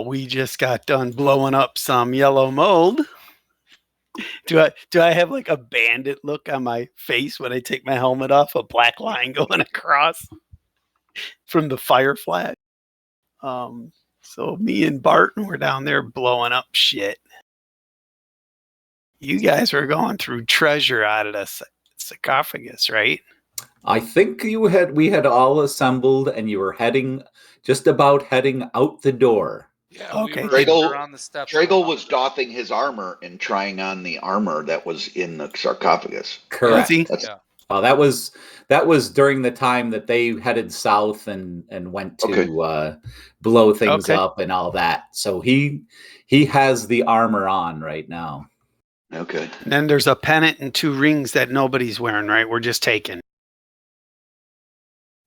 we just got done blowing up some yellow mold. Do I have like a bandit look on my face when I take my helmet off? A black line going across from the fire flash. So me and Barton were down there blowing up shit. You guys were going through treasure out of the sarcophagus, right? I think we had all assembled, and you were just about heading out the door. Yeah, Okay. we were on the steps. Drago was doffing his armor and trying on the armor that was in the sarcophagus. Correct. Yeah. That was during the time that they headed south and went to blow things up and all that. So he has the armor on right now. Okay. And then there's a pennant and 2 rings that nobody's wearing, right? We're just taking.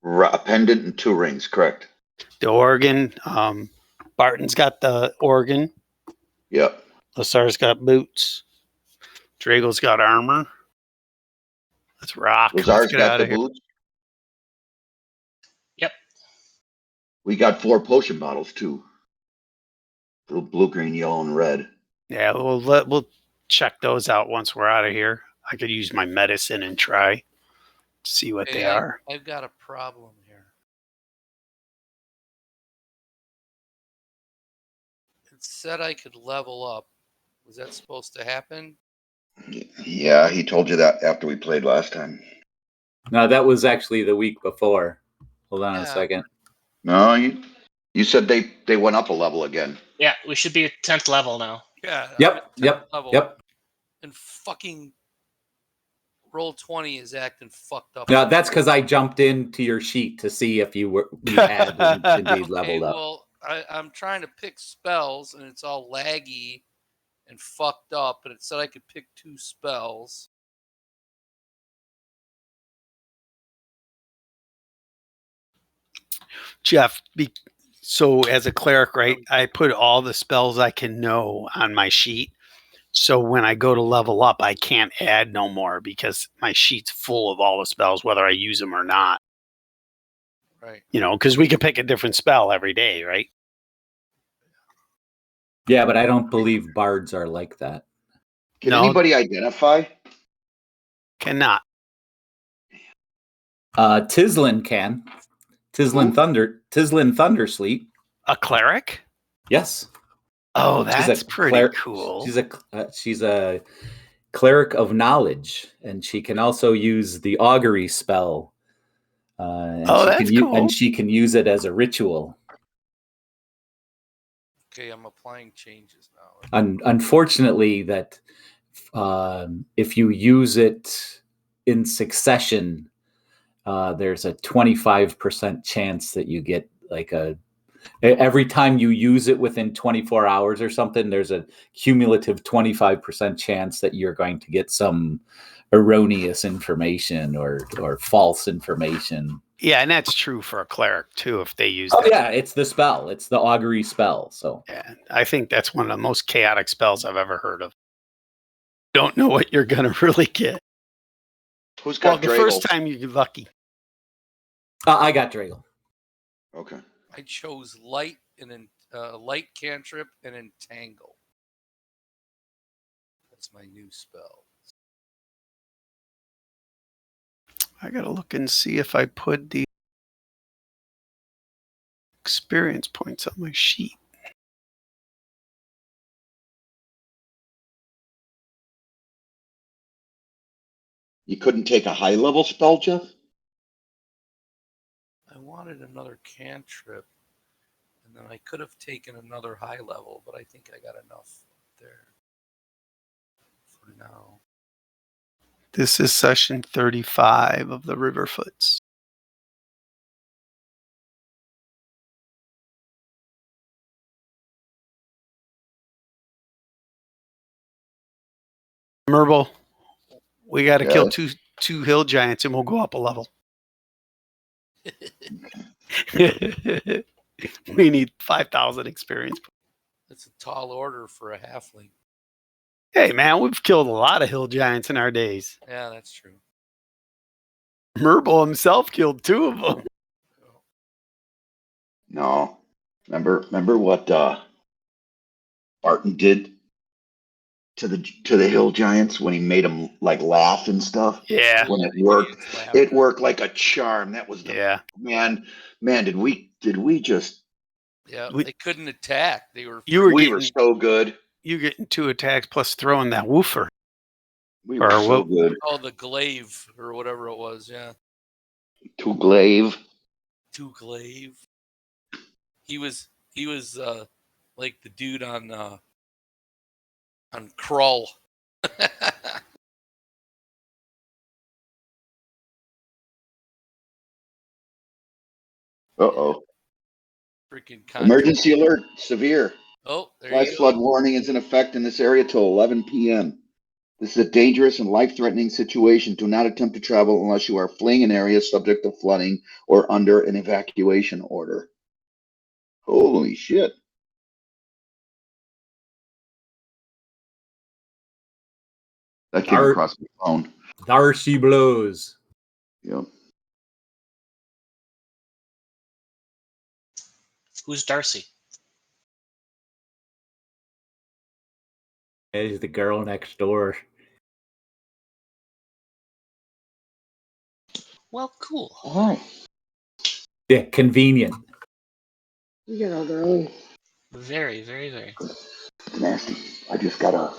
A pendant and 2 rings, correct. The organ. Barton's got the organ. Yep. Lasar's got boots. Drago's got armor. Let's rock. Lazar's got the boots. Yep. We got 4 potion bottles too. Blue, green, yellow, and red. Yeah, we'll check those out once we're out of here. I could use my medicine and try to see what they are. I've got a problem here. It said I could level up. Was that supposed to happen? Yeah, he told you that after we played last time. No, that was actually the week before. Hold on a second. No, you said they went up a level again. Yeah, we should be at 10th level now. Yeah. Yep. And fucking Roll20 is acting fucked up. No, that's because I jumped into your sheet to see if you had indeed leveled up. Well, I'm trying to pick spells, and it's all laggy and fucked up, and it said I could pick 2 spells. Jeff, so as a cleric, right, I put all the spells I can know on my sheet. So when I go to level up, I can't add no more because my sheet's full of all the spells, whether I use them or not. Right. You know, because we can pick a different spell every day, right? Yeah, but I don't believe bards are like that. Can anybody identify? Cannot. Tislin can. Tislin Thundersleep. A cleric? Yes. Oh, that's pretty cool. She's a cleric of knowledge, and she can also use the augury spell. That's cool. And she can use it as a ritual. Okay, I'm applying changes now. Unfortunately, that if you use it in succession, there's a 25% chance that you get every time you use it within 24 hours or something, there's a cumulative 25% chance that you're going to get some erroneous information or false information. Yeah, and that's true for a cleric too, if they use yeah, it's the spell. It's the augury spell. So yeah, I think that's one of the most chaotic spells I've ever heard of. Don't know what you're gonna really get. Who's got the first time you're lucky. I got Drago. Okay. I chose light and light cantrip and entangle. That's my new spell. I gotta look and see if I put the experience points on my sheet. You couldn't take a high level spell, Jeff? I wanted another cantrip, and then I could have taken another high level, but I think I got enough there for now. This is session 35 of the Riverfoots. Merble, we got to kill two hill giants and we'll go up a level. We need 5,000 experience. That's a tall order for a halfling. Hey, man, we've killed a lot of hill giants in our days. Yeah, that's true. Merble himself killed 2 of them. No. Remember what Barton did to the Hill Giants when he made them like laugh and stuff. Yeah. When it The worked, idiots laughed. it worked like a charm. That was the Yeah. man. Did we just? Yeah, We- they couldn't attack. They were. You were We were getting so good. you getting 2 attacks plus throwing that woofer. We were Or so what- good. Oh, the glaive or whatever it was. Yeah, To glaive. to glaive. He was like the dude on Krull. Uh-oh. Freaking Emergency alert. Severe. Oh, there Flash you go. flood warning is in effect in this area till 11 p.m. This is a dangerous and life-threatening situation. Do not attempt to travel unless you are fleeing an area subject to flooding or under an evacuation order. Holy shit. That came across my phone. Darcy blows. Yep. Who's Darcy? Is the girl next door. Well, cool. All right. Yeah, convenient. You know, girl. Very, very, very. Nasty. I just got a.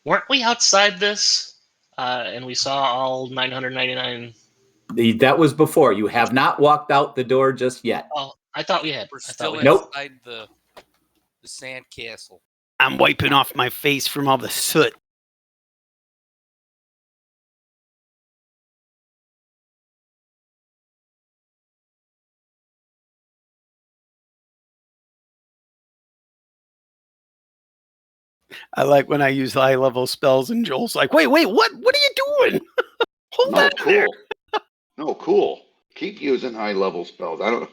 Weren't we outside this? And we saw all 999. That was before. You have not walked out the door just yet. Oh, I thought we had. We're I thought still we had. Nope. inside the sand castle. I'm wiping off my face from all the soot. I like when I use high level spells and Joel's like, wait, what? What are you doing? Hold No, on there. cool. No, cool. Keep using high level spells. I don't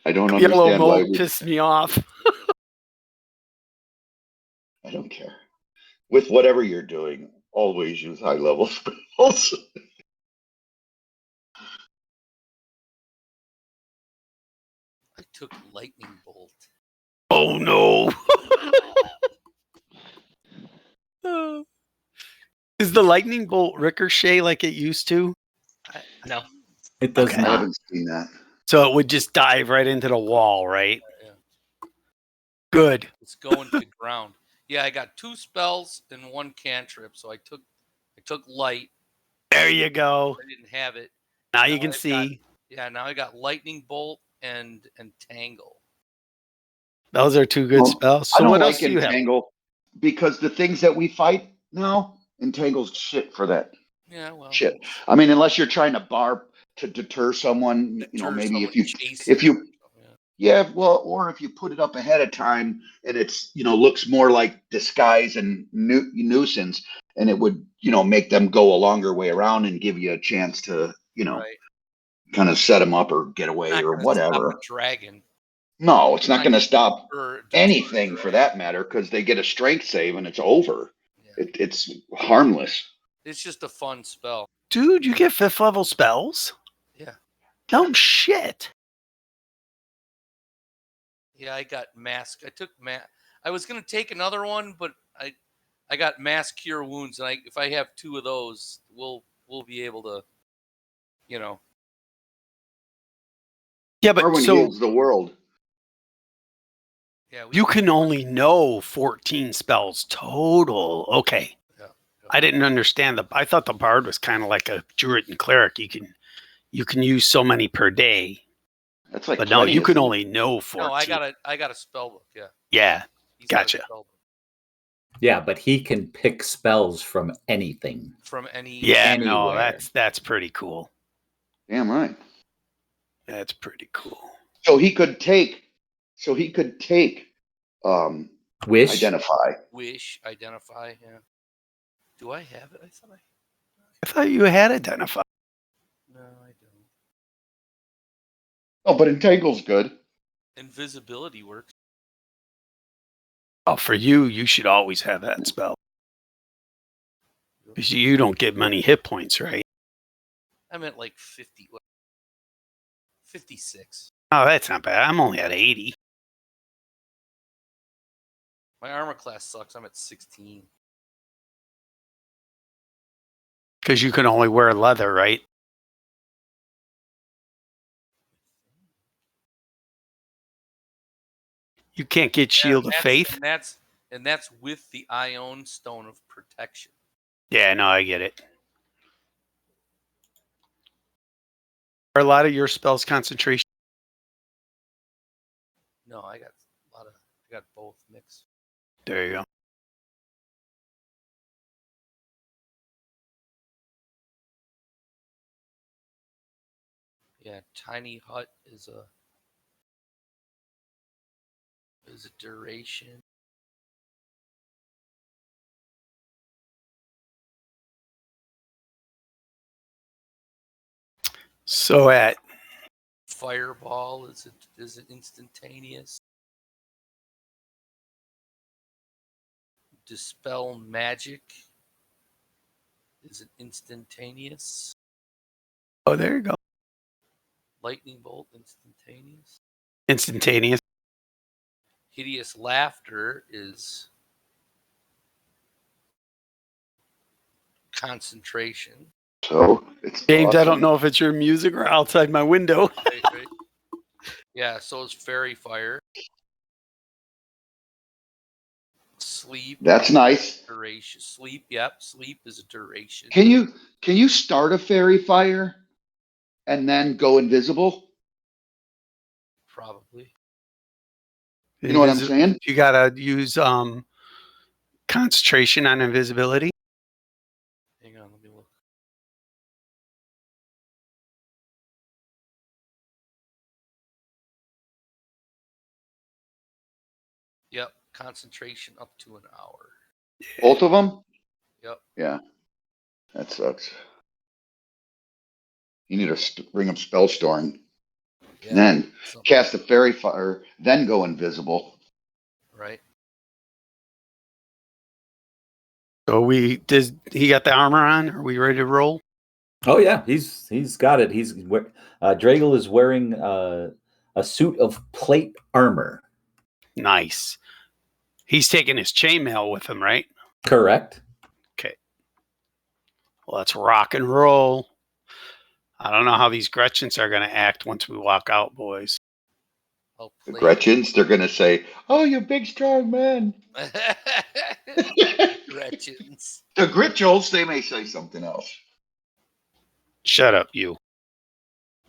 Yellow understand why. mold pissed me off. I don't care. With whatever you're doing, always use high level spells. I took lightning bolt. Oh no. Is the lightning bolt ricochet like it used to? No. It does Okay. I not. haven't seen that. So it would just dive right into the wall, right? Yeah. Good. It's going to ground. Yeah, I got 2 spells and 1 cantrip, so I took light. There you go. I didn't have it. Now you Now can I've see. now I got lightning bolt and tangle. Those are 2 good Well, spells. I So don't what like else do you have? Entangle because the things that we fight now, Entangle's shit for that. Yeah, well, Shit. I mean, unless you're trying to deter someone, maybe if you yeah, well, or if you put it up ahead of time and it's, looks more like disguise and nuisance, and it would, make them go a longer way around and give you a chance to, right. kind of set them up or get away Not or gonna stop whatever. a dragon No, it's not going to stop or deter anything a for dragon. that matter because they get a strength save and it's over. Yeah. It's harmless. It's just a fun spell. Dude, you get 5th level spells? Yeah. No shit. Yeah, I got mask. I took I was gonna take another one, but I got mass cure wounds, and if I have 2 of those, we'll be able to, Yeah, but Darwin so heals the world. Yeah, you can only know 14 spells total. Okay. Yeah. I didn't understand I thought the bard was kind of like a druid and cleric. You can use so many per day. That's like But no, 20, you can isn't it? only know 14. No, I got a spell book. Yeah. Yeah. He's got a Gotcha. spell book Yeah, but he can pick spells from anything. from any. Yeah, no, Anywhere. that's pretty cool. Damn right. That's pretty cool. So he could take Wish. identify. Wish, identify. Yeah. Do I have it? I thought you had identified. No, I don't. Oh, but Entangle's good. Invisibility works. Oh, for you, you should always have that spell. Because you don't get many hit points, right? I meant like 50. 56. Oh, that's not bad. I'm only at 80. My armor class sucks. I'm at 16. Because you can only wear leather, right? You can't get Shield of Faith. And that's with the Ion Stone of Protection. Yeah, no, I get it. Are a lot of your spells concentration? No, I got both mixed. There you go. Yeah, Tiny Hut is a duration. So at Fireball is it instantaneous. Dispel Magic is it instantaneous. oh, there you go. Lightning Bolt instantaneous. Instantaneous. Hideous Laughter is concentration. So it's James, awesome. I don't know if it's your music or outside my window. Right. Yeah, so is Fairy Fire. Sleep. That's nice. Duration. Sleep. Yep. Sleep is a duration. Can you start a fairy fire and then go invisible? Probably. You know what I'm saying? You gotta use concentration on invisibility. Hang on, let me look. Yep, concentration up to an hour. Both of them? Yep. Yeah. That sucks. You need to bring up Spellstorm. Yeah, Then cast a fairy fire, then go invisible. Right. So he got the armor on? Are we ready to roll? Oh yeah, he's got it. Dragal is wearing a suit of plate armor. Nice. He's taking his chainmail with him, right? Correct. Okay. Let's rock and roll. I don't know how these Gretchens are going to act once we walk out, boys. The Gretchens, they're going to say, "Oh, you big strong man." Gretchens. The Gritchels, they may say something else. Shut up, you.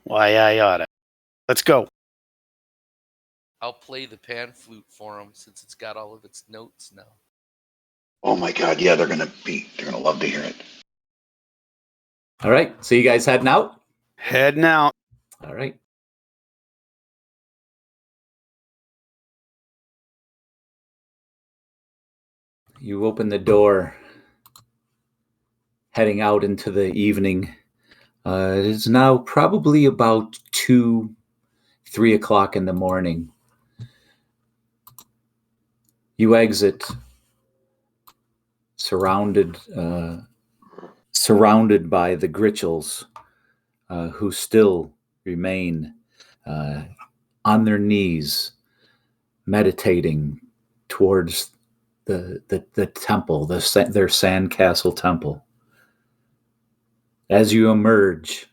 Why I oughta. Let's go. I'll play the pan flute for him since it's got all of its notes now. Oh my God! Yeah, they're gonna love to hear it. All right. So you guys heading out? Heading out. All right. You open the door, heading out into the evening. It is now probably about 2, 3 o'clock in the morning. You exit, surrounded by the Gritchels, who still remain on their knees, meditating towards the temple, their sandcastle temple. As you emerge,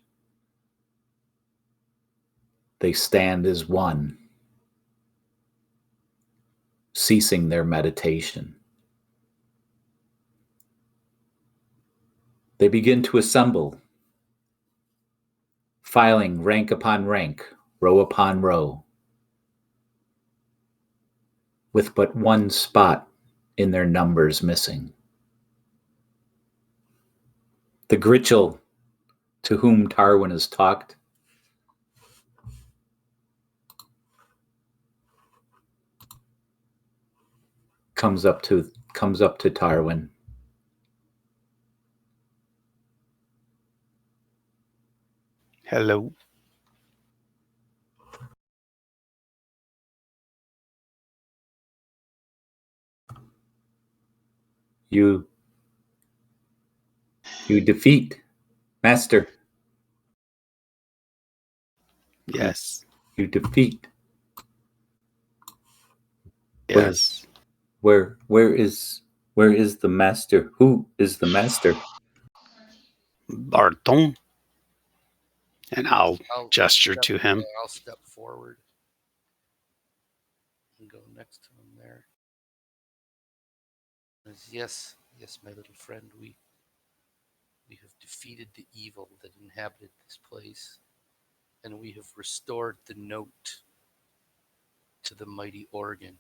they stand as one, ceasing their meditation. They begin to assemble, filing rank upon rank, row upon row, with but one spot in their numbers missing. The Gritchel to whom Tarwin has talked comes up to Tarwin. Hello. You defeat Master. Yes. You defeat. Yes. Where is the Master? Who is the Master? Barton. And I'll gesture to him. Yeah, I'll step forward and go next to him there. Yes, my little friend, we have defeated the evil that inhabited this place, and we have restored the note to the mighty organ,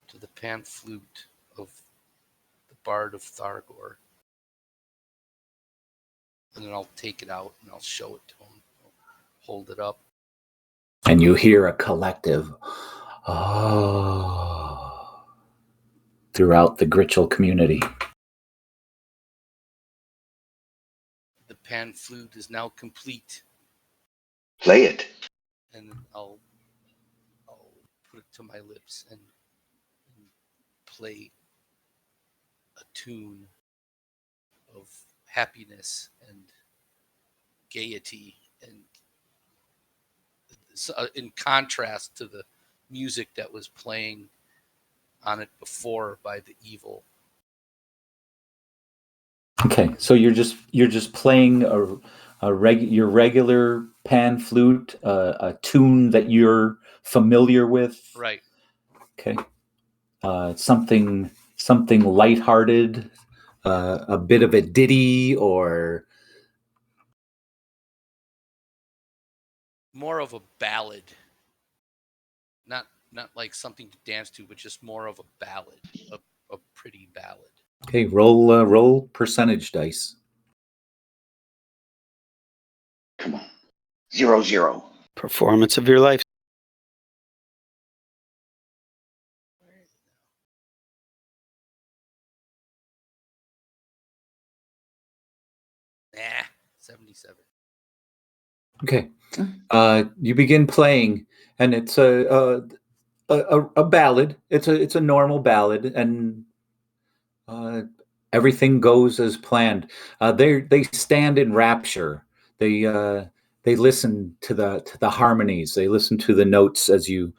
to the pan flute of the Bard of Thargor. And then I'll take it out and I'll show it to him. I'll hold it up. And you hear a collective "oh" throughout the Gritchel community. The pan flute is now complete. Play it. And I'll put it to my lips and play a tune of happiness and gaiety, and in contrast to the music that was playing on it before by the evil. Okay, so you're just playing your regular pan flute, a tune that you're familiar with. Right. Okay. Something lighthearted, a bit of a ditty, or more of a ballad. Not like something to dance to, but just more of a ballad, a pretty ballad. Okay, roll percentage dice. Come on. 0-0. Performance of your life. Nah, 77. Okay. You begin playing, and it's a ballad. It's a normal ballad, and everything goes as planned. They stand in rapture. They listen to the harmonies. They listen to the notes as you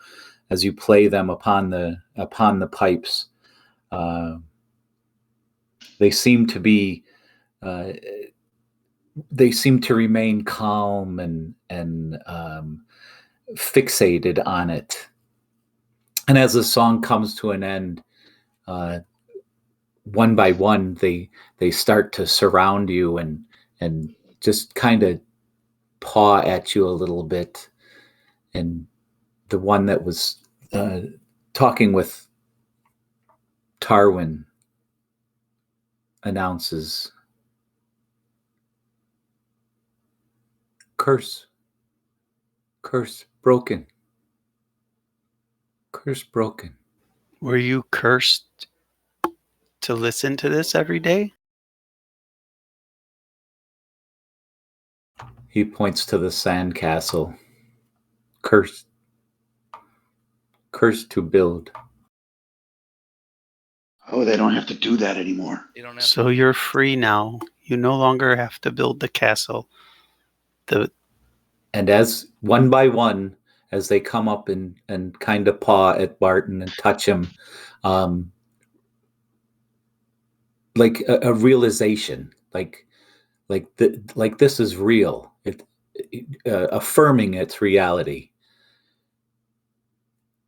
play them upon the pipes. They seem to be. They seem to remain calm and fixated on it. And as the song comes to an end, one by one, they start to surround you and just kind of paw at you a little bit. And the one that was talking with Tarwin announces, curse broken. Curse broken. Were you cursed to listen to this every day? He points to the sandcastle. Cursed to build. Oh, they don't have to do that anymore. So you're free now. You no longer have to build the castle. And as one by one, as they come up and kind of paw at Barton and touch him, like a realization, like this is real. Affirming its reality.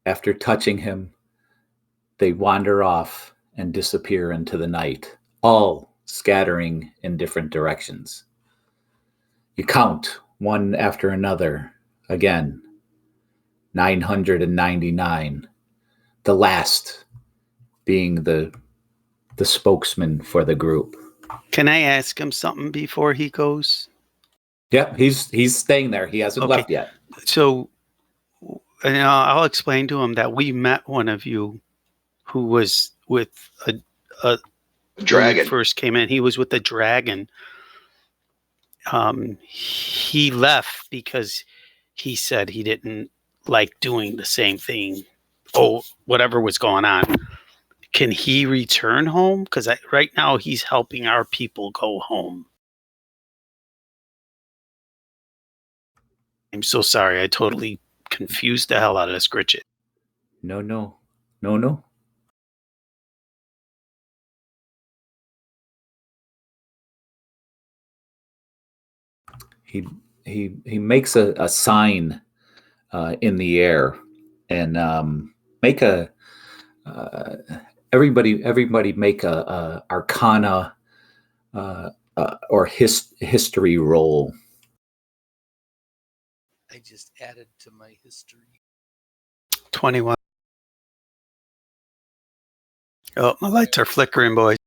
After touching him, they wander off and disappear into the night, all scattering in different directions. You count one after another again. 999. The last being the spokesman for the group. Can I ask him something before he goes? Yeah, he's staying there. He hasn't left yet. So I'll explain to him that we met one of you who was with a dragon. When we first came in, he was with the dragon. He left because he said he didn't like doing the same thing. Oh, whatever was going on. Can he return home? Because right now he's helping our people go home. I'm so sorry. I totally confused the hell out of this, Gritchett. No. He makes a sign in the air, and make a everybody make a Arcana or history roll. I just added to my history. 21. Oh, my lights are flickering, boys.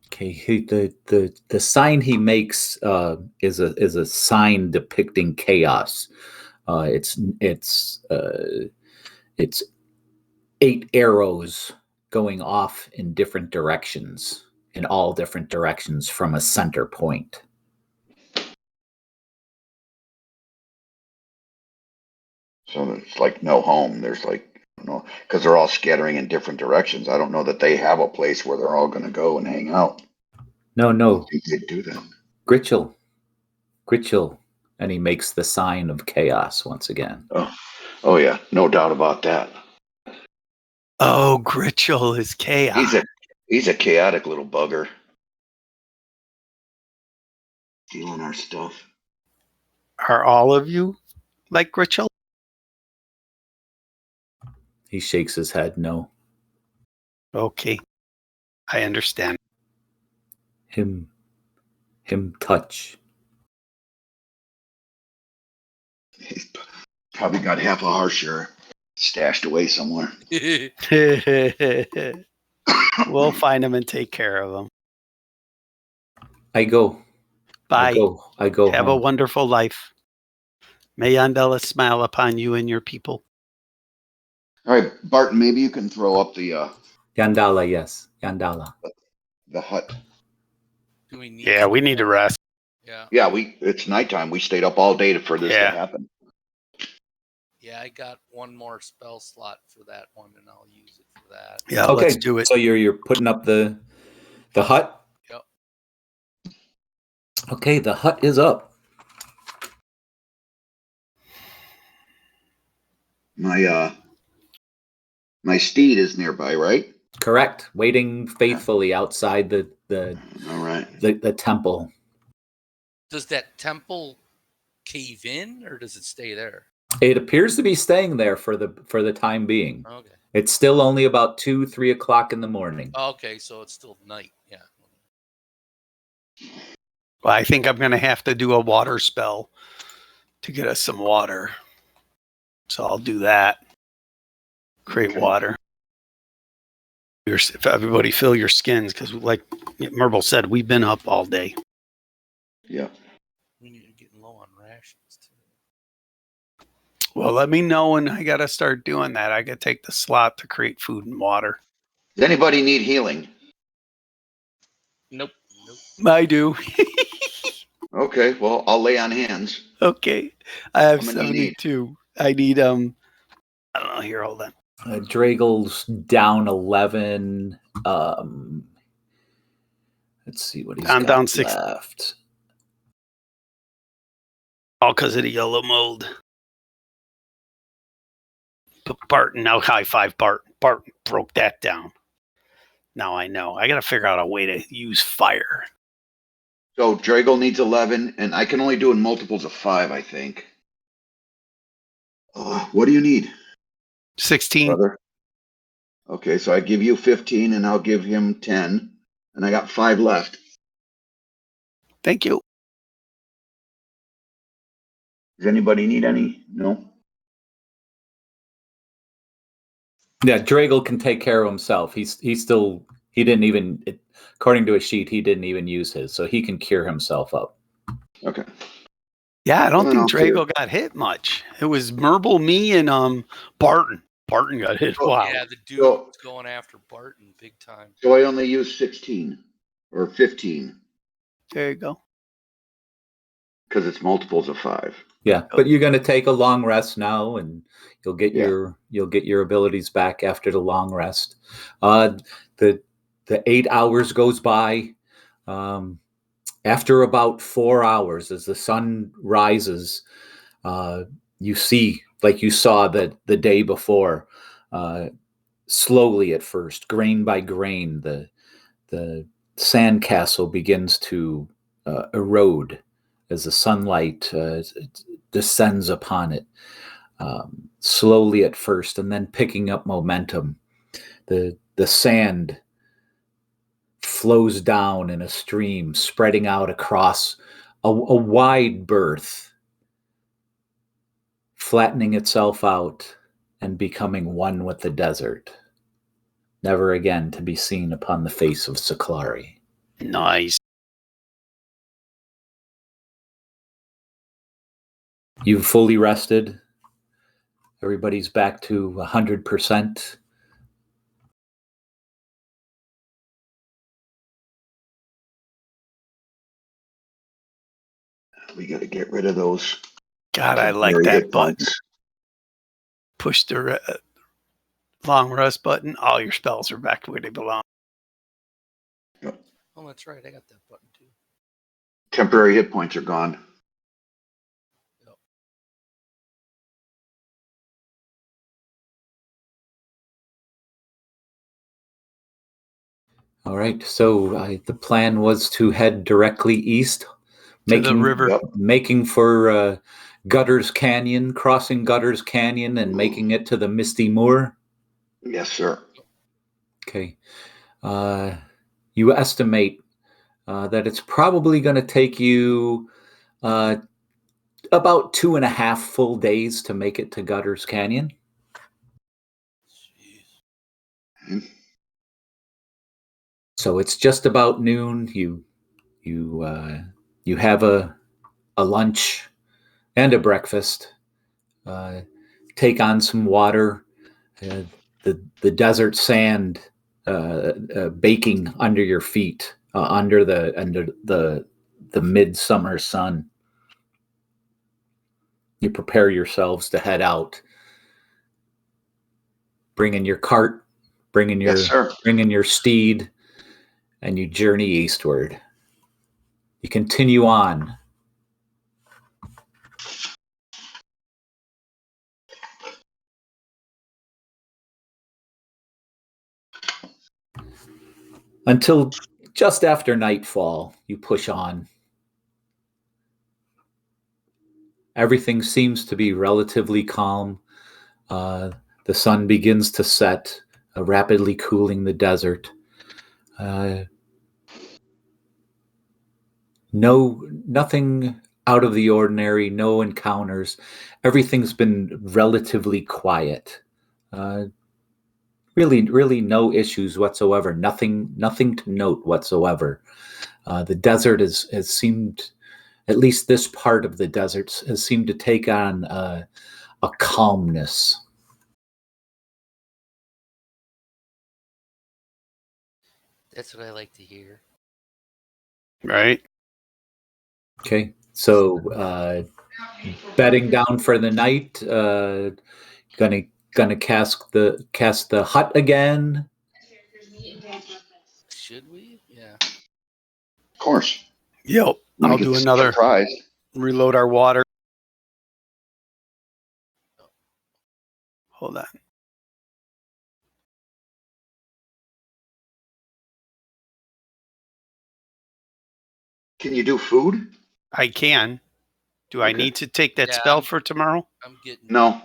Okay, the sign he makes is a sign depicting chaos. It's 8 arrows going off in different directions, in all different directions from a center point. So it's like no home. There's like, because they're all scattering in different directions. I don't know that they have a place where they're all going to go and hang out. No. I don't think they'd do that. Gritchel, and he makes the sign of chaos once again. Oh yeah, no doubt about that. Oh, Gritchel is chaos. He's a chaotic little bugger. Stealing our stuff. Are all of you like Gritchel? He shakes his head no. Okay. I understand. Him touch. He's probably got half a Hearthshire stashed away somewhere. We'll find him and take care of him. I go. Bye. I go. Have home. a wonderful life. May Yandala smile upon you and your people. All right, Barton, maybe you can throw up the Yandala, yes. Yandala. The hut. Do we need? Yeah, we need to rest. Yeah. Yeah, it's nighttime. We stayed up all day for this to happen. Yeah, I got one more spell slot for that one, and I'll use it for that. Yeah, okay. Let's do it. So you're putting up the hut? Yep. Okay, the hut is up. My steed is nearby, right? Correct. Waiting faithfully outside the all right. the temple. Does that temple cave in, or does it stay there? It appears to be staying there for the time being. Okay. It's still only about 2-3 o'clock in the morning. Okay, so it's still night. Yeah. Well, I think I'm going to have to do a water spell to get us some water. So I'll do that. Create water. If everybody fill your skins, because like Merble said, we've been up all day. Yeah. We need to get low on rations too. Well, let me know when I got to start doing that. I got to take the slot to create food and water. Does anybody need healing? Nope. I do. Okay, well, I'll lay on hands. Okay. I have How many you 72. I need, I don't know. Here, hold on. Dragel's down 11. Let's see what he's got down 6 left. All because of the yellow mold. But Barton, now high five Barton. Barton broke that down. Now I know. I got to figure out a way to use fire. So Dragel needs 11, and I can only do in multiples of 5, I think. What do you need? 16. Brother? Okay, so I give you 15, and I'll give him 10, and I got 5 left. Thank you. Does anybody need any? No? Yeah, Dragel can take care of himself. He didn't even, according to his sheet, he didn't even use his, so he can cure himself up. Okay. Yeah, I don't think Drago got hit much. It was Merble, me, and Barton. Barton got hit. Wow. Yeah, the dude was going after Barton big time. So I only used 16 or 15. There you go. Because it's multiples of 5. Yeah, but you're going to take a long rest now, and you'll get your abilities back after the long rest. The 8 hours goes by. After about 4 hours, as the sun rises, you see, like you saw the day before, slowly at first, grain by grain, the sandcastle begins to erode as the sunlight descends upon it, slowly at first, and then picking up momentum. The sand flows down in a stream, spreading out across a wide berth, flattening itself out and becoming one with the desert, never again to be seen upon the face of Siklari. Nice. You've fully rested. Everybody's back to 100%. We got to get rid of those. God, I like that button. Push the long rest button. All your spells are back where they belong. Yep. Oh, that's right. I got that button too. Temporary hit points are gone. Yep. All right. So the plan was to head directly east, to the river, making for Gutters Canyon, crossing Gutters Canyon, and making it to the Misty Moor. Yes, sir. Okay. You estimate that it's probably going to take you about 2.5 full days to make it to Gutters Canyon. Mm-hmm. So it's just about noon. You have a lunch and a breakfast. Take on some water. The desert sand baking under your feet, under the midsummer sun. You prepare yourselves to head out, bringing your cart, bringing your steed, and you journey eastward. You continue on. Until just after nightfall, you push on. Everything seems to be relatively calm. The sun begins to set, rapidly cooling the desert. Nothing out of the ordinary, no encounters. Everything's been relatively quiet. Really no issues whatsoever. Nothing to note whatsoever. The desert has seemed, at least this part of the desert, has seemed to take on a calmness. That's what I like to hear. Right. Okay, so bedding down for the night. Gonna cast the hut again. Should we? Yeah. Of course. Yep. I'll do another surprise. Reload our water. Hold on. Can you do food? I can. Do I need to take that spell for tomorrow? I'm getting. No.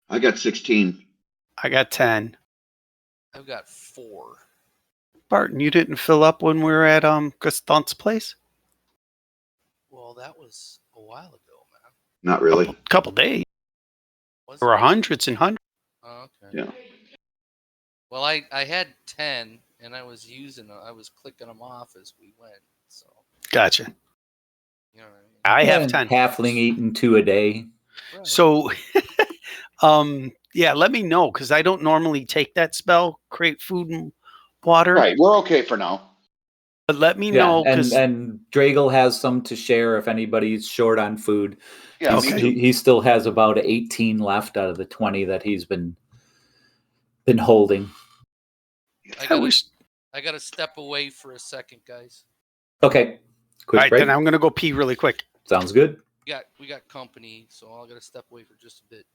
I got 16. I got 10. I've got 4. Barton, you didn't fill up when we were at Gastant's place? Well, that was a while ago, man. Not really. Couple days. There were hundreds and hundreds. Oh, okay. Yeah. Well, I had 10, and I was clicking them off as we went. So. Gotcha. You know what I have 10. Halfling eating 2 a day. Right. So, yeah, let me know, because I don't normally take that spell, create food and water. Right. We're okay for now. But let me know, and Dragal has some to share if anybody's short on food. Yeah, he still has about 18 left out of the 20 that he's been holding. I gotta step away for a second, guys. Okay. Quick break. Then I'm gonna go pee really quick. Sounds good. We got company, so I gotta step away for just a bit.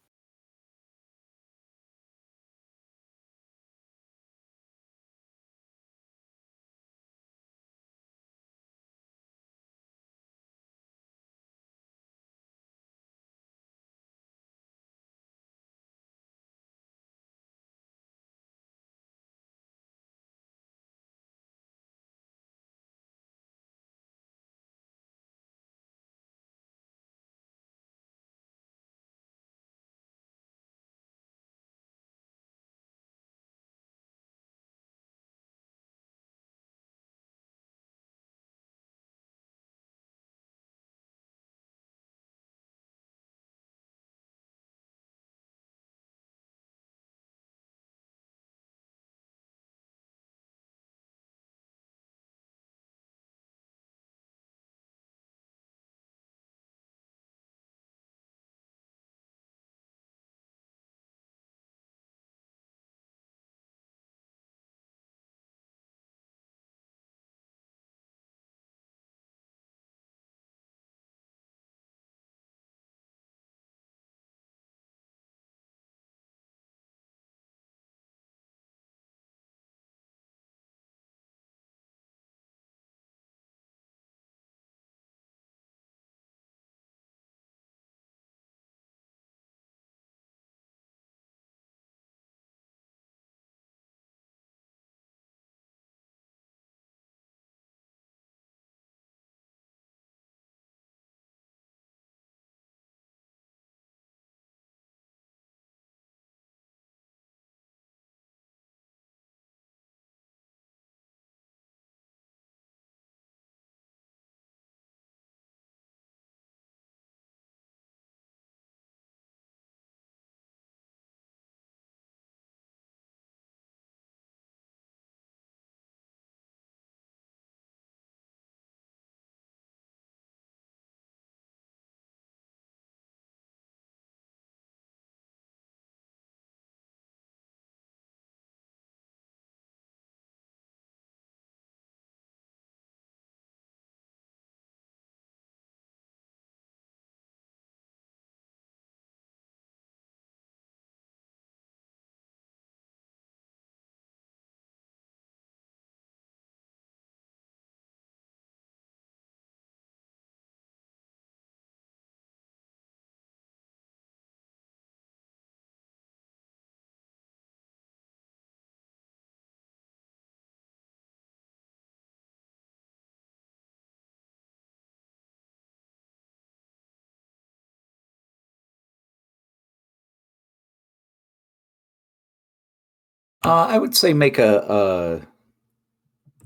I would say make an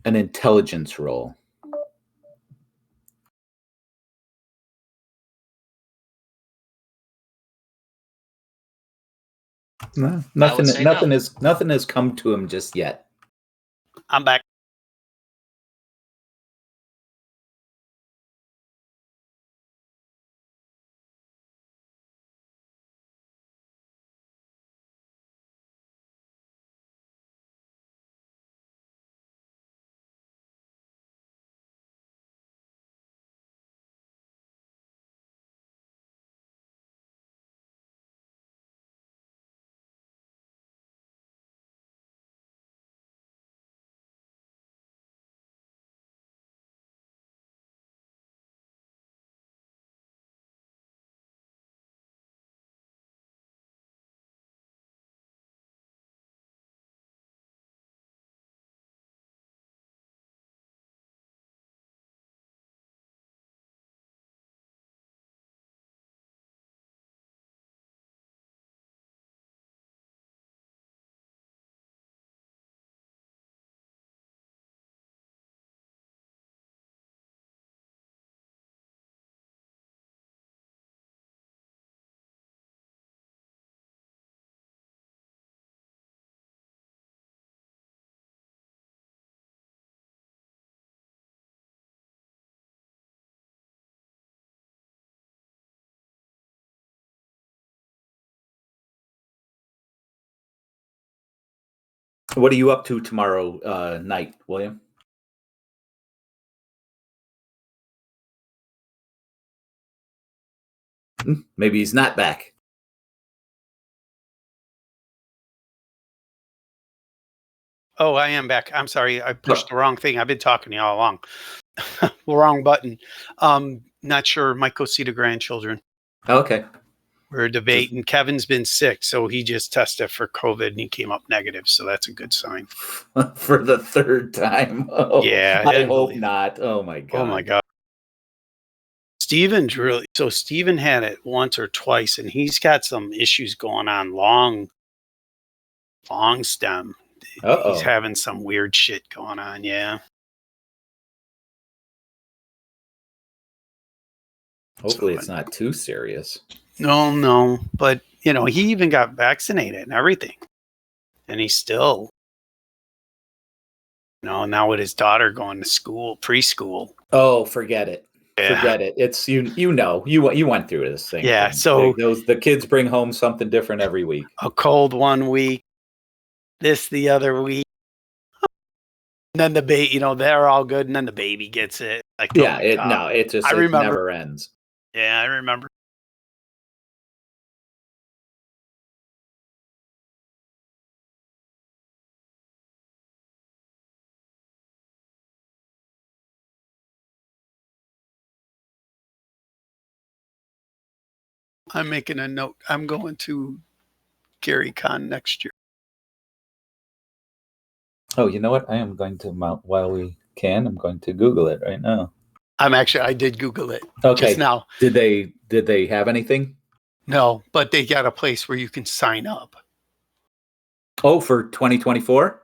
intelligence roll. No, nothing has come to him just yet. I'm back. What are you up to tomorrow night, William? Maybe he's not back. Oh, I am back. I'm sorry. I pushed the wrong thing. I've been talking to you all along. Wrong button. Not sure. Might go see the grandchildren. Okay. We're debating. Kevin's been sick, so he just tested for COVID and he came up negative. So that's a good sign. For the third time. Oh, yeah. I hope not. Oh my God. Oh my God. Steven's really, so Steven had it once or twice and he's got some issues going on long stem. Uh-oh. He's having some weird shit going on. Yeah. Hopefully it's not too serious. No. But, he even got vaccinated and everything. And he's still, now with his daughter going to school, preschool. Oh, forget it. Yeah. Forget it. It's you went through this thing. Yeah. So the kids bring home something different every week. A cold one week, this the other week. And then the baby, they're all good, and then the baby gets it. Like, yeah, it never ends. Yeah, I remember. I'm making a note. I'm going to Gary Con next year. Oh, you know what? I am going to while we can. I'm going to Google it right now. I did Google it just now. Did they have anything? No, but they got a place where you can sign up. Oh, for 2024?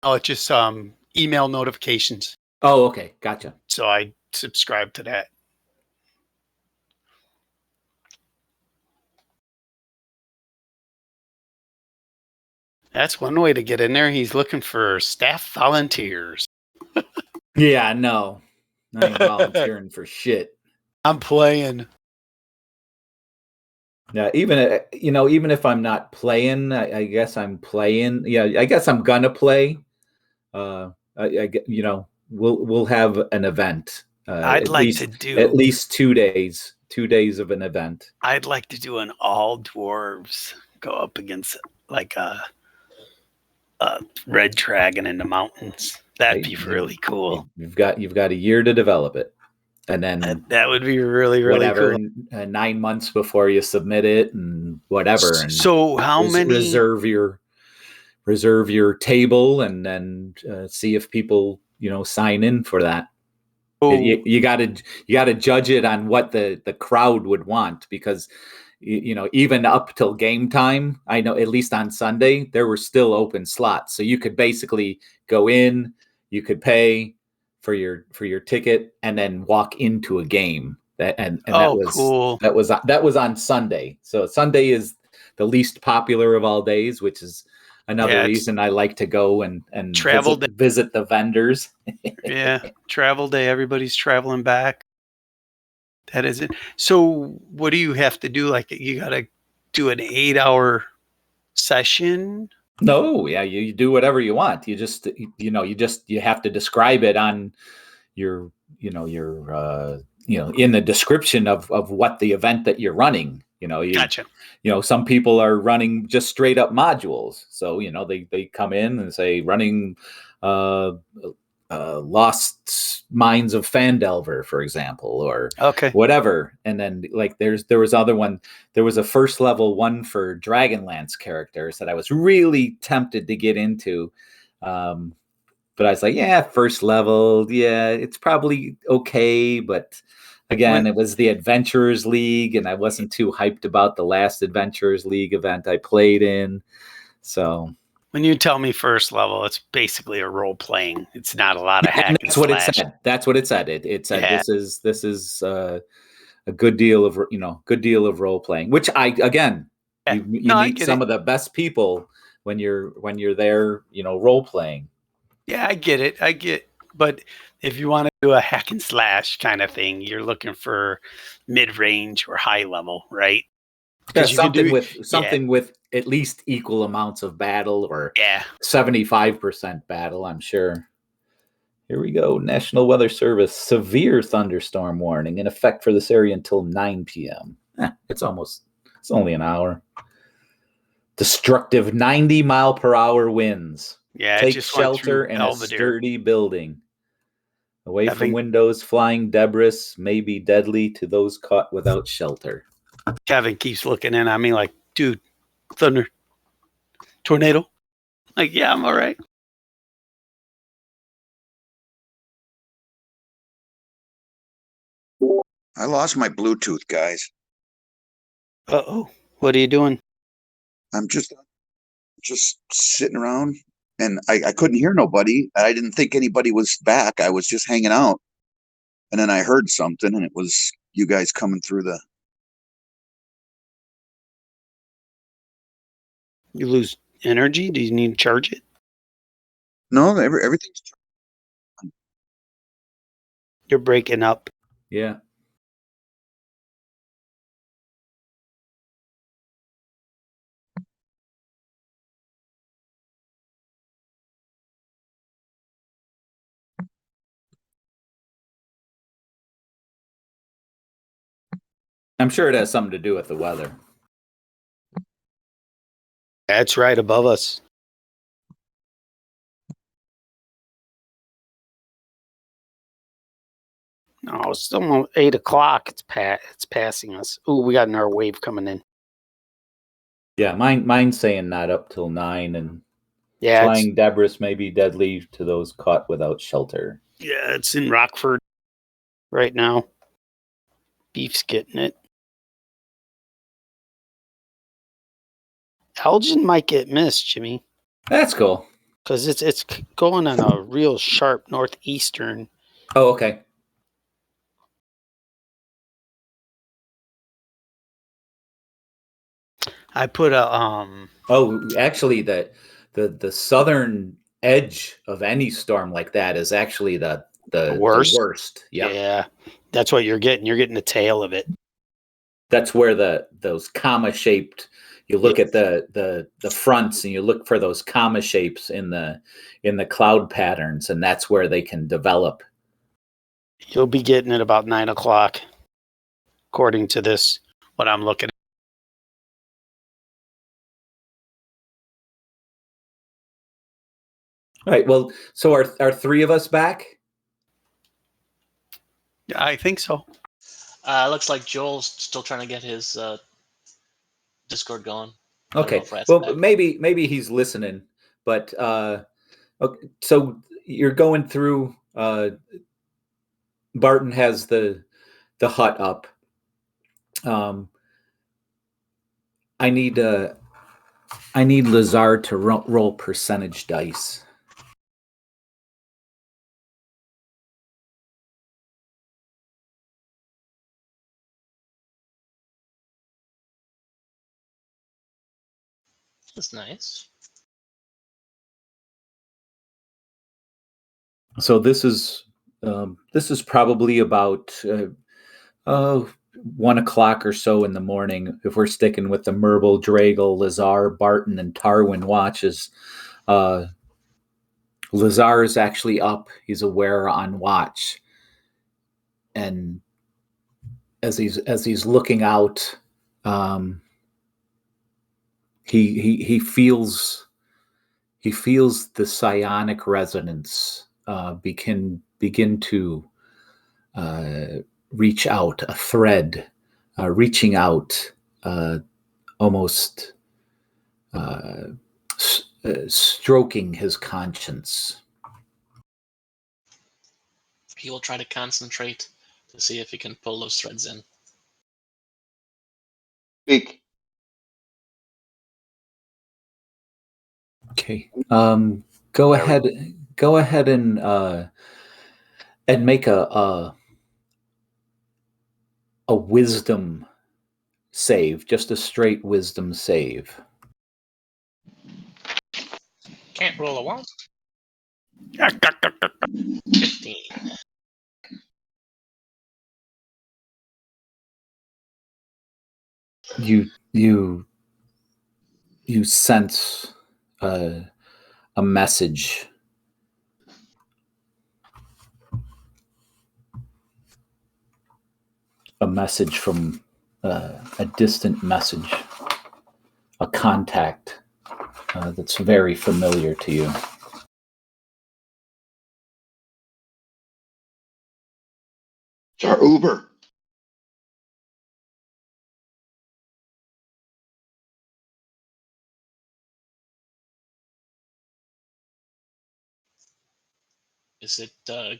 Oh, it's just email notifications. Oh, okay, gotcha. So I subscribe to that. That's one way to get in there. He's looking for staff volunteers. Yeah, no. I ain't volunteering for shit. I'm playing. Yeah, even if I'm not playing, I guess I'm playing. Yeah, I guess I'm gonna play. We'll have an event. I'd like to do at least 2 days. 2 days of an event. I'd like to do an all dwarves go up against like a red dragon in the mountains. That'd be really cool. You've got a year to develop it, and then that would be really, really whatever, cool. 9 months before you submit it, and whatever. And so how many reserve your table, and then see if people sign in for that. Oh. You got to judge it on what the crowd would want, because even up till game time, I know at least on Sunday there were still open slots, so you could basically go in, you could pay for your ticket, and then walk into a game. That was cool. That was on Sunday. So Sunday is the least popular of all days, which is another reason I like to go and visit the vendors. Yeah, travel day. Everybody's traveling back. That is it. So what do you have to do? Like, you got to do an 8-hour session? No, yeah, you do whatever you want. You just you have to describe it on your in the description of what the event that you're running. Gotcha. Some people are running just straight up modules. So, they come in and say running Lost Mines of Phandelver, for example, or whatever. And then there was a first level one for Dragonlance characters that I was really tempted to get into. But I was like, yeah, first level. Yeah, it's probably okay. But again, it was the Adventurers League, and I wasn't too hyped about the last Adventurers League event I played in. So when you tell me first level, it's basically a role playing. It's not a lot of hack and that's what it said. That's what it said. It said this is a good deal of role playing. Which you meet some of the best people when you're there, role playing. Yeah, I get it. But if you want to do a hack and slash kind of thing, you're looking for mid-range or high level, right? Yeah, something with at least equal amounts of battle, or 75% battle, I'm sure. Here we go. National Weather Service, severe thunderstorm warning in effect for this area until 9 p.m. It's only an hour. Destructive 90-mile-per-hour winds. Yeah, take shelter in a sturdy building. Away from windows, flying debris may be deadly to those caught without shelter. Kevin keeps looking in at me like, dude, thunder, tornado. Like, yeah, I'm all right. I lost my Bluetooth, guys. Uh-oh. What are you doing? I'm just sitting around, and I couldn't hear nobody. I didn't think anybody was back. I was just hanging out. And then I heard something, and it was you guys coming through the... You lose energy? Do you need to charge it? No, everything's... You're breaking up. Yeah. I'm sure it has something to do with the weather. That's right above us. No, it's almost 8 o'clock. It's passing us. Ooh, we got another wave coming in. Yeah, mine's saying not up till 9, and yeah, flying debris may be deadly to those caught without shelter. Yeah, it's in Rockford right now. Beef's getting it. Elgin might get missed, Jimmy. That's cool. Because it's going on a real sharp northeastern. Oh, okay. I put a Oh, actually, the southern edge of any storm like that is actually the worst. Yep. Yeah, that's what you're getting. You're getting the tail of it. That's where those comma shaped. You look at the fronts, and you look for those comma shapes in the cloud patterns, and that's where they can develop. You'll be getting it about 9 o'clock, according to this. What I'm looking at. All right. Well, so are 3 of us back? I think so. Looks like Joel's still trying to get his Discord going. Okay. Well, maybe he's listening, but okay. So you're going through. Barton has the hut up. I need Lazar to roll percentage dice. That's nice. So this is probably about 1 o'clock or so in the morning. If we're sticking with the Merble, Dragle, Lazar, Barton, and Tarwin watches, Lazar is actually up. He's aware on watch, and as he's looking out, he feels the psionic resonance begin to reach out, a thread reaching out, almost stroking his conscience. He will try to concentrate to see if he can pull those threads in. Speak. Okay. Go ahead and make a wisdom save, just a straight wisdom save. Can't roll a 1. 15. you sense a message. A message from a distant message, a contact that's very familiar to you. It's our Uber. Is it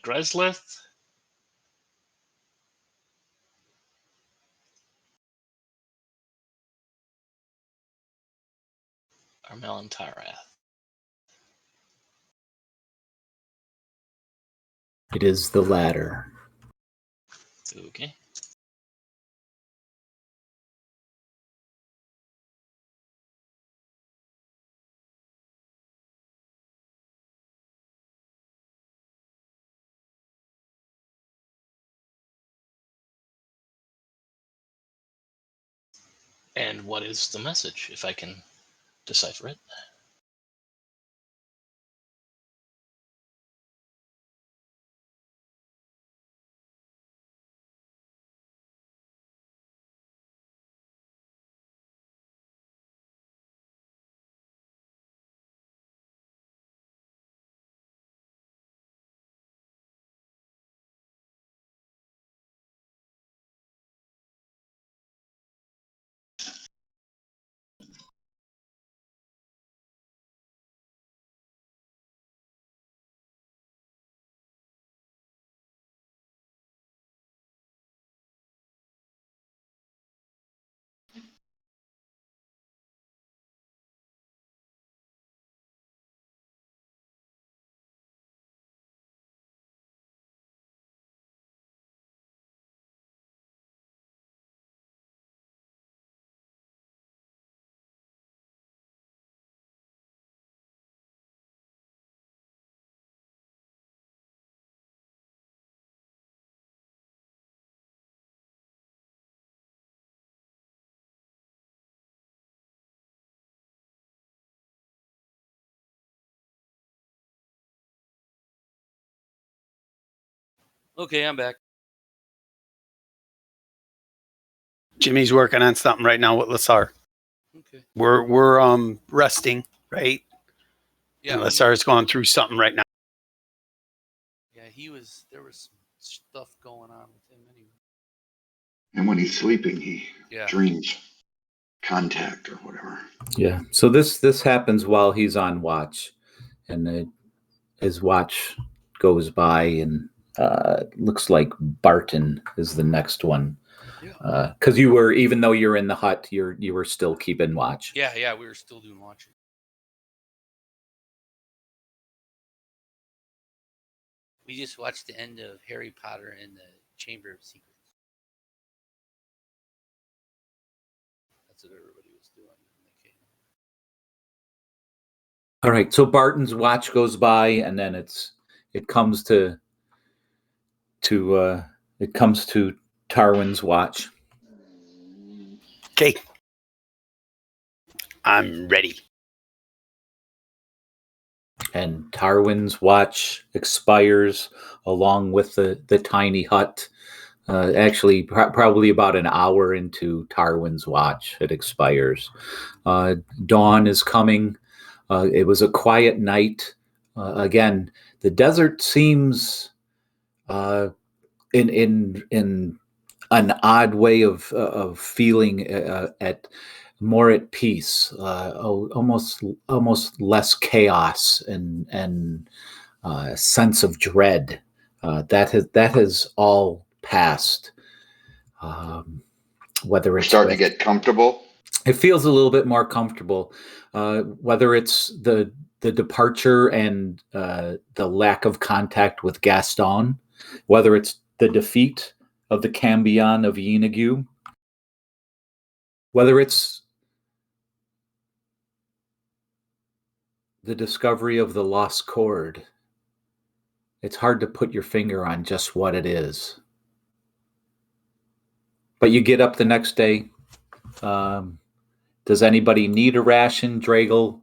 Greslith? Or Melantarath? It is the latter. Okay. And what is the message, if I can decipher it? Okay, I'm back. Jimmy's working on something right now with Lassar. Okay. We're resting, right? Yeah. And Lassar's going through something right now. Yeah, there was some stuff going on with him anyway. And when he's sleeping, he dreams contact or whatever. Yeah. So this happens while he's on watch, and his watch goes by, and looks like Barton is the next one. Yeah. Because you were, even though you're in the hut, you were still keeping watch. Yeah, we were still doing watching. We just watched the end of Harry Potter and the Chamber of Secrets. That's what everybody was doing when they came. All right. So Barton's watch goes by, and then it comes to Tarwin's watch. Okay. I'm ready. And Tarwin's watch expires along with the tiny hut. Actually, probably about an hour into Tarwin's watch, it expires. Dawn is coming. It was a quiet night. Again, the desert seems in an odd way of feeling more at peace, almost less chaos and sense of dread. That has all passed. Whether We're it's starting to get comfortable. It feels a little bit more comfortable. Whether it's the departure and the lack of contact with Gaston, whether it's the defeat of the Cambion of Yenagu, whether it's the discovery of the lost cord. It's hard to put your finger on just what it is. But you get up the next day. does anybody need a ration? Dragal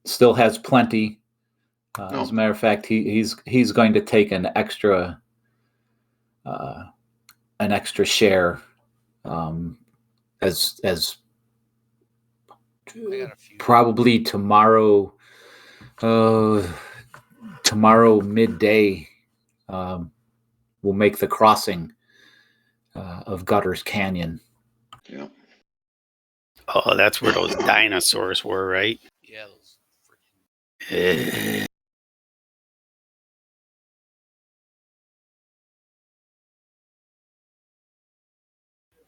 still has plenty. No. As a matter of fact, he's going to take an extra share as I got a few. probably tomorrow midday we'll make the crossing of Gutters Canyon. Yeah. Oh, that's where those dinosaurs were, right? Yeah, those freaking.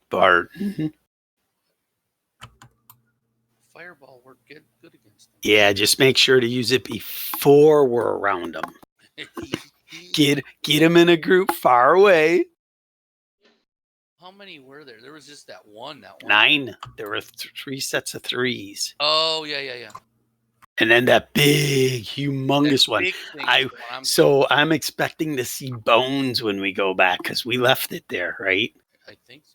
Bart. Fireball worked good against them. Yeah, just make sure to use it before we're around them. Get them in a group far away. How many were there? There was just that one. 9. There were 3 sets of 3s. Oh, yeah. And then that big, humongous one. I'm expecting to see bones when we go back because we left it there, right? I think so.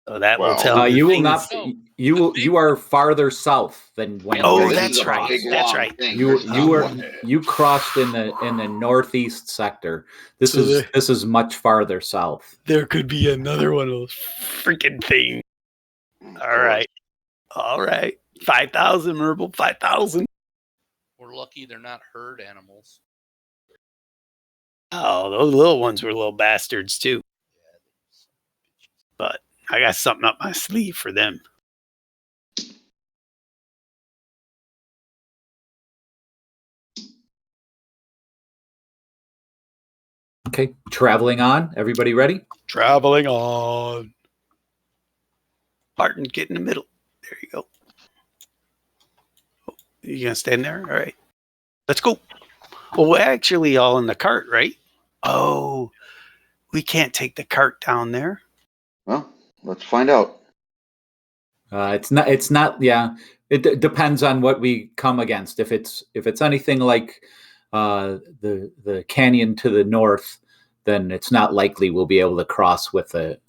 So that will tell me. You will not. You are farther south than when. Oh, that's right. That's right. You crossed in the northeast sector. This is much farther south. There could be another one of those freaking things. All right. 5,000, Merble. 5,000. We're lucky they're not herd animals. Oh, those little ones were little bastards too. But I got something up my sleeve for them. Okay, traveling on. Everybody ready? Traveling on. Martin, get in the middle. There you go. Oh, you gonna stand there? All right. Let's go. Well, we're actually all in the cart, right? Oh, we can't take the cart down there. Well, let's find out. It's not. Yeah, it depends on what we come against. If it's anything like the canyon to the north, then it's not likely we'll be able to cross with that.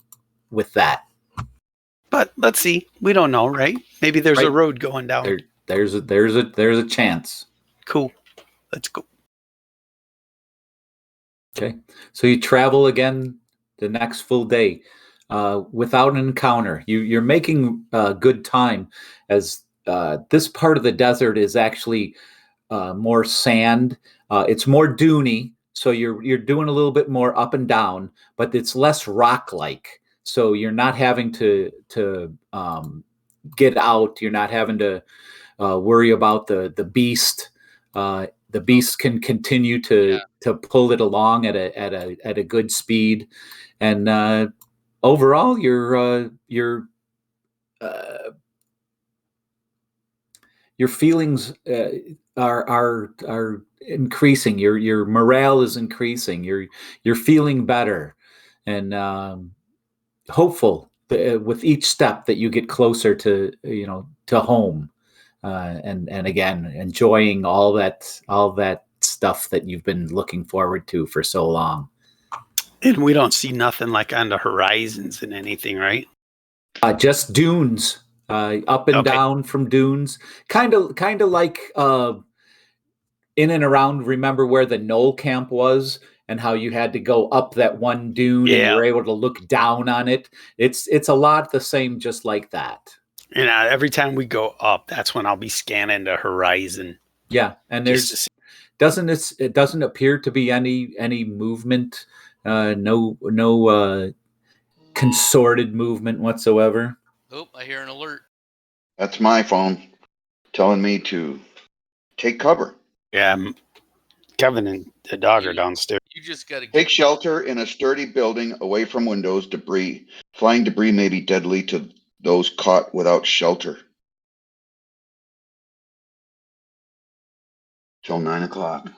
But let's see. We don't know, right? Maybe there's a road going down. There's a chance. Cool. Let's go. Okay. So you travel again the next full day without an encounter. You're making good time, as this part of the desert is actually more sand. It's more duny, so you're doing a little bit more up and down, but it's less rock-like. So you're not having to get out. You're not having to worry about the beast. The beast can continue to pull it along at a good speed, and overall your feelings are increasing. Your morale is increasing. You're feeling better, and hopeful with each step that you get closer to home. And again, enjoying all that stuff that you've been looking forward to for so long. And we don't see nothing like on the horizons and anything, right? Just dunes, up and down from dunes, kind of like in and around. Remember where the Knoll camp was, and how you had to go up that one dune, and you were able to look down on it. It's a lot the same, just like that. And every time we go up, that's when I'll be scanning the horizon. Yeah, and it doesn't appear to be any movement, no consorted movement whatsoever. Oh, I hear an alert. That's my phone telling me to take cover. Yeah, Kevin and the dog are downstairs. You just got to take shelter in a sturdy building away from windows. Debris. Flying debris may be deadly to those caught without shelter. Till 9 o'clock.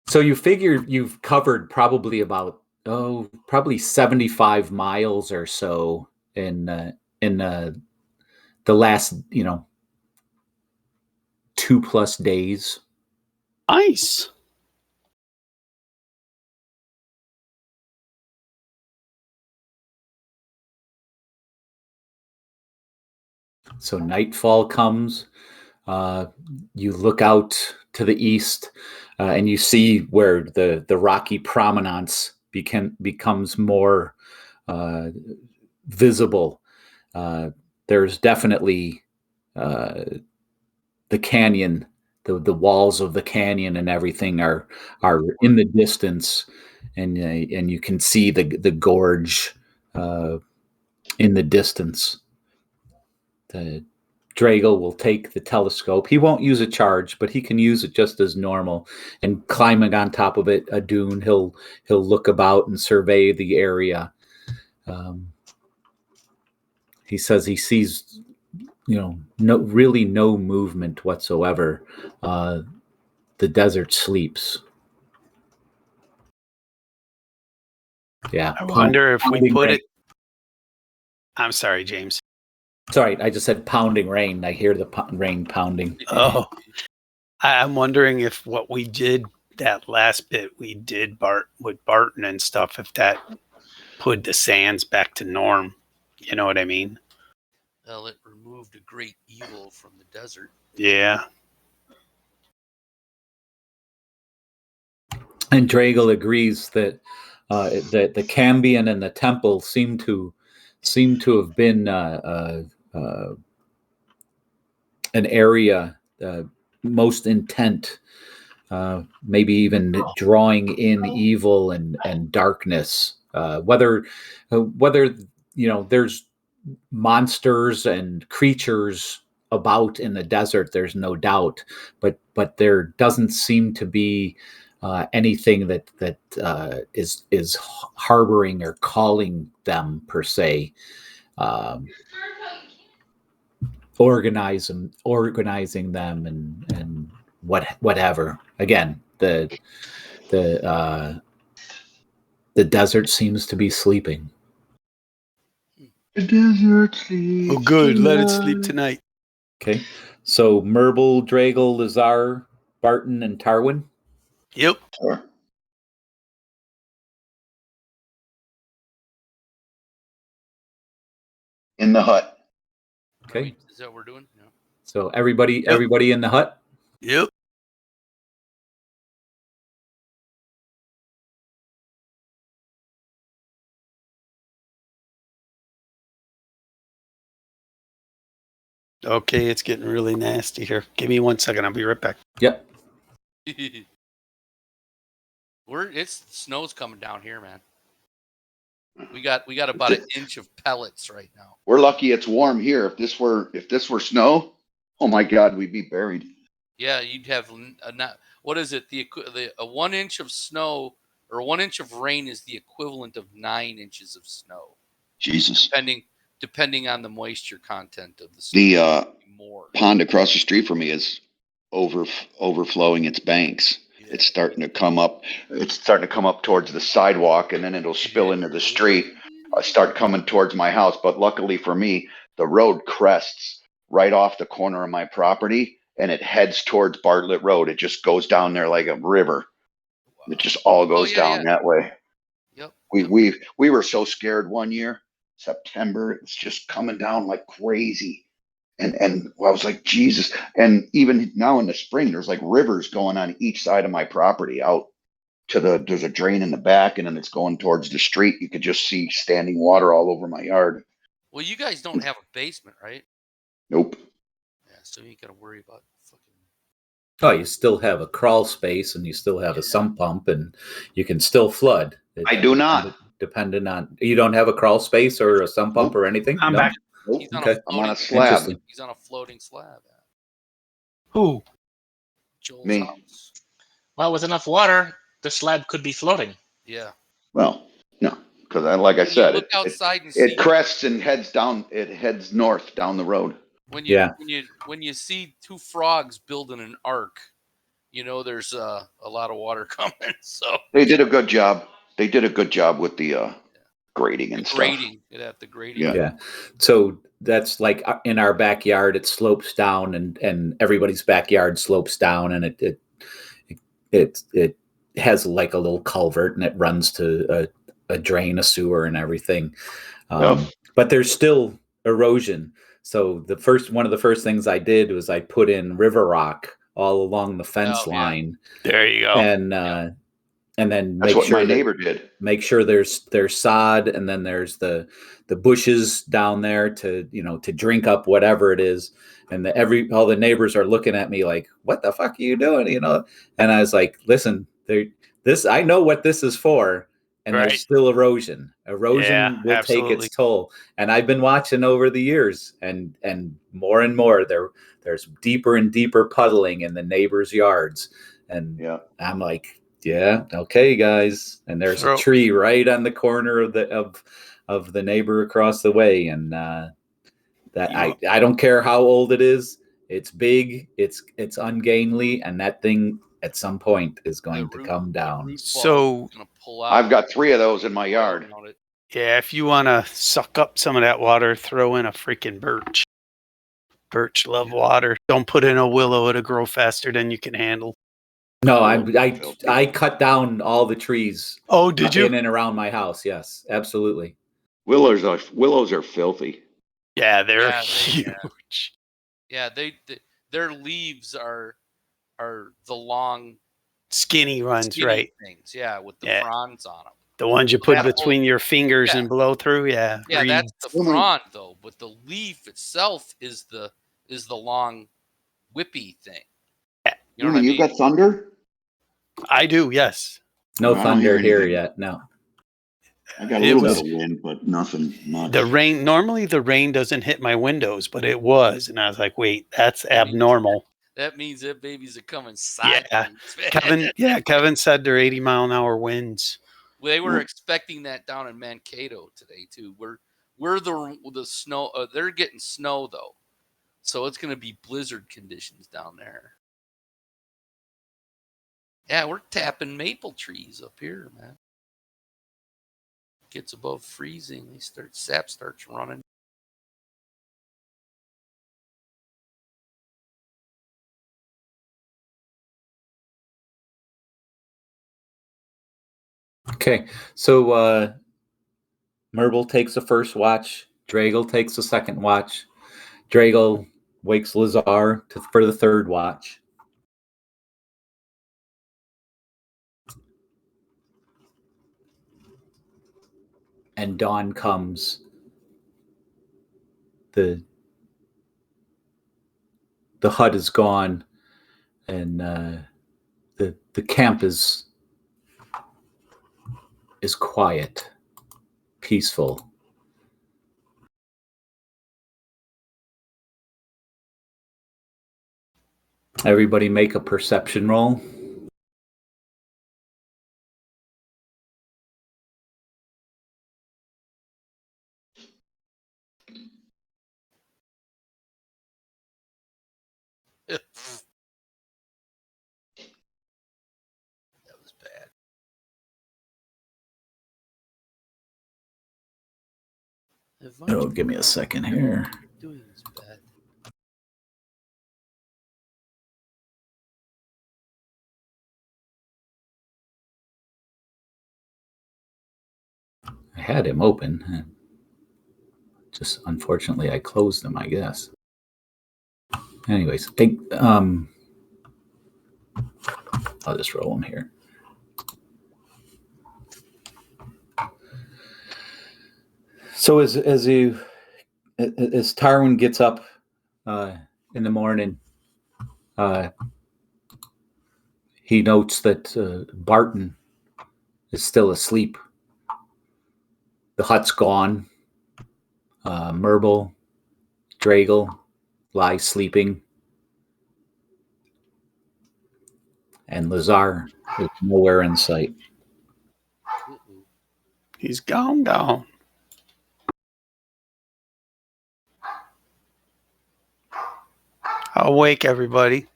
So you figure you've covered probably about 75 miles or so in the last 2+ days. Nice. So nightfall comes. You look out to the east, and you see where the rocky prominence becomes more visible. There's definitely the canyon, the walls of the canyon and everything are in the distance, and you can see the gorge in the distance. The Drago will take the telescope. He won't use a charge, but he can use it just as normal. And climbing on top of it, a dune, he'll look about and survey the area. He says he sees, no movement whatsoever. The desert sleeps. Yeah. I wonder if we put it. I'm sorry, James. Sorry, I just said pounding rain. I hear the rain pounding. Oh, I'm wondering if what we did, that last bit we did with Barton and stuff, if that put the sands back to norm. You know what I mean? Well, it removed a great evil from the desert. Yeah. And Drago agrees that the Cambion and the temple seem to have been an area most intent, maybe even drawing in evil and darkness. Whether there's monsters and creatures about in the desert, there's no doubt, but there doesn't seem to be anything that is harboring or calling them per se. Organizing them and whatever. Again, the desert seems to be sleeping. The desert sleeps. Oh, good. Let it sleep tonight. Okay. So Merble, Drago, Lazar, Barton, and Tarwin. Yep. Sure. In the hut. Okay. Is that what we're doing? Yeah. So everybody in the hut? Yep. Okay, it's getting really nasty here. Give me 1 second. I'll be right back. Yep. Snow's coming down here, man. We got about an inch of pellets right now. We're lucky it's warm here. If this were snow, oh my God, we'd be buried. Yeah, you'd have what is it? A 1 inch of snow or 1 inch of rain is the equivalent of 9 inches of snow. Jesus. Depending on the moisture content of the snow. The pond across the street from me is overflowing its banks. Yeah. It's starting to come up. It's starting to come up towards the sidewalk, and then it'll spill into the street. Start coming towards my house. But luckily for me, the road crests right off the corner of my property, and it heads towards Bartlett Road. It just goes down there like a river. Wow. It just all goes down that way. Yep. We were so scared one year. September, it's just coming down like crazy. And I was like, Jesus. And even now in the spring, there's like rivers going on each side of my property out to there's a drain in the back, and then it's going towards the street. You could just see standing water all over my yard. Well, you guys don't have a basement, right? Nope. Yeah, so you ain't got to worry about fucking. Oh, you still have a crawl space, and you still have a sump pump, and you can still flood. I do not. Dependent on, you don't have a crawl space or a sump pump or anything? I'm back. Nope. I'm on a slab. He's on a floating slab. Who? Joel's Me. house. Well, with enough water, the slab could be floating. Yeah. Well, no, because like I said, look outside and it crests and heads down. It heads north down the road. When you see two frogs building an ark, you know there's a lot of water coming. So they did a good job. They did a good job with the grading and stuff. The grading. Yeah. So that's like in our backyard, it slopes down, and everybody's backyard slopes down, and it has like a little culvert, and it runs to a drain, a sewer, and everything. But there's still erosion. So one of the first things I did was I put in river rock all along the fence line. There you go. And then that's what my neighbor did. Make sure there's sod, and then there's the bushes down there to drink up whatever it is. And all the neighbors are looking at me like, "What the fuck are you doing?" And I was like, "Listen, I know what this is for." And there's still erosion. Erosion will absolutely take its toll. And I've been watching over the years, and more there's deeper and deeper puddling in the neighbors' yards. And I'm like, yeah, okay, guys. And there's a tree right on the corner of the neighbor across the way. And I don't care how old it is. It's big. It's ungainly, and that thing at some point is going to come down. So I've got 3 of those in my yard. Yeah, if you want to suck up some of that water, throw in a freaking birch. Birch love water. Don't put in a willow; it'll grow faster than you can handle. No, I cut down all the trees. Oh, did you? In and around my house? Yes, absolutely. Willows are filthy. Yeah, they're huge. Yeah, their leaves are the long, skinny ones, right? Things, with the fronds on them. The ones you put between your fingers and blow through, Yeah, that's the frond though. But the leaf itself is the long, whippy thing. You know what I mean? You got thunder? I do, yes. No thunder here yet. No. I got a little bit of wind, but nothing much. Normally the rain doesn't hit my windows, but it was. And I was like, wait, that's abnormal. That means that babies are coming sideways. Kevin said they're 80-mile-an-hour winds. They were expecting that down in Mankato today too. We're the snow. They're getting snow though, so it's going to be blizzard conditions down there. Yeah, we're tapping maple trees up here, man. Gets above freezing, sap starts running. Okay, so Merble takes the first watch. Dragle takes the second watch. Dragle wakes Lazar for the third watch. And dawn comes. The hut is gone, and the camp is quiet, peaceful. Everybody make a perception roll. That was bad. Oh, give me a second here. Doing this bad. I had him open. Just unfortunately, I closed him, I guess. Anyways, I'll just roll him here. So as Tarwin gets up in the morning, he notes that Barton is still asleep. The hut's gone. Merble, Dragle lie sleeping, and Lazar is nowhere in sight. He's gone. I'll wake everybody.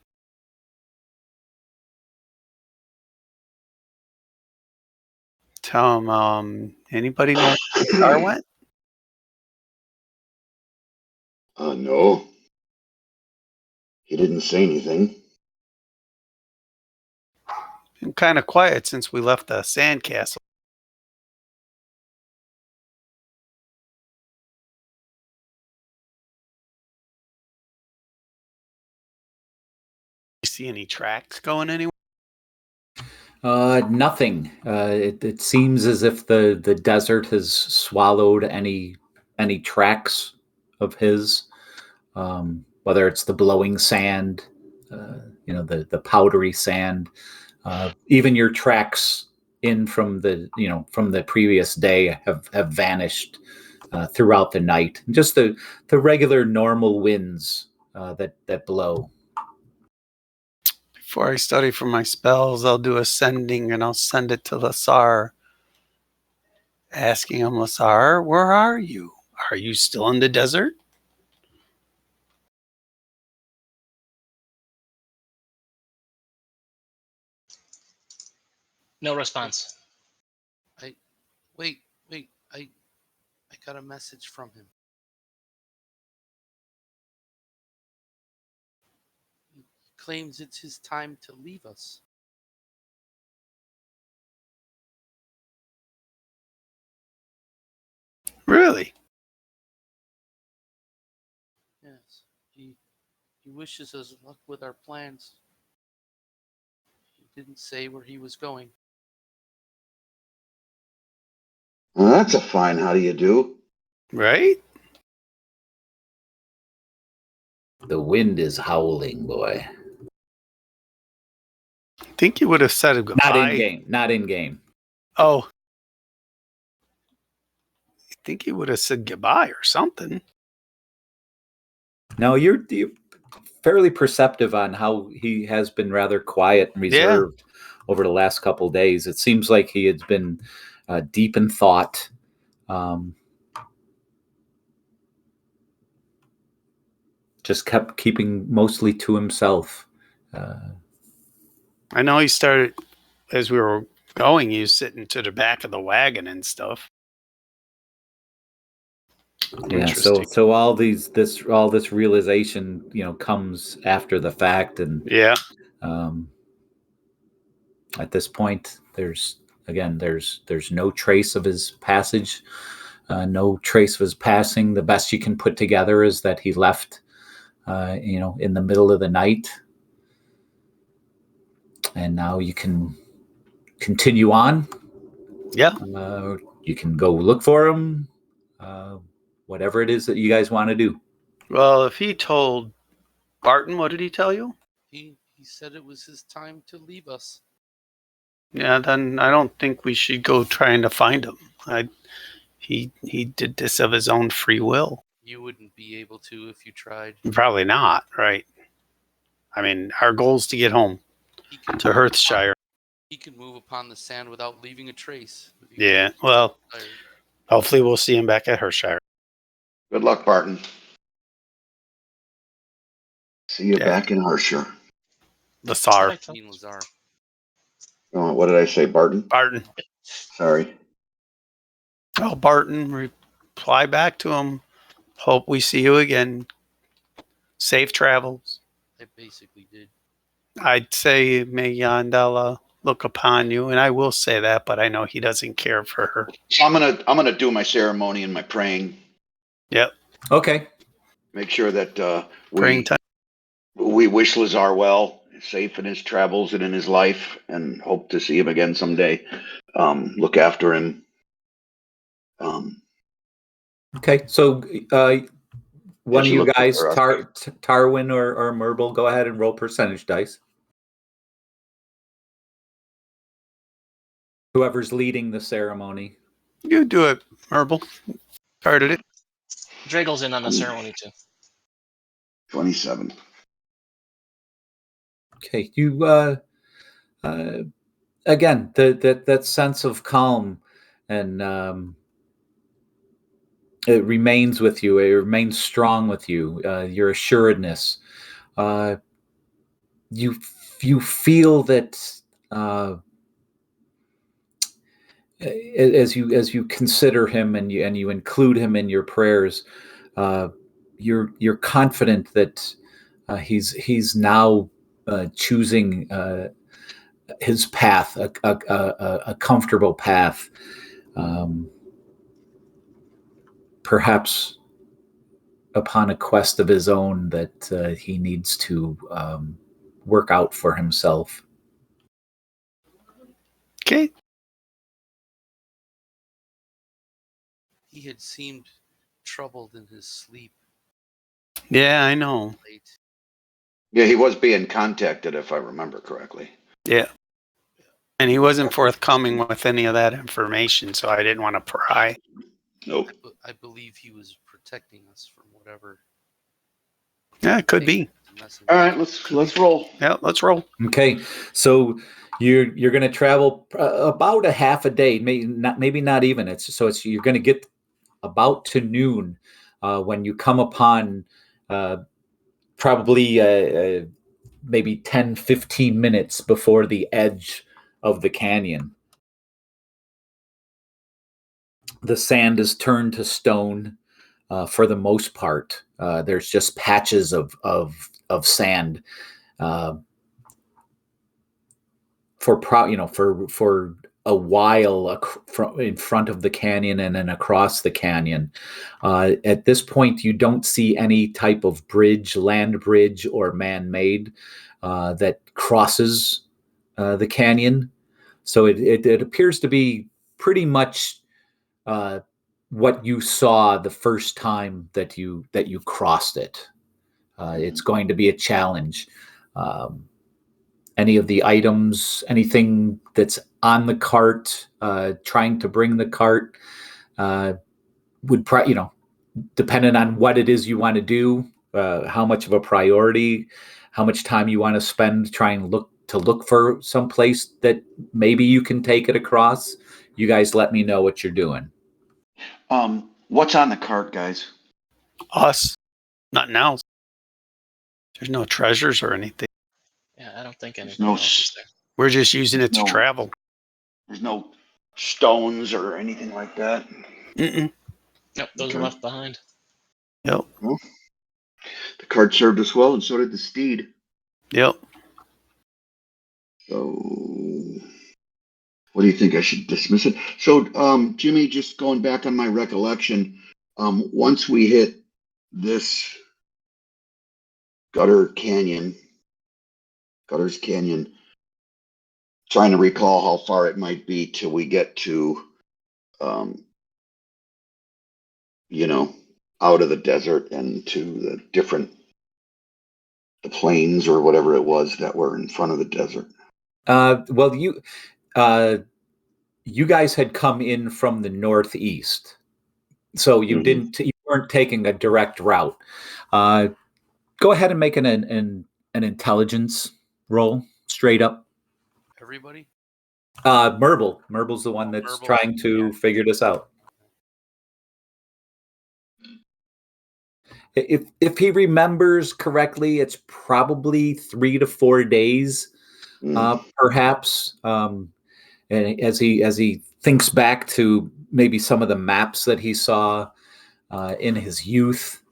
Tell him, anybody know where the car went? No. He didn't say anything. Been kind of quiet since we left the sandcastle. see any tracks going anywhere? Nothing. It seems as if the desert has swallowed any tracks of his, whether it's the blowing sand, the powdery sand, even your tracks in from the previous day have vanished throughout the night. Just the regular normal winds that blow. Before I study for my spells, I'll do a sending and I'll send it to Lasar, asking him, Lasar, where are you? Are you still in the desert? No response. Wait. I got a message from him. He claims it's his time to leave us. Really? Yes. He wishes us luck with our plans. He didn't say where he was going. Well, that's a fine how do you do. Right? The wind is howling, boy. I think you would have said goodbye. Not in game. Oh. I think he would have said goodbye or something. No, you're fairly perceptive on how he has been rather quiet and reserved over the last couple of days. It seems like he has been deep in thought. Just kept keeping mostly to himself. I know he started, as we were going, he was sitting to the back of the wagon and stuff. Yeah, so all this realization, comes after the fact, and at this point, there's no trace of his passage, no trace of his passing. The best you can put together is that he left, in the middle of the night, and now you can continue on. Yeah, you can go look for him. Whatever it is that you guys want to do. Well, if he told Barton, what did he tell you? He said it was his time to leave us. Yeah, then I don't think we should go trying to find him. He did this of his own free will. You wouldn't be able to if you tried. Probably not, right? I mean, our goal is to get home to Hearthshire. He can move upon the sand without leaving a trace. Yeah, well, hopefully we'll see him back at Hearthshire. Good luck, Barton. See you back in Hearthshire. Lasar. Oh, what did I say, Barton? Barton. Sorry. Oh, Barton, reply back to him. Hope we see you again. Safe travels. I basically did. I'd say may Yandala look upon you, and I will say that, but I know he doesn't care for her. So I'm gonna do my ceremony and my praying. Yep. Okay. Make sure that praying time. We wish Lazar well, safe in his travels and in his life, and hope to see him again someday. Look after him. Okay, so one of you guys, Tarwin or Merble, go ahead and roll percentage dice. Whoever's leading the ceremony. You do it, Merble. Started it. Dragel's in on the ceremony too. 27. Okay, you again that sense of calm and it remains with you. It remains strong with you. Your assuredness. You feel that as you consider him and you include him in your prayers, you're confident that he's now choosing his path, a comfortable path. Perhaps upon a quest of his own that he needs to work out for himself. Okay. He had seemed troubled in his sleep. Yeah, I know. Late. Yeah, he was being contacted, if I remember correctly. Yeah. And he wasn't forthcoming with any of that information, so I didn't want to pry. Nope. I believe he was protecting us from whatever. Yeah, it could be. All right, let's roll. Yeah, let's roll. Okay, so you're going to travel about a half a day, maybe not even. You're going to get about to noon when you come upon probably maybe 10, 15 minutes before the edge of the canyon. The sand is turned to stone for the most part. There's just patches of sand for a while in front of the canyon and then across the canyon. At this point, you don't see any type of land bridge or man-made that crosses the canyon. So it appears to be pretty much what you saw the first time that you crossed it. It's going to be a challenge. Any of the items, anything that's on the cart, trying to bring the cart, would depending on what it is you want to do, how much of a priority, how much time you want to spend trying to look for some place that maybe you can take it across. You guys let me know what you're doing. What's on the cart, guys? Us. Nothing else. There's no treasures or anything. Yeah, I don't think anything else is there. We're just using it to travel. There's no stones or anything like that? Mm-mm. Nope, those are left behind. Yep. Well, the cart served us well, and so did the steed. Yep. So, what do you think? I should dismiss it? So, Jimmy, just going back on my recollection, once we hit this Gutters Canyon, trying to recall how far it might be till we get to, out of the desert and to the plains or whatever it was that were in front of the desert. Well, you guys had come in from the northeast, so you weren't taking a direct route. Go ahead and make an intelligence roll straight up. Everybody? Merble's the one that's trying to figure this out. If he remembers correctly, it's probably 3 to 4 days, perhaps. And as he thinks back to maybe some of the maps that he saw in his youth,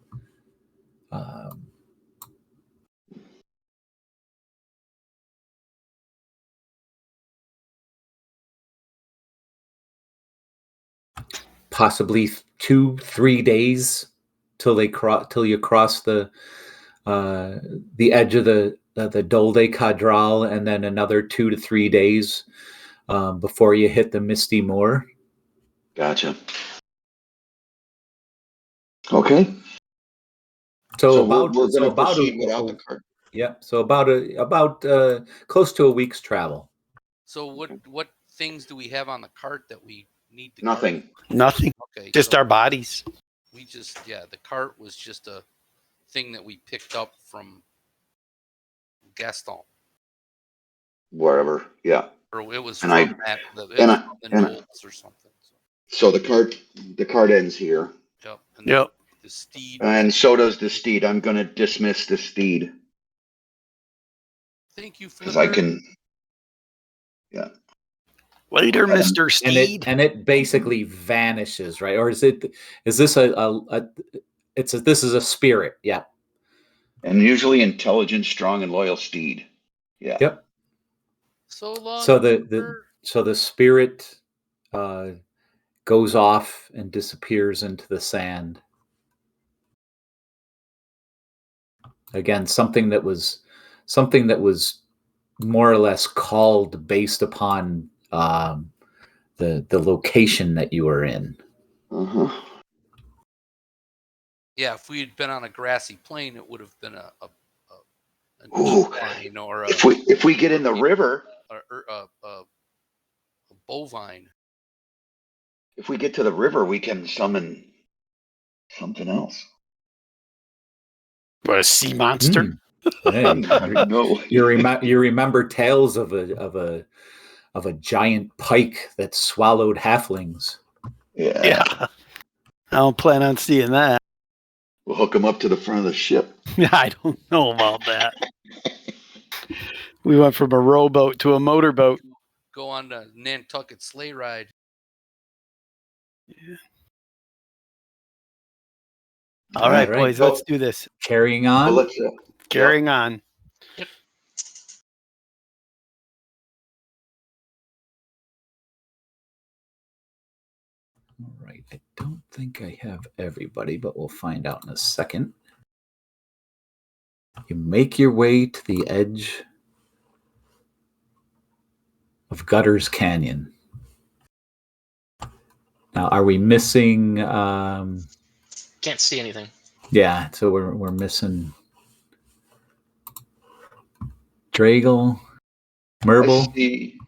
possibly 2-3 days till you cross the edge of the Dol de Cadral, and then another 2 to 3 days before you hit the Misty Moor. Gotcha. Okay. So we're going to proceed without the cart. Yeah. So about close to a week's travel. So what things do we have on the cart that we need to Nothing. Cart? Nothing. Okay. Just our bodies. The cart was just a thing that we picked up from Gaston. Wherever, yeah. Or it was and from the Knolls or something. So the cart ends here. Yep. And yep. The steed. And so does the steed. I'm going to dismiss the steed. Thank you for because I can. Yeah. Later, Mr. Steed. And it basically vanishes, right? Or is this this is a spirit? Yeah. And usually intelligent, strong, and loyal steed. Yeah. Yep. So long. So the spirit goes off and disappears into the sand. Again, something that was something that was more or less called based upon the location that you were in. Uh-huh. Yeah, if we had been on a grassy plain, it would have been a Ooh, vine or if we get in the river, a bovine. if we get to the river, we can summon something else. What, a sea monster? Hey, No. you remember tales of a giant pike that swallowed halflings. Yeah. I don't plan on seeing that. We'll hook them up to the front of the ship. I don't know about that. We went from a rowboat to a motorboat. Go on the Nantucket sleigh ride. Yeah. All right, boys, let's do this. Carrying on. Well, let's Carrying on. Yep. All right. I don't think I have everybody, but we'll find out in a second. You make your way to the edge of Gutters Canyon. Now, are we missing? Can't see anything. Yeah, so we're missing Dragle, Merble. I see.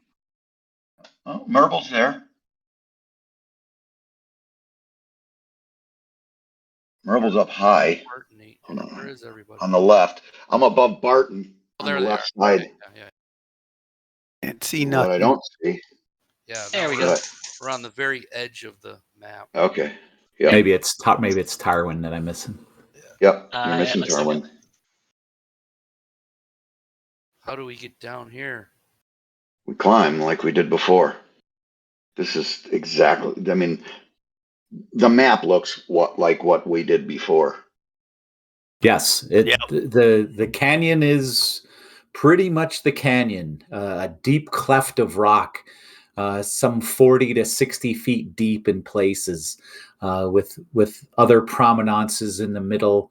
Oh, Merble's there. Merble's up high. Where is everybody? On the left. I'm above Barton on the left side. Yeah. Can't see What nothing. I don't see. Yeah, there we go. We're on the very edge of the map. Okay. Yep. Maybe it's Tarwin that I'm missing. Yep. You're missing let's do Tarwin. How do we get down here? We climb like we did before. This is exactly. I mean, the map looks like what we did before. Yes, the canyon is pretty much the canyon, a deep cleft of rock, some 40 to 60 feet deep in places, with other prominences in the middle,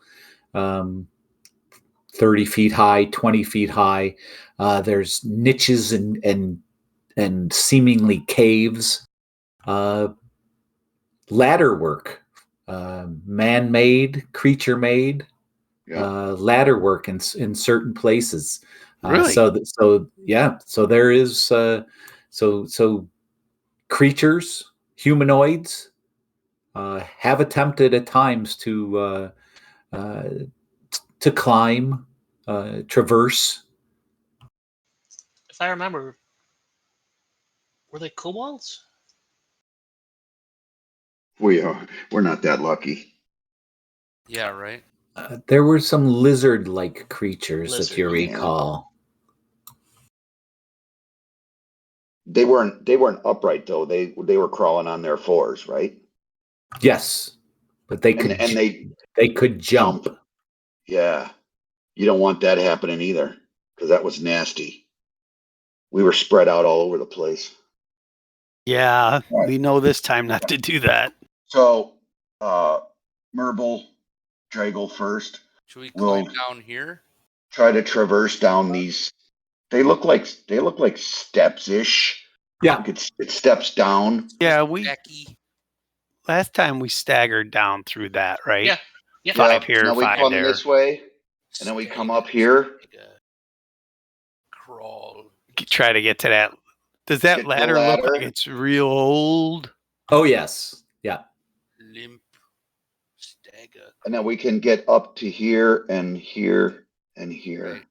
30 feet high, 20 feet high. There's niches and seemingly caves, ladder work, man-made, creature-made. Ladder work in certain places. Really? So there is so creatures, humanoids, have attempted at times to climb, traverse. If I remember, were they kobolds? We're not that lucky. Yeah, right. There were some lizard-like creatures, if you recall. They weren't upright though. They were crawling on their fours, right? Yes, but they could jump. Yeah, you don't want that happening either, because that was nasty. We were spread out all over the place. Yeah, we know this time not to do that. So, Merble, Dragle first. Should we climb down here? Try to traverse down these. They look like steps-ish. Yeah, it steps down. Yeah, last time we staggered down through that, right? Yeah. Yeah. 5 here, now we 5 come there. this way, and then we come up here. Crawl. Try to get to that. Does that ladder look like it's real old? Oh yes, yeah. Limp stagger. And then we can get up to here and here and here. Right.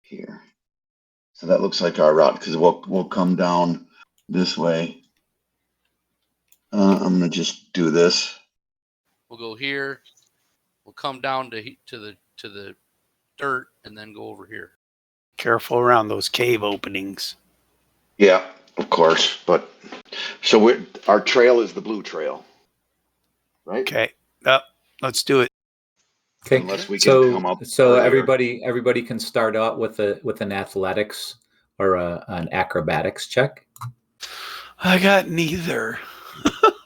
Here. So that looks like our route, because we'll come down this way. I'm gonna just do this. We'll go here. We'll come down to the dirt and then go over here. Careful around those cave openings. Yeah, of course. But so our trail is the blue trail, right? Okay. Let's do it. Okay. Unless we can come up. So everybody can start out with an athletics or an acrobatics check. I got neither.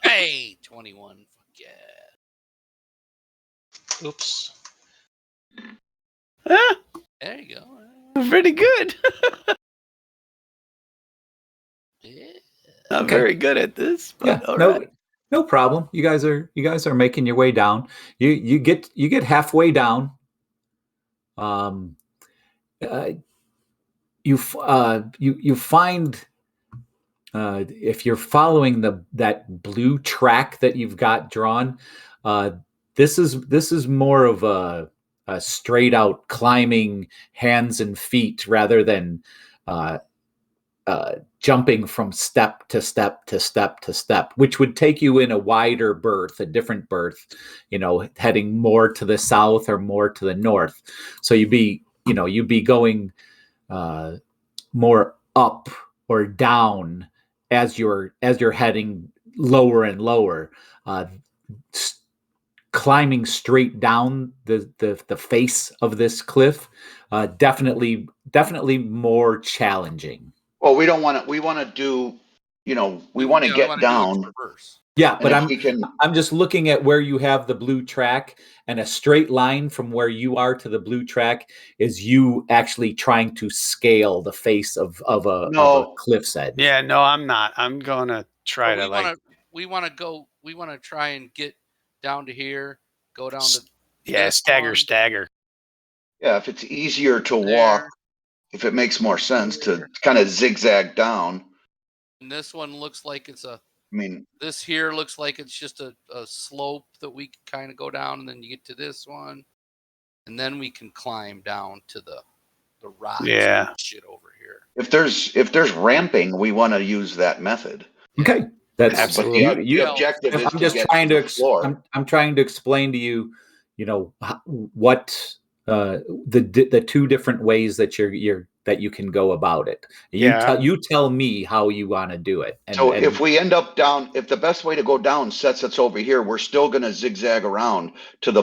Hey, 21. Fuck yeah. Oops. Ah, There you go. Pretty good. Yeah. Not very good at this, but Yeah, all no, right. no problem. You guys are making your way down. You get halfway down. Um, uh, you find if you're following that blue track that you've got drawn, uh, this is more of a straight out climbing hands and feet rather than uh, jumping from step to step to step to step, which would take you in a wider berth, a different berth, heading more to the south or more to the north. So you'd be going more up or down as you're heading lower and lower. Uh, Climbing straight down the face of this cliff, definitely more challenging. Well, we don't want to. We want to do. We want to get down. Yeah, but I'm I'm just looking at where you have the blue track, and a straight line from where you are to the blue track is you actually trying to scale the face of a cliff's edge. Yeah, no, I'm not. I'm gonna try to We want to try and get down to here, go down to stagger. Yeah, if it's easier to walk, if it makes more sense to kind of zigzag down. And this one looks like it's this here looks like it's just a slope that we can kind of go down, and then you get to this one, and then we can climb down to the rocks and shit over here. If there's ramping, we want to use that method. Okay, that's absolutely. The objective is I'm just trying to explore. I'm trying to explain to you, what the two different ways that you can go about it. You tell me how you want to do it. So if we end up down, if the best way to go down sets us over here, we're still going to zigzag around to the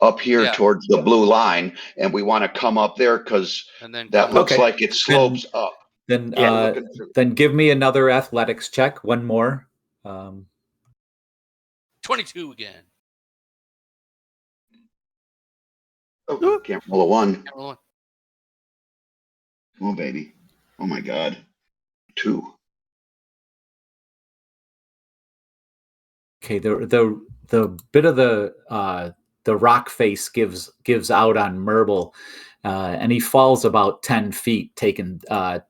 up here towards the blue line, and we want to come up there because that looks like it slopes up. Then give me another athletics check. One more. 22 again. Oh, can't roll a 1. Can't roll a 1. Oh, baby. Oh, my God. 2. Okay, the bit of the rock face gives out on Merble, and he falls about 10 feet, taking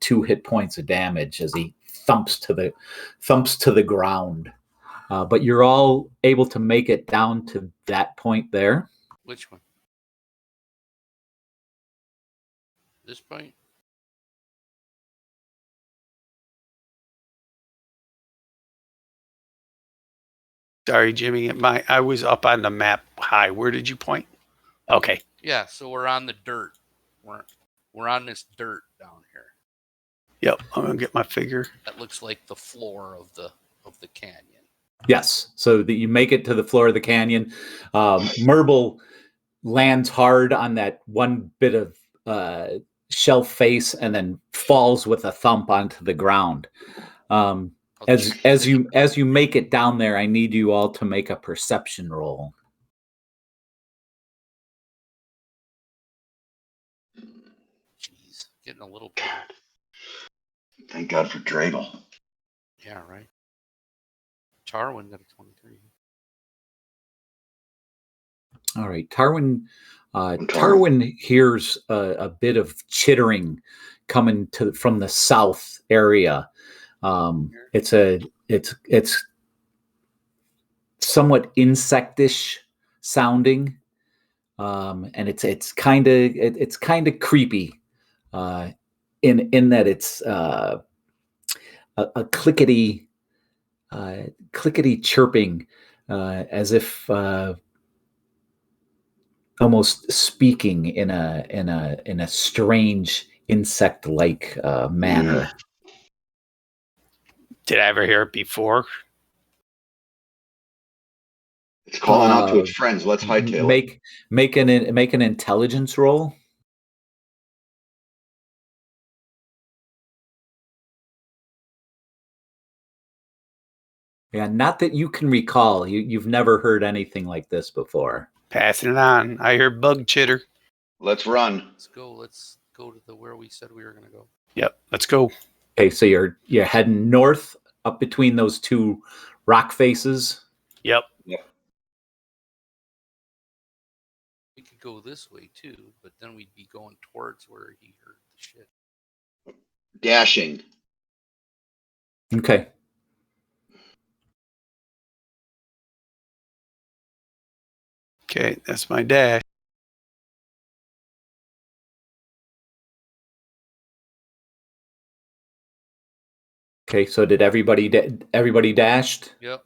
2 hit points of damage as he thumps to the ground. But you're all able to make it down to that point there. Which one? This point? Sorry, Jimmy. I was up on the map high. Where did you point? Okay. Yeah, so we're on the dirt. We're on this dirt down here. Yep, I'm gonna get my figure. That looks like the floor of the canyon. Yes, so that you make it to the floor of the canyon. Merble lands hard on that one bit of shelf face and then falls with a thump onto the ground. As you make it down there, I need you all to make a perception roll. Jeez, getting a little bad. Thank God for Dravel. Yeah, right. Tarwin got a 23. All right, Tarwin hears a bit of chittering coming from the south area. It's somewhat insectish sounding, and it's kind of creepy, in that it's a clickety chirping, as if almost speaking in a strange insect-like manner. Did I ever hear it before? It's calling out to its friends. Let's hightail it. Make an intelligence roll. Yeah, not that you can recall. You've never heard anything like this before. Passing it on. I hear bug chitter. Let's run. Let's go. Let's go to where we said we were going to go. Yep, let's go. Okay, so you're heading north up between those two rock faces. Yep. Yep. We could go this way too, but then we'd be going towards where he heard the shit. Dashing. Okay. Okay, that's my dash. Okay, so did everybody dashed? Yep.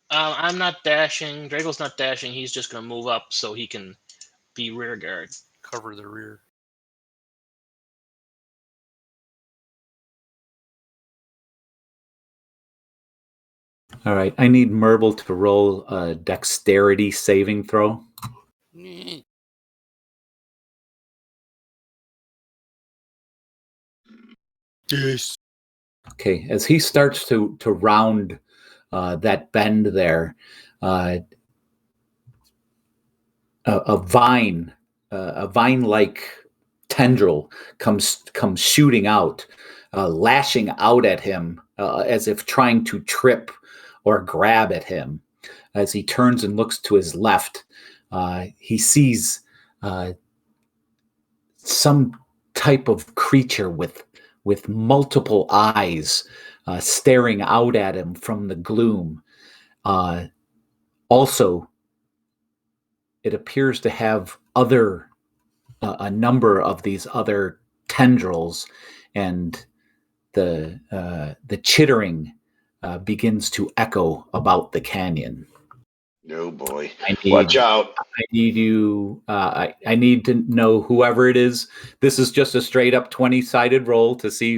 I'm not dashing. Drago's not dashing. He's just going to move up so he can be rear guard. Cover the rear. All right, I need Merble to roll a dexterity saving throw. Yes. Okay, as he starts to round that bend there, a vine-like tendril comes shooting out, lashing out at him as if trying to trip or grab at him. As he turns and looks to his left, he sees some type of creature with multiple eyes staring out at him from the gloom. Also, it appears to have a number of these other tendrils, and the chittering begins to echo about the canyon. Oh boy! Watch out! I need you. I need to know whoever it is. This is just a straight up 20-sided roll to see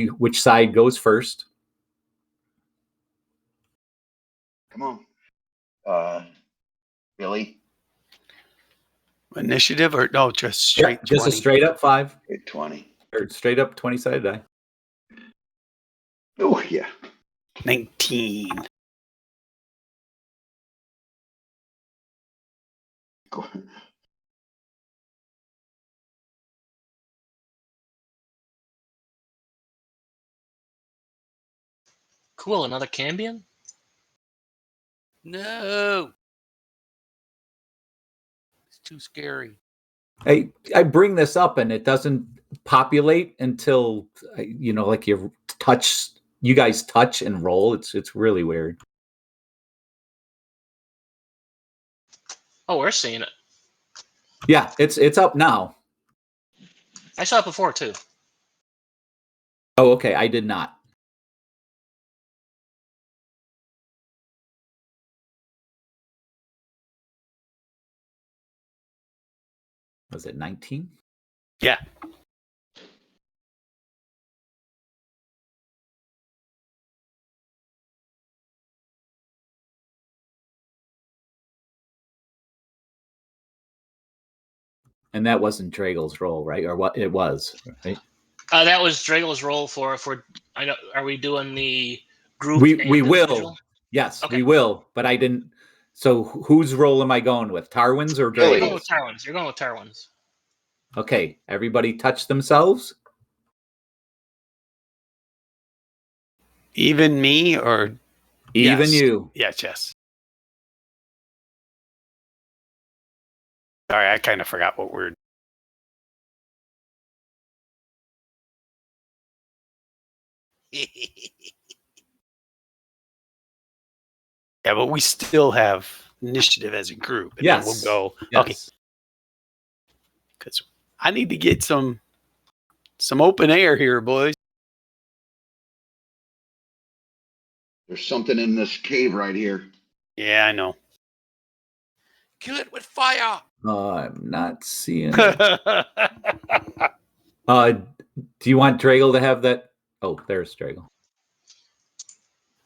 which side goes first. Come on, Billy. Initiative or no? Just straight. Just 20. a straight up 5. 20. Or straight up 20-sided die. Oh yeah. 19. Cool, another Cambion? No. It's too scary. I bring this up and it doesn't populate until like you guys touch and roll. It's really weird. Oh, we're seeing it. Yeah, it's up now. I saw it before too. Oh, okay. I did not. Was it 19? Yeah. And that wasn't Dragel's roll, right? Or what it was, right? That was Drago's roll for. I know. Are we doing the group? We will. Yes, okay. We will. But I didn't. So whose role am I going with? Tarwin's or Dragel's? You're going with Tarwin's. You're going with Tarwin's. Okay. Everybody touch themselves? Even me or even yes. You? Yes. Sorry, I kind of forgot what we're. Yeah, but we still have initiative as a group. And yes. Then we'll go. Yes. Okay. Because I need to get some open air here, boys. There's something in this cave right here. Yeah, I know. Kill it with fire. I'm not seeing it. Do you want Dragel to have that? Oh, there's Dragel.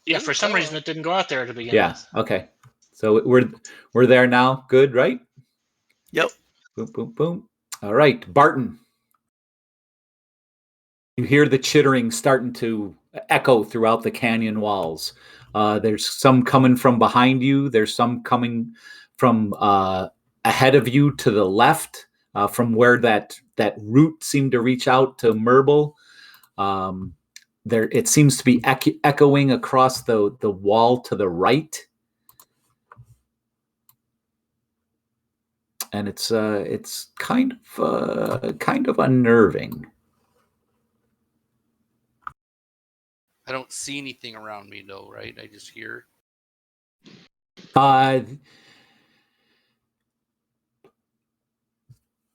Yeah, for some reason it didn't go out there to begin with. Okay. So we're there now. Good, right? Yep. Boom, boom, boom. All right, Barton. You hear the chittering starting to echo throughout the canyon walls. There's some coming from behind you. There's some coming from ahead of you to the left, from where that root seemed to reach out to Merble. There, it seems to be echoing across the wall to the right, and it's kind of unnerving. I don't see anything around me though, right? I just hear.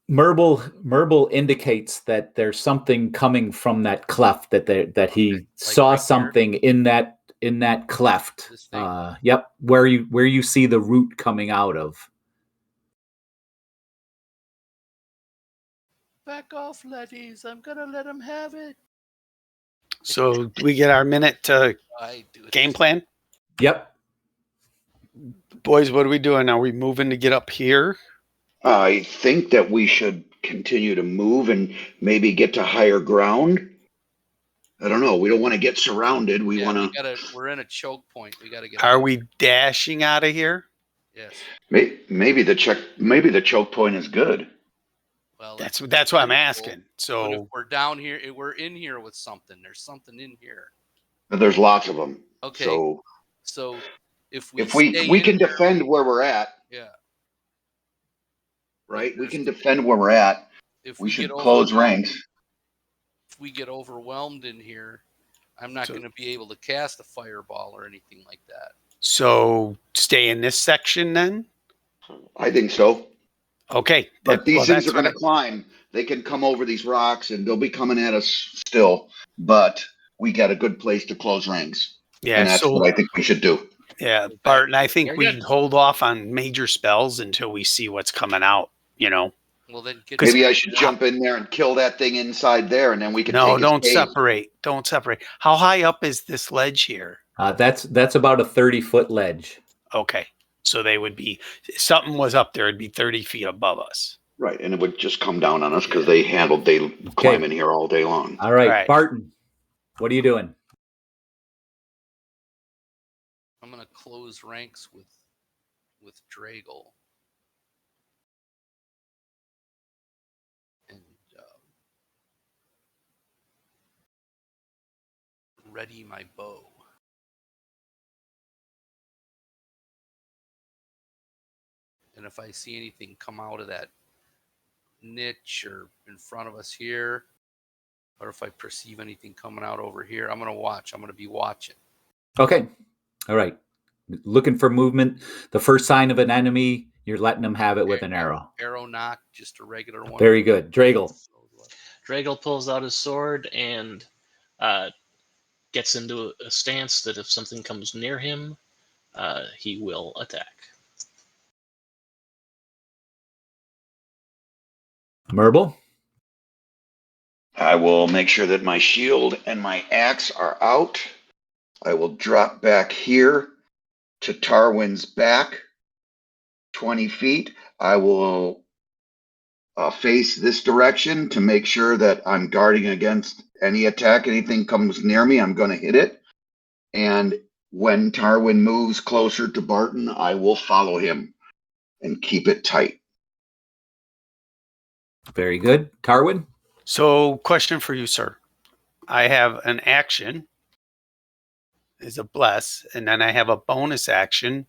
Merble indicates that there's something coming from that cleft, that he saw right something here? in that cleft. Yep, where you see the root coming out of. Back off, laddies. I'm gonna let him have it. So do we get our minute to game plan? Yep. Boys, what are we doing? Are we moving to get up here? I think that we should continue to move and maybe get to higher ground. I don't know. We don't want to get surrounded. We want to. We're in a choke point. We got to get. Are we dashing out of here? Yes. Maybe the choke point is good. Well, that's what I'm asking. So if we're down here, we're in here with something. There's something in here. There's lots of them. Okay. So if we can defend where we're at. Yeah. Right. We can defend where we're at. If we should close ranks. If we get overwhelmed in here, I'm not going to be able to cast a fireball or anything like that. So stay in this section then? I think so. Okay. But these things are going to climb. They can come over these rocks and they'll be coming at us still. But we got a good place to close ranks. Yeah. And that's what I think we should do. Yeah, Barton, I think we hold off on major spells until we see what's coming out, you know. Well, then maybe I should jump in there and kill that thing inside there, and then we can. No, don't separate. Don't separate. How high up is this ledge here? That's about a 30-foot ledge. Okay, so they would be something was up there. It'd be 30 feet above us. Right, and it would just come down on us because they climb in here all day long. All right, Barton, what are you doing? I'm gonna close ranks with Dragle. And ready my bow. And if I see anything come out of that niche or in front of us here, or if I perceive anything coming out over here, I'm going to watch. I'm going to be watching. Okay. All right. Looking for movement. The first sign of an enemy, you're letting them have it with an arrow. Arrow knock, just a regular one. Very good. Dragle. Dragle pulls out his sword and gets into a stance that if something comes near him, he will attack. Merble? I will make sure that my shield and my axe are out. I will drop back here to Tarwin's back, 20 feet. I will face this direction to make sure that I'm guarding against any attack. Anything comes near me, I'm going to hit it. And when Tarwin moves closer to Barton, I will follow him and keep it tight. Very good. Tarwin? So, question for you, sir. I have an action is a bless, and then I have a bonus action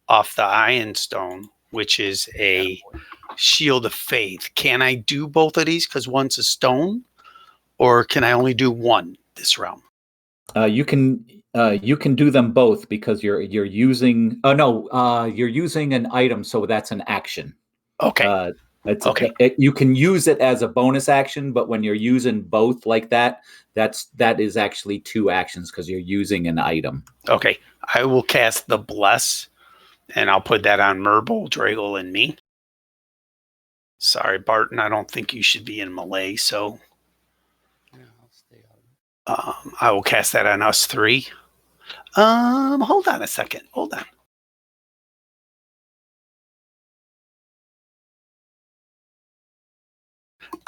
off the Iron Stone, which is a Shield of Faith. Can I do both of these because one's a stone, or can I only do one this round? You can do them both because you're using. Oh no, you're using an item, so that's an action. Okay. You can use it as a bonus action, but when you're using both like that, that is actually two actions because you're using an item. Okay, I will cast the Bless, and I'll put that on Merble, Dragle, and me. Sorry, Barton, I don't think you should be in melee, so yeah, I'll stay out. I will cast that on us three. Hold on a second. Hold on.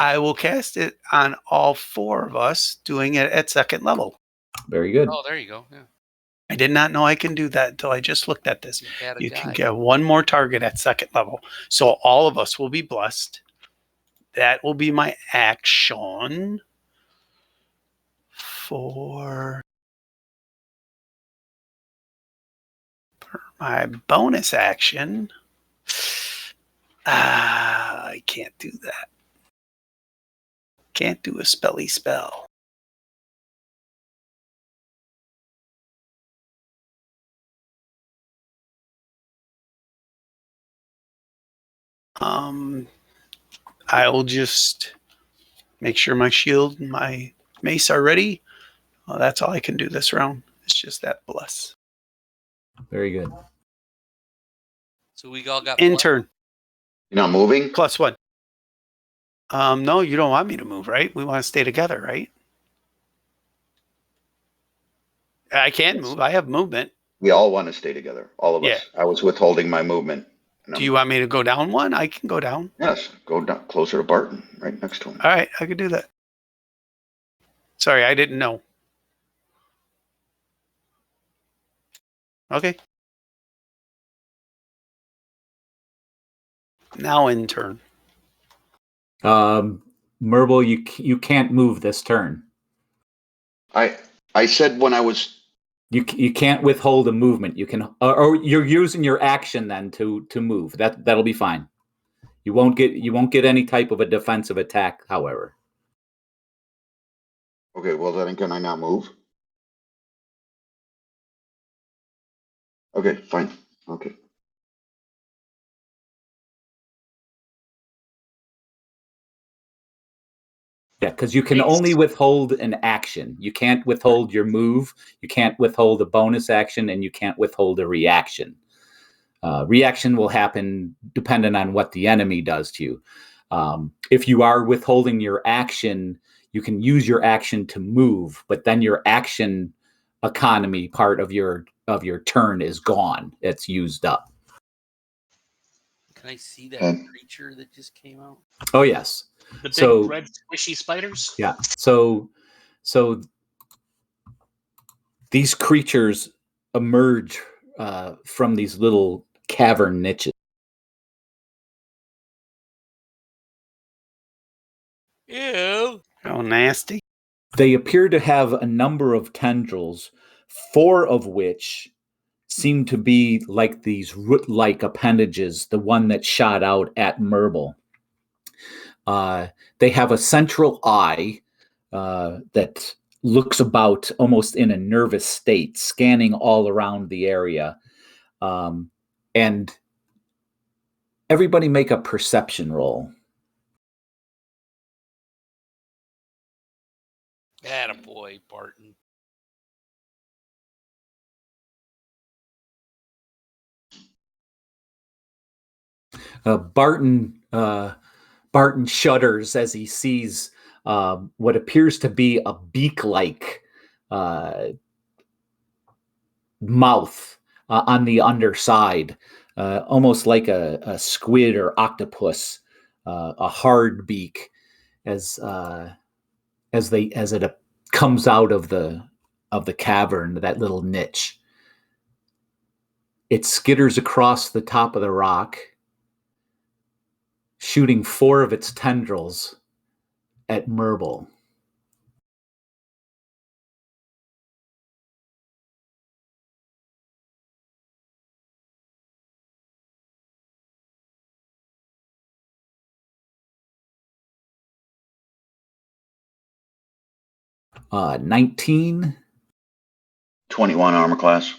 I will cast it on all four of us, doing it at second level. Very good. Oh, there you go. Yeah. I did not know I can do that until I just looked at this. You had a You guy. can get one more target at second level. So all of us will be blessed. That will be my action for my bonus action. I can't do that. Can't do a spelly spell. I'll just make sure my shield and my mace are ready. Well, that's all I can do this round. It's just that bless. Very good. So we all got In turn. You're not moving? +1. No, you don't want me to move, right? We want to stay together, right? I can move. I have movement. We all want to stay together. All of us. Yeah. I was withholding my movement. Do you want me to go down one? I can go down. Yes, go down closer to Barton, right next to him. All right, I could do that. Sorry, I didn't know. Okay. Now in turn. Merble, you can't move this turn. I said when I was. You can't withhold a movement. You can, or you're using your action then to move. That'll be fine. You won't get any type of a defensive attack, however. Okay, well then can I not move? Okay, fine. Okay. Yeah, because you can only withhold an action. You can't withhold your move. You can't withhold a bonus action, and you can't withhold a reaction. Reaction will happen depending on what the enemy does to you. If you are withholding your action, you can use your action to move, but then your action economy part of your turn is gone. It's used up. Can I see that creature that just came out? Oh yes. The big red squishy spiders? Yeah. So these creatures emerge from these little cavern niches. Ew. Oh, nasty. They appear to have a number of tendrils, 4 of which seem to be like these root-like appendages, the one that shot out at Merble. They have a central eye that looks about almost in a nervous state, scanning all around the area. And everybody make a perception roll. Attaboy, Barton. Barton shudders as he sees what appears to be a beak-like mouth on the underside, almost like a squid or octopus, a hard beak, as it comes out of the cavern, that little niche. It skitters across the top of the rock, shooting 4 of its tendrils at Merble. Uh, 19. 21 armor class.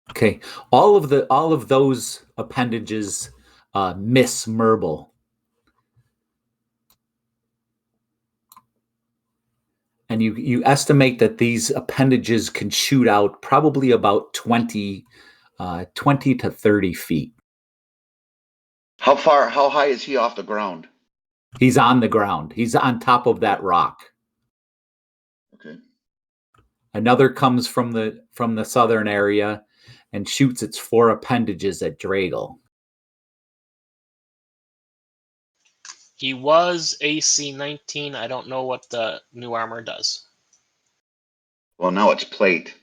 Okay, all of those appendages miss Merble. And you estimate that these appendages can shoot out probably about 20 to 30 feet. How high is he off the ground? He's on the ground. He's on top of that rock. Okay. Another comes from the southern area and shoots its 4 appendages at Dragal. He was AC 19. I don't know what the new armor does. Well, now it's plate.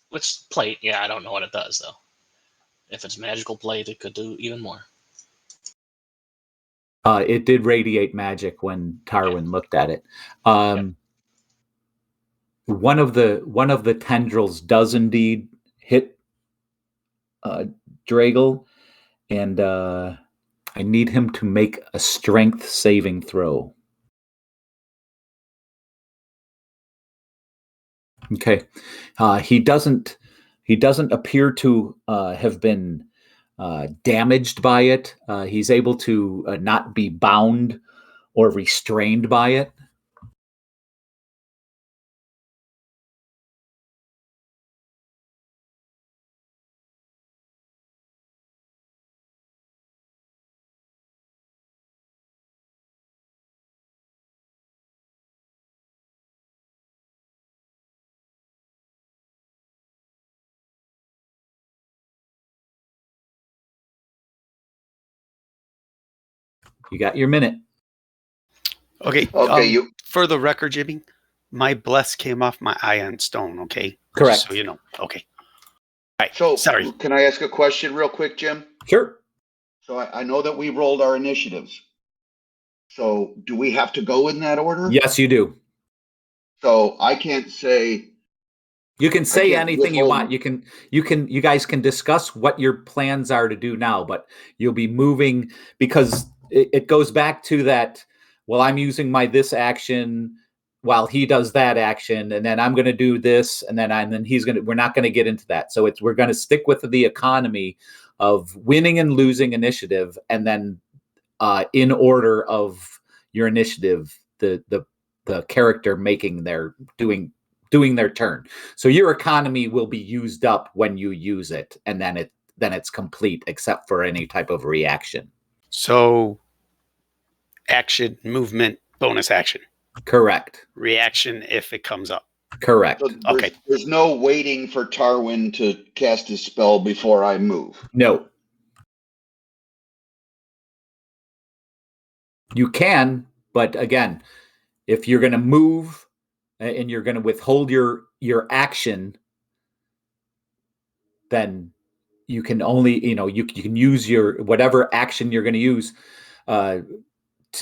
Which plate? Yeah, I don't know what it does though. If it's magical plate, it could do even more. It did radiate magic when Tarwin looked at it. One of the tendrils does indeed hit Dragal, and I need him to make a strength saving throw. Okay, he doesn't appear to have been damaged by it. He's able to not be bound or restrained by it. You got your minute. Okay. Okay. For the record, Jimmy, my bless came off my iron stone. Okay. Correct. Just so you know. Okay. All right. So sorry. Can I ask a question real quick, Jim? Sure. So I know that we rolled our initiatives. So do we have to go in that order? Yes, you do. So I can't say. You can say anything you want. You guys can discuss what your plans are to do now, but you'll be moving because it goes back to that. Well, I'm using this action while he does that action, and then I'm going to do this, and then he's going to. We're not going to get into that. So we're going to stick with the economy of winning and losing initiative, and then in order of your initiative, the character making their doing their turn. So your economy will be used up when you use it, and then it's complete except for any type of reaction. So action, movement, bonus action. Correct. Reaction if it comes up. Correct. So there's no waiting for Tarwin to cast his spell before I move. No. You can, but again, if you're going to move and you're going to withhold your action, then you can only, you can use your whatever action you're going to use.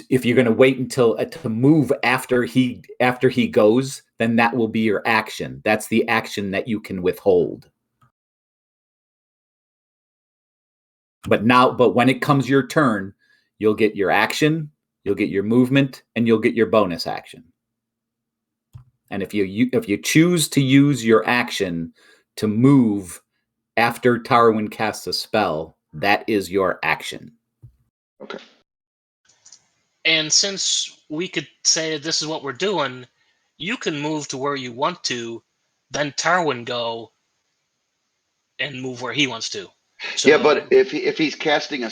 If you're going to wait until to move after he goes, then that will be your action. That's the action that you can withhold. But when it comes your turn, you'll get your action, you'll get your movement, and you'll get your bonus action. And if you choose to use your action to move after Tarwin casts a spell, that is your action. Okay. And since we could say this is what we're doing, you can move to where you want to, then Tarwin go and move where he wants to. So, yeah, but if he's casting an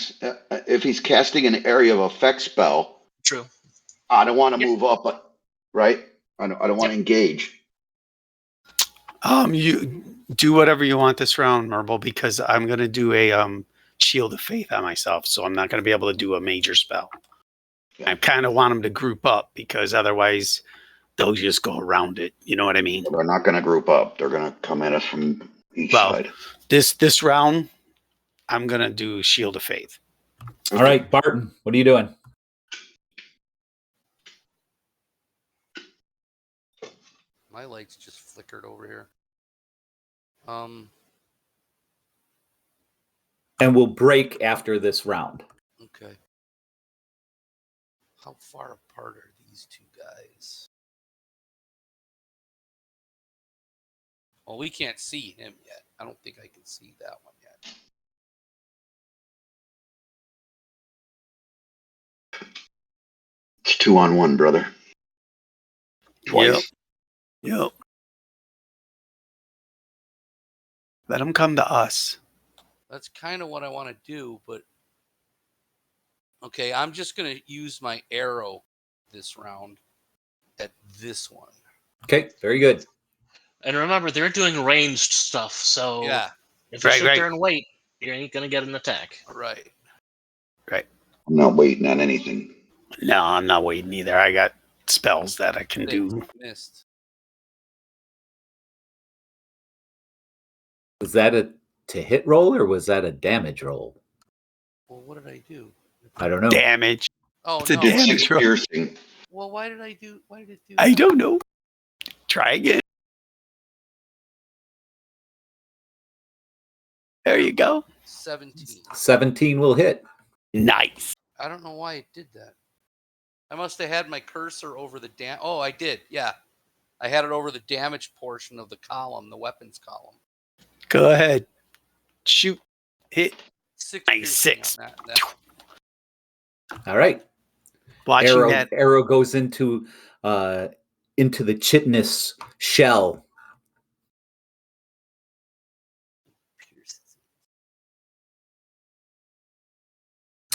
area of effect spell, true. I don't want to move up, right? I don't want to engage. You do whatever you want this round, Merble, because I'm going to do a Shield of Faith on myself, so I'm not going to be able to do a major spell. Yeah. I kind of want them to group up because otherwise they'll just go around it. You know what I mean? They're not going to group up. They're going to come at us from each side. This round, I'm going to do Shield of Faith. All right, Barton, what are you doing? My lights just flickered over here. And we'll break after this round. Okay. How far apart are these two guys? Well, we can't see him yet. I don't think I can see that one yet. It's 2-on-1, brother. Twice. Yep. Let them come to us. That's kind of what I want to do, but okay, I'm just going to use my arrow this round at this one. Okay, very good. And remember, they're doing ranged stuff, so if you sit there and wait, you ain't going to get an attack. Right. I'm not waiting on anything. No, I'm not waiting either. I got spells that I can do. Missed. Was that a to hit roll or was that a damage roll? Well, what did I do? I don't know. Damage. Oh, It's a no. damage roll. Piercing. Well, why did it do I that? don't know. Try again. There you go. 17. 17 will hit. Nice. I don't know why it did that. I must have had my cursor over the Oh, I did. Yeah. I had it over the damage portion of the column, the weapons column. Go ahead. Shoot. Hit. 6 Nice, piercing 6. on that. All right. Watching that. Arrow goes into the chitinous shell.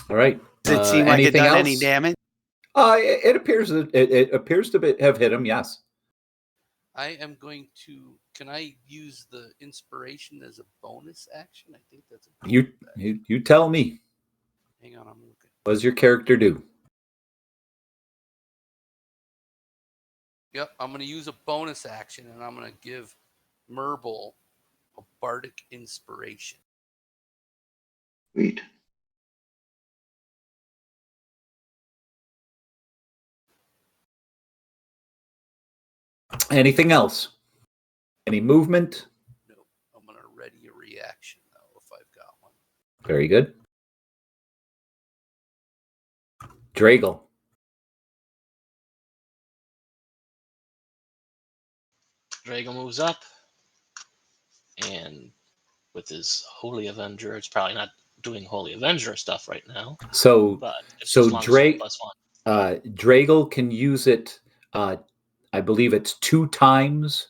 All right. Does it seem like it anything done else? any damage? It appears that it appears to have hit him. Yes. I am going to. Can I use the inspiration as a bonus action? I think that's a bonus action. You tell me. Hang on, I'm looking. What does your character do? Yep, I'm going to use a bonus action, and I'm going to give Merble a bardic inspiration. Sweet. Anything else? Any movement? No, I'm going to ready a reaction, though, if I've got one. Very good. Dragal. Drago moves up, and with his Holy Avenger, it's probably not doing Holy Avenger stuff right now. But it's just longsword +1. Dragal can use it. I believe it's 2 times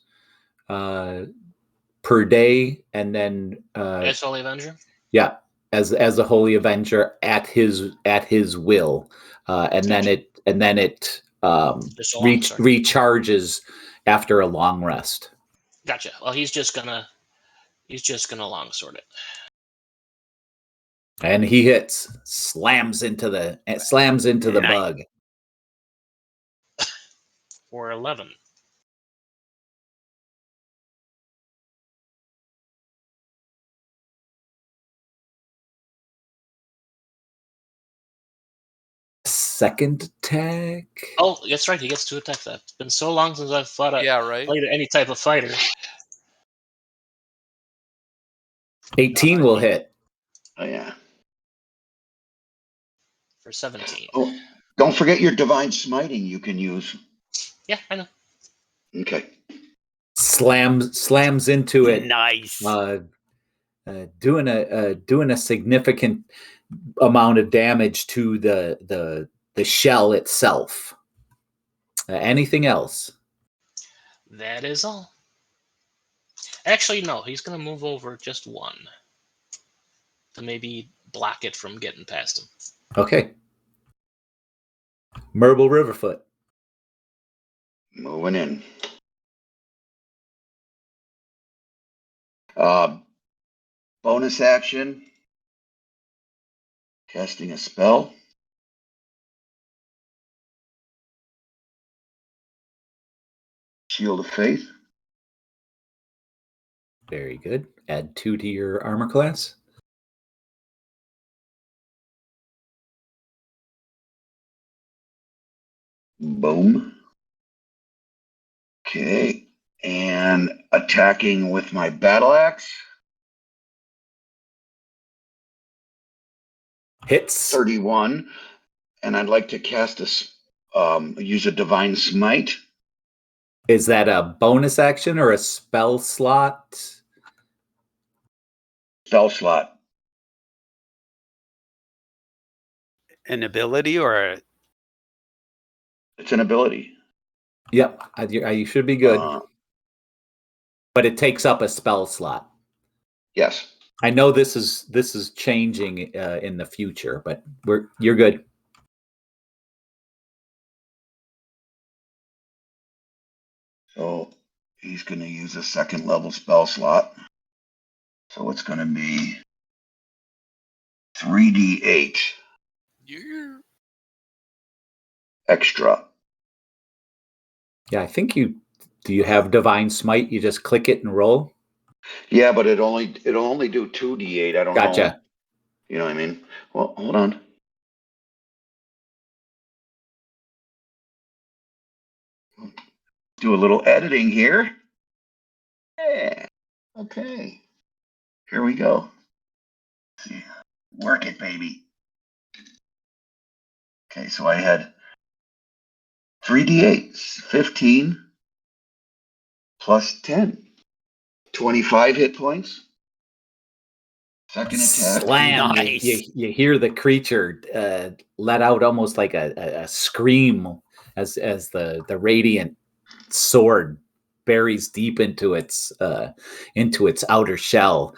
per day, and then as Holy Avenger. Yeah, as a Holy Avenger at his will, and then it recharges after a long rest. Gotcha. Well, he's just gonna longsword it. And he hits, slams into the bug. For 11. Second attack. Oh, that's right. He gets 2 attacks. It's been so long since I've played any type of fighter. 18 will hit. Oh, yeah. For 17. Oh, don't forget your divine smiting you can use. Yeah, I know. Okay. Slams into it. Nice. Doing a significant amount of damage to the shell itself. Anything else? That is all. Actually, no. He's going to move over just 1 to maybe block it from getting past him. Okay. Merble Riverfoot. Moving in. Bonus action. Casting a spell. Shield of Faith. Very good. Add 2 to your armor class. Boom. Okay. And attacking with my battle axe. Hits. 31. And I'd like to cast use a divine smite. Is that a bonus action or a spell slot? Spell slot. An ability or It's an ability. Yep, you should be good. But it takes up a spell slot. Yes. I know this is changing in the future, but you're good. So he's going to use a 2nd level spell slot. So it's going to be 3d8 extra. Yeah, I think do you have Divine Smite? You just click it and roll? Yeah, but it'll only do 2d8. I don't know. Gotcha. You know what I mean? Well, hold on. Do a little editing here. Yeah. Okay. Here we go. Let's see. Work it, baby. Okay, so I had 3d8s, 15 plus 10. 25 hit points. Second attack. Slam! Nice. You hear the creature let out almost like a scream as the radiant sword buries deep into its outer shell.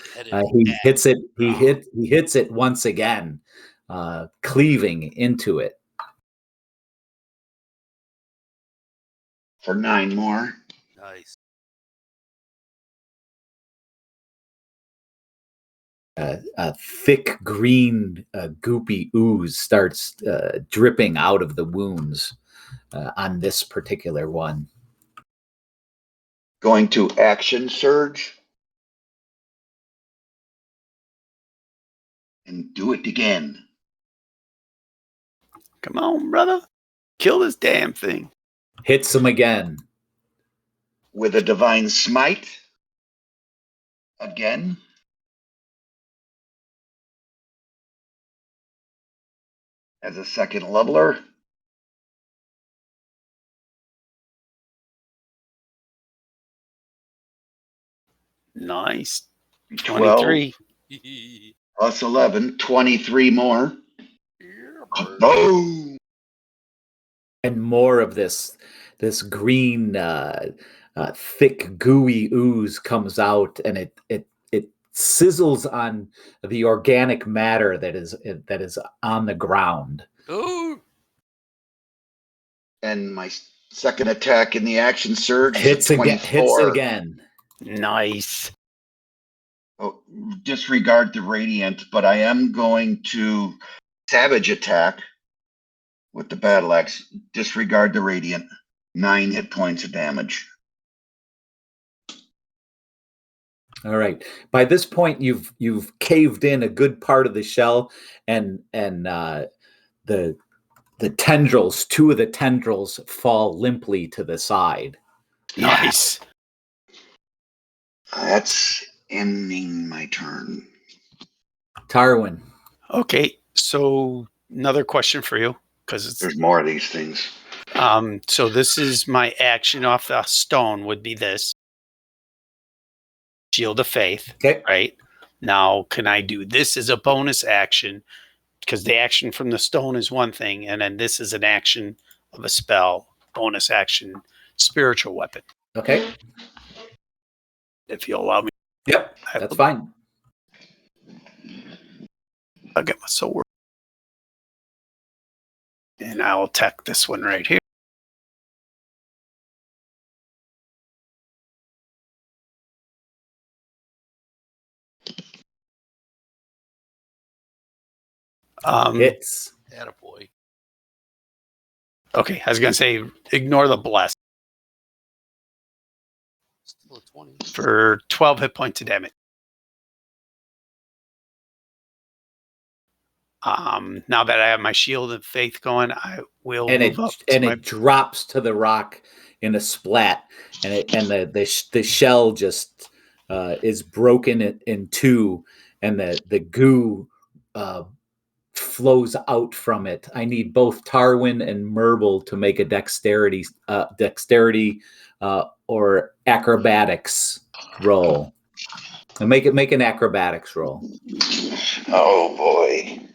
He hits it. He hits it once again, cleaving into it. For 9 more. Nice. A thick green goopy ooze starts dripping out of the wounds on this particular one. Going to action surge. And do it again. Come on, brother. Kill this damn thing. Hits him again. With a divine smite. Again. As a second leveler. Nice. 12 23. plus 11, 23 more. Yeah, Boom! And more of this green, thick, gooey ooze comes out, and it sizzles on the organic matter that is on the ground. Ooh. And my second attack in the action surge is Hits a again. 24. Hits it again. Nice. Oh, disregard the radiant, but I am going to savage attack with the battle axe. Disregard the radiant. 9 hit points of damage. All right. By this point, you've caved in a good part of the shell, and the tendrils, 2 of the tendrils, fall limply to the side. Nice. That's ending my turn. Tarwin. Okay, so another question for you, because There's more of these things. so this is my action off the stone would be this Shield of Faith. Okay. Right now, can I do this as a bonus action? Because the action from the stone is one thing, and then this is an action of a spell, bonus action, spiritual weapon. Okay. If you allow me. Yep. That's fine. I'll get my sword. And I'll attack this one right here. Hits. Attaboy. Okay, I was going to say, ignore the bless. Still a 20. For 12 hit points of damage. Now that I have my Shield of Faith going, I will move up. It drops to the rock in a splat, and the shell just is broken in 2, and the goo flows out from it. I need both Tarwin and Merble to make a dexterity or acrobatics roll. And make an acrobatics roll. Oh boy.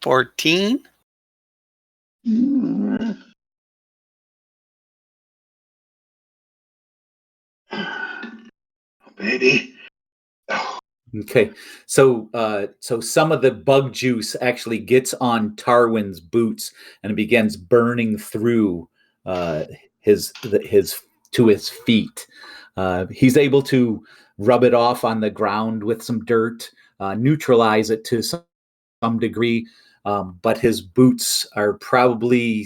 14. Baby. Okay, so some of the bug juice actually gets on Tarwin's boots and begins burning through his to his feet. He's able to rub it off on the ground with some dirt, neutralize it to some degree, but his boots are probably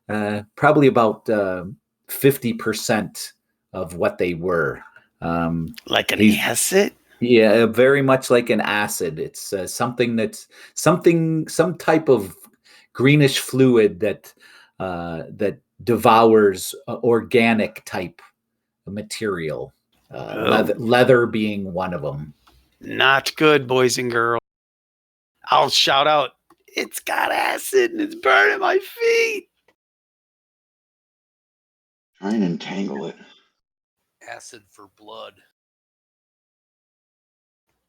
about 50% of what they were. Like an he's- acid? Yeah, very much like an acid. It's something that's some type of greenish fluid that devours organic type material. Leather being one of them. Not good, boys and girls. I'll shout out, it's got acid and it's burning my feet. Try and entangle it. Acid for blood.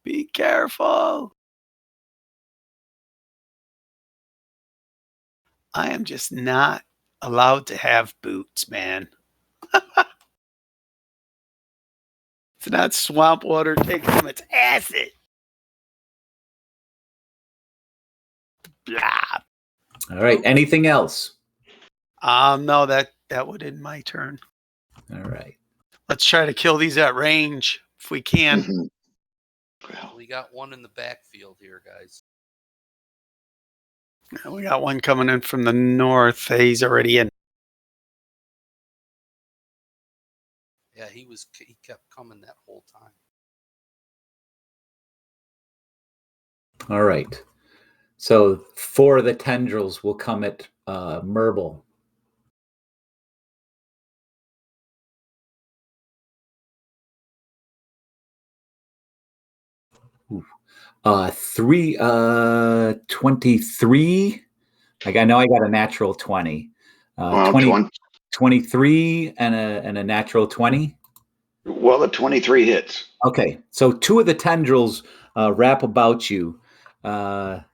Be careful. I am just not allowed to have boots, man. It's not swamp water taking them, it's acid. Blah. All right. Anything else? No, that would end my turn. All right. Let's try to kill these at range if we can. Mhm. Well, We got one in the backfield here, guys. We got one coming in from the north. He's already in. Yeah, he kept coming that whole time. All right. So 4 of the tendrils will come at Merble. Ooh. 23. Like I know I got a natural 20. 23 and a natural 20. Well, the 23 hits. Okay, so 2 of the tendrils wrap about you. I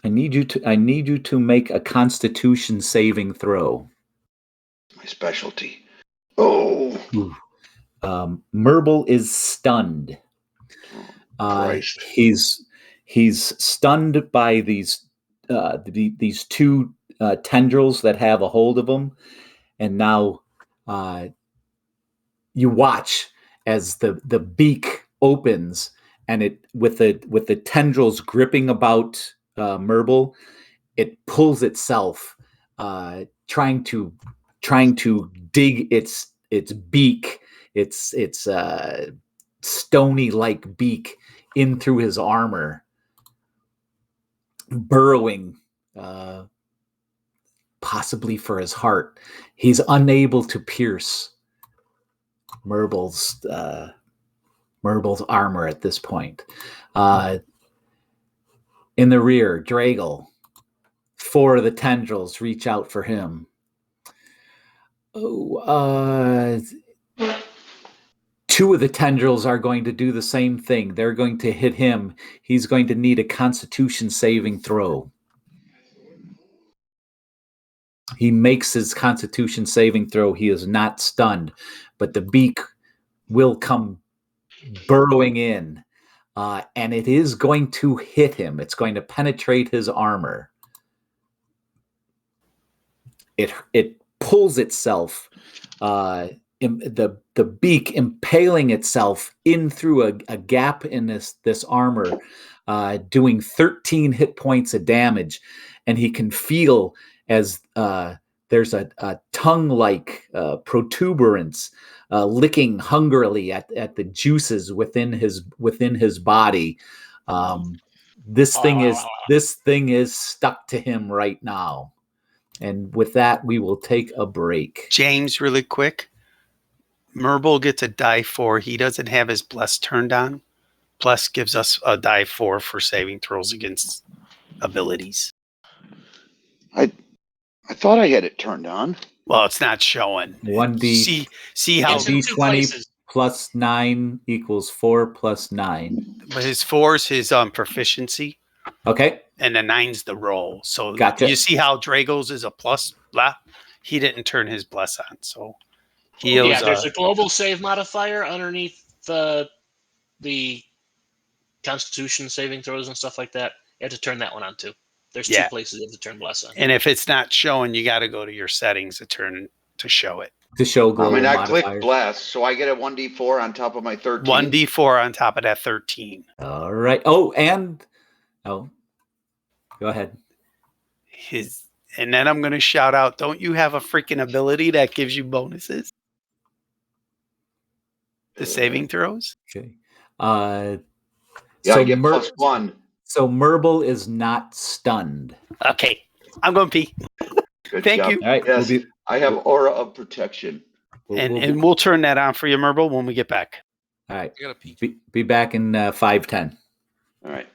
need you to make a Constitution saving throw. My specialty. Oh. Merble is stunned. Christ. He's stunned by these 2 tendrils that have a hold of him, and now you watch as the beak opens, and it with the tendrils gripping about Merble, it pulls itself, trying to dig its beak, its stony like beak in through his armor, burrowing possibly for his heart. He's unable to pierce Merble's armor at this point. In the rear, Dragal. 4 of the tendrils reach out for him. 2 of the tendrils are going to do the same thing. They're going to hit him. He's going to need a Constitution saving throw. He makes his Constitution saving throw. He is not stunned, but the beak will come burrowing in, and it is going to hit him. It's going to penetrate his armor. It pulls itself, the beak impaling itself in through a gap in this armor, doing 13 hit points of damage, and he can feel as there's a tongue-like protuberance licking hungrily at the juices within his body. This thing is stuck to him right now. And with that, we will take a break. James, really quick. Merble gets a die 4. He doesn't have his bless turned on. Plus gives us a die 4 for saving throws against abilities. I thought I had it turned on. Well, it's not showing. 1d. See how d20 plus 9 equals 4 plus 9. But his 4 is his proficiency. Okay. And the 9's the roll. So gotcha. You see how Drago's is a plus, blah. He didn't turn his bless on. So he owes, there's a global save modifier underneath the Constitution saving throws and stuff like that. You have to turn that one on too. There's 2 places you have to turn bless on. And if it's not showing, you got to go to your settings to show it. To show global modifiers. I clicked bless, so I get a 1d4 on top of my 13. 1d4 on top of that 13. All right. Go ahead. And then I'm going to shout out, don't you have a freaking ability that gives you bonuses? The saving throws? Okay. Yeah, So I get +1. So Merble is not stunned. Okay. I'm going to pee. Good Thank job. you. All right. Yes, I have Aura of Protection. We'll turn that on for you, Merble, when we get back. All right. I gotta pee. Be back in 5:10. All right.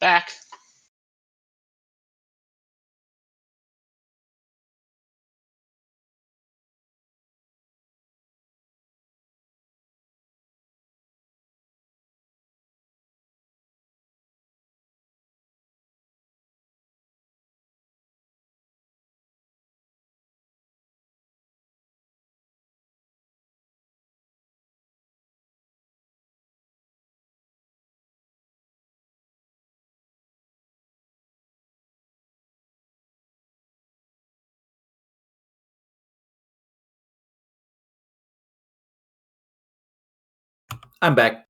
Back. I'm back.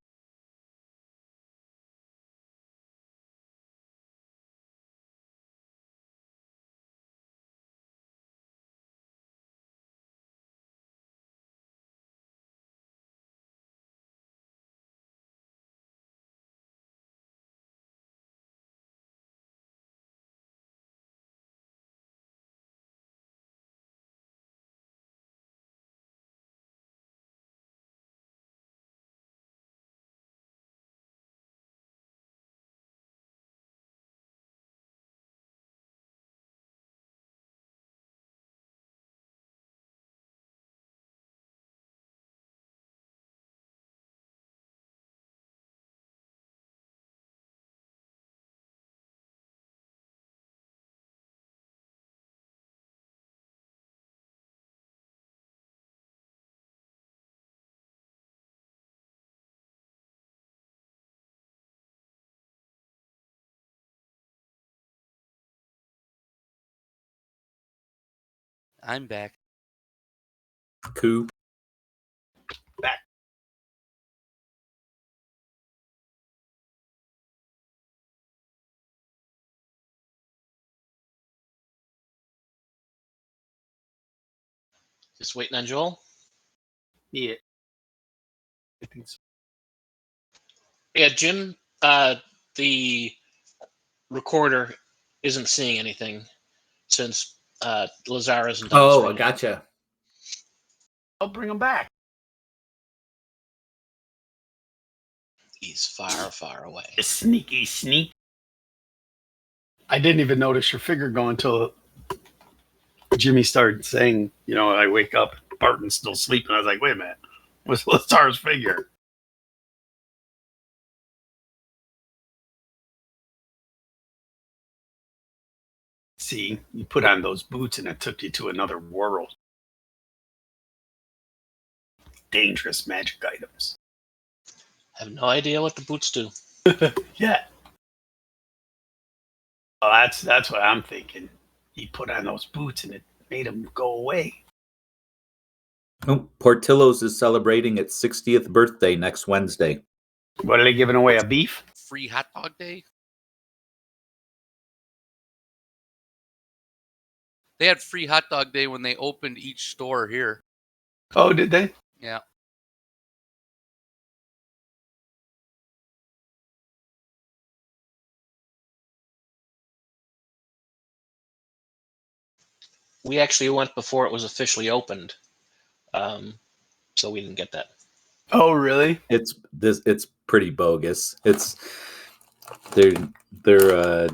I'm back. Coop. Back. Just waiting on Joel. Yeah. I think so. Yeah, Jim, the recorder isn't seeing anything since Lazar isn't on the Oh, screen. I gotcha. I'll bring him back. He's far, far away. Sneaky sneak. I didn't even notice your figure going until Jimmy started saying, I wake up, Barton's still sleeping. I was like, wait a minute. What's Lazar's figure? See, you put on those boots and it took you to another world. Dangerous magic items. I have no idea what the boots do. Yeah. Well, that's what I'm thinking. He put on those boots and it made him go away. Oh, Portillo's is celebrating its 60th birthday next Wednesday. What are they giving away? A beef? Free hot dog day? They had free hot dog day when they opened each store here. Oh, did they? Yeah. We actually went before it was officially opened, so we didn't get that. Oh, really? It's pretty bogus. They're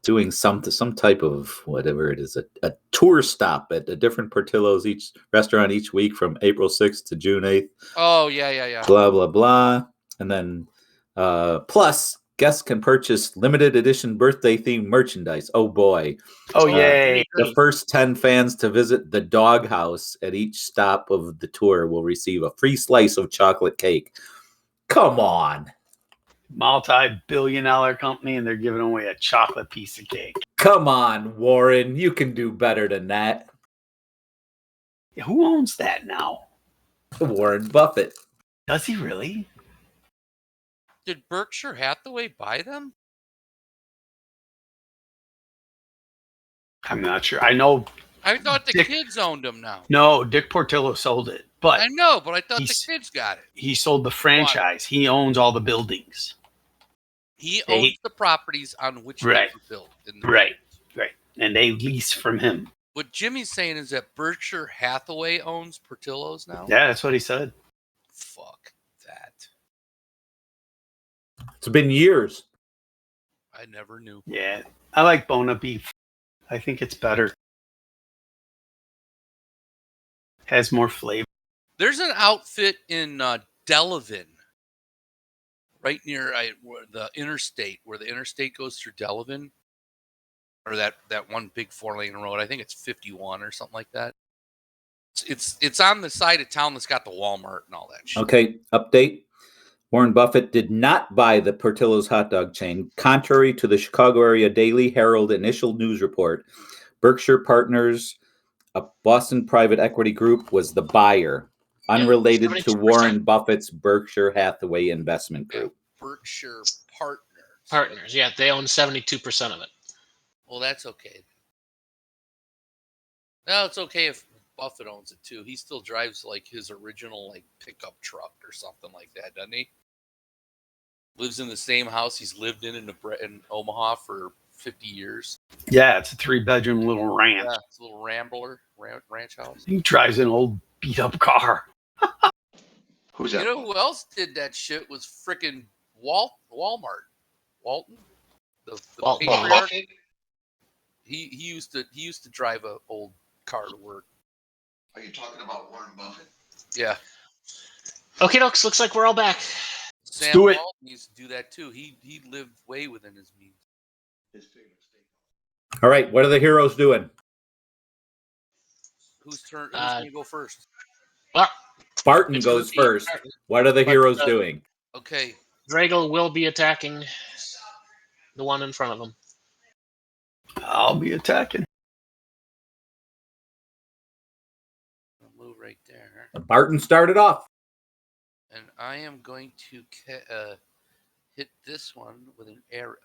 doing some type of whatever it is, a tour stop at a different Portillo's each restaurant each week from April 6th to June 8th. Oh, yeah. Blah blah blah, and then plus guests can purchase limited edition birthday themed merchandise. Oh boy! Oh, yay! The first 10 fans to visit the doghouse at each stop of the tour will receive a free slice of chocolate cake. Come on. Multi-billion-dollar company, and they're giving away a chocolate piece of cake. Come on, Warren. You can do better than that. Who owns that now? Warren Buffett. Does he really? Did Berkshire Hathaway buy them? I'm not sure. I know. I thought the kids owned them now. No, Dick Portillo sold it. But I know, but I thought the kids got it. He sold the franchise. He owns all the buildings. He owns the properties on which they were built. Right. And they lease from him. What Jimmy's saying is that Berkshire Hathaway owns Portillo's now? Yeah, that's what he said. Fuck that. It's been years. I never knew. Yeah, I like Bona beef. I think it's better. Has more flavor. There's an outfit in Delavan, right near the interstate, where the interstate goes through Delavan, or that one big 4-lane road. I think it's 51 or something like that. It's on the side of town that's got the Walmart and all that shit. Okay, update. Warren Buffett did not buy the Portillo's hot dog chain, contrary to the Chicago Area Daily Herald initial news report. Berkshire Partners, a Boston private equity group, was the buyer, unrelated to 72%. Warren Buffett's Berkshire Hathaway investment group. Berkshire Partners. Partners, yeah, they own 72% of it. Well, that's okay. No, it's okay if Buffett owns it too. He still drives like his original like pickup truck or something like that, doesn't he? Lives in the same house he's lived in Omaha for 50 years. Yeah, it's a 3-bedroom little ranch. Yeah, it's a little Rambler ranch house. He drives an old beat-up car. Who's that? You know who else did that shit was freaking Walmart. Walton, the patriarch. He used to drive a old car to work. Are you talking about Warren Buffett? Yeah. Okay, folks, looks like we're all back. Sam do it. Walton used to do that too. He lived way within his means. His favorite steak. All right, what are the heroes doing? Who's going to go first? Well, Barton it's goes gonna be first. Barton. What are the heroes doing? Okay. Drago will be attacking the one in front of him. I'll be attacking. I'll move right there. Barton started off. And I am going to hit this one with an arrow.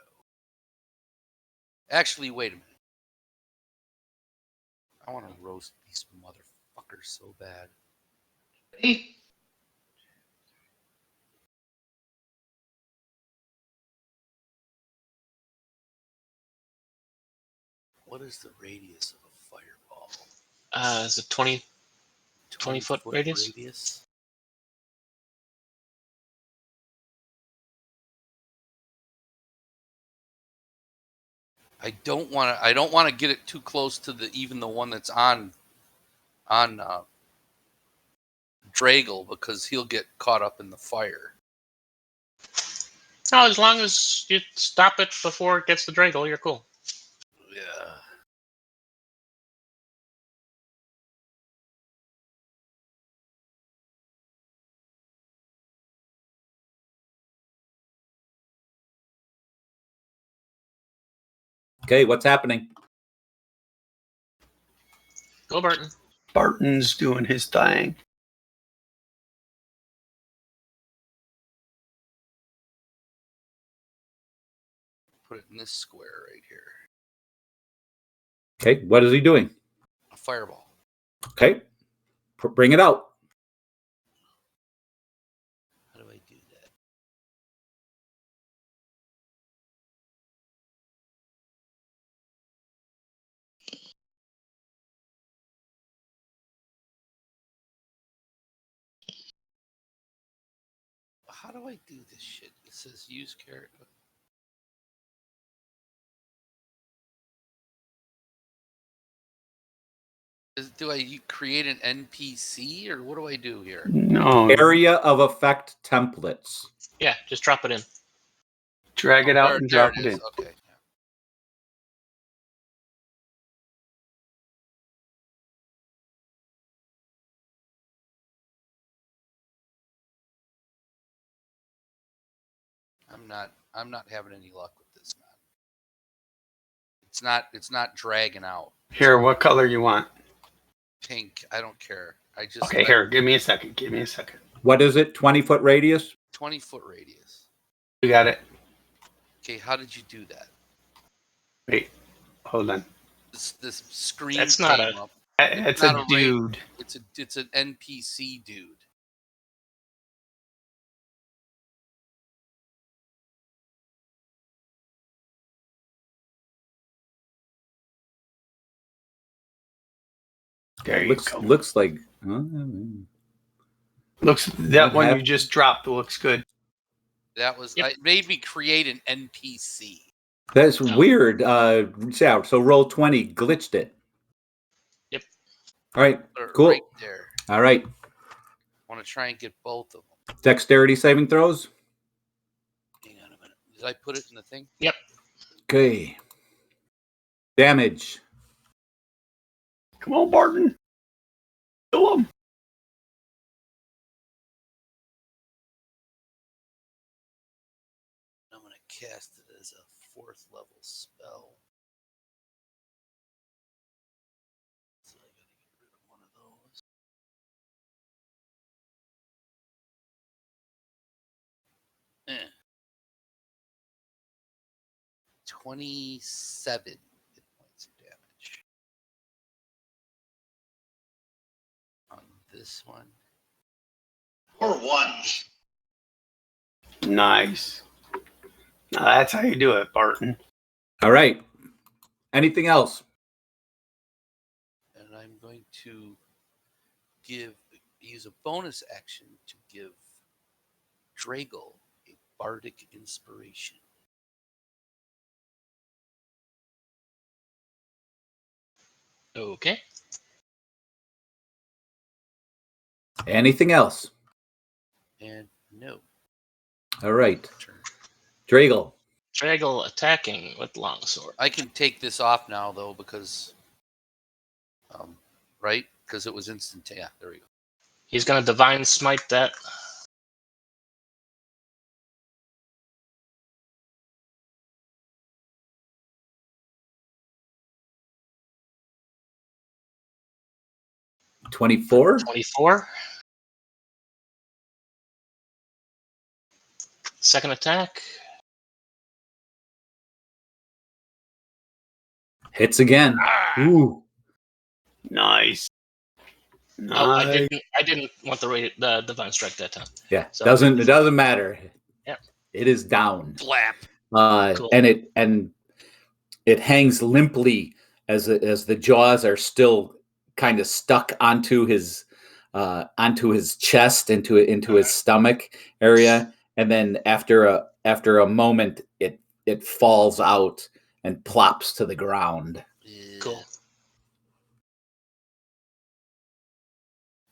Actually, wait a minute. I want to roast these motherfuckers so bad. Hey. What is the radius of a fireball? Is it 20 foot radius? I don't want to get it too close to the one that's on Drago, because he'll get caught up in the fire. No, as long as you stop it before it gets the Drago, you're cool. Yeah. Okay, what's happening? Go, Barton. Barton's doing his thing. Put it in this square right here. Okay, what is he doing? A fireball. Okay, bring it out. How do I do that? How do I do this shit? It says use character. Do I create an NPC or what do I do here? No. Area of effect templates. Yeah, just drop it in. Drag it out and drop it in. Okay. I'm not having any luck with this, man. It's not dragging out. Here, what color you want? Pink. I don't care. Okay, here, give me a second. What is it? 20-foot radius? 20-foot radius. You got it. Okay, how did you do that? Wait, hold on. This screen. That's not a. It's a dude. It's an NPC dude. There you go. Looks like. That one you just dropped looks good. That was Yep. it made me create an NPC. That's weird. Yeah, so roll 20, glitched it. Yep. All right, cool. Right there. All right. I want to try and get both of them. Dexterity saving throws. Hang on a minute. Did I put it in the thing? Yep. Okay. Damage. Come on, Barton. Kill him. I'm going to cast it as a 4th level spell. So I got to get rid of one of those. 27 hit points of damage on this one. 4 ones. Nice. Now that's how you do it, Barton. All right. Anything else? And I'm going to use a bonus action to give Dragal a bardic inspiration. Okay. Anything else? And no. All right. Turn. Dragal. Dragal attacking with longsword. I can take this off now, though, because, right? Because it was instant. Yeah, there we go. He's going to divine smite that. $24. 24. Second attack. Hits again. Ooh. Nice. Oh, Nice. I didn't want the divine strike that time. Yeah. So- It doesn't matter. Yep. It is down. Flap. Cool. And it hangs limply as the jaws are still kind of stuck onto his chest, into his stomach area, and then after a moment it falls out and plops to the ground. Yeah. Cool.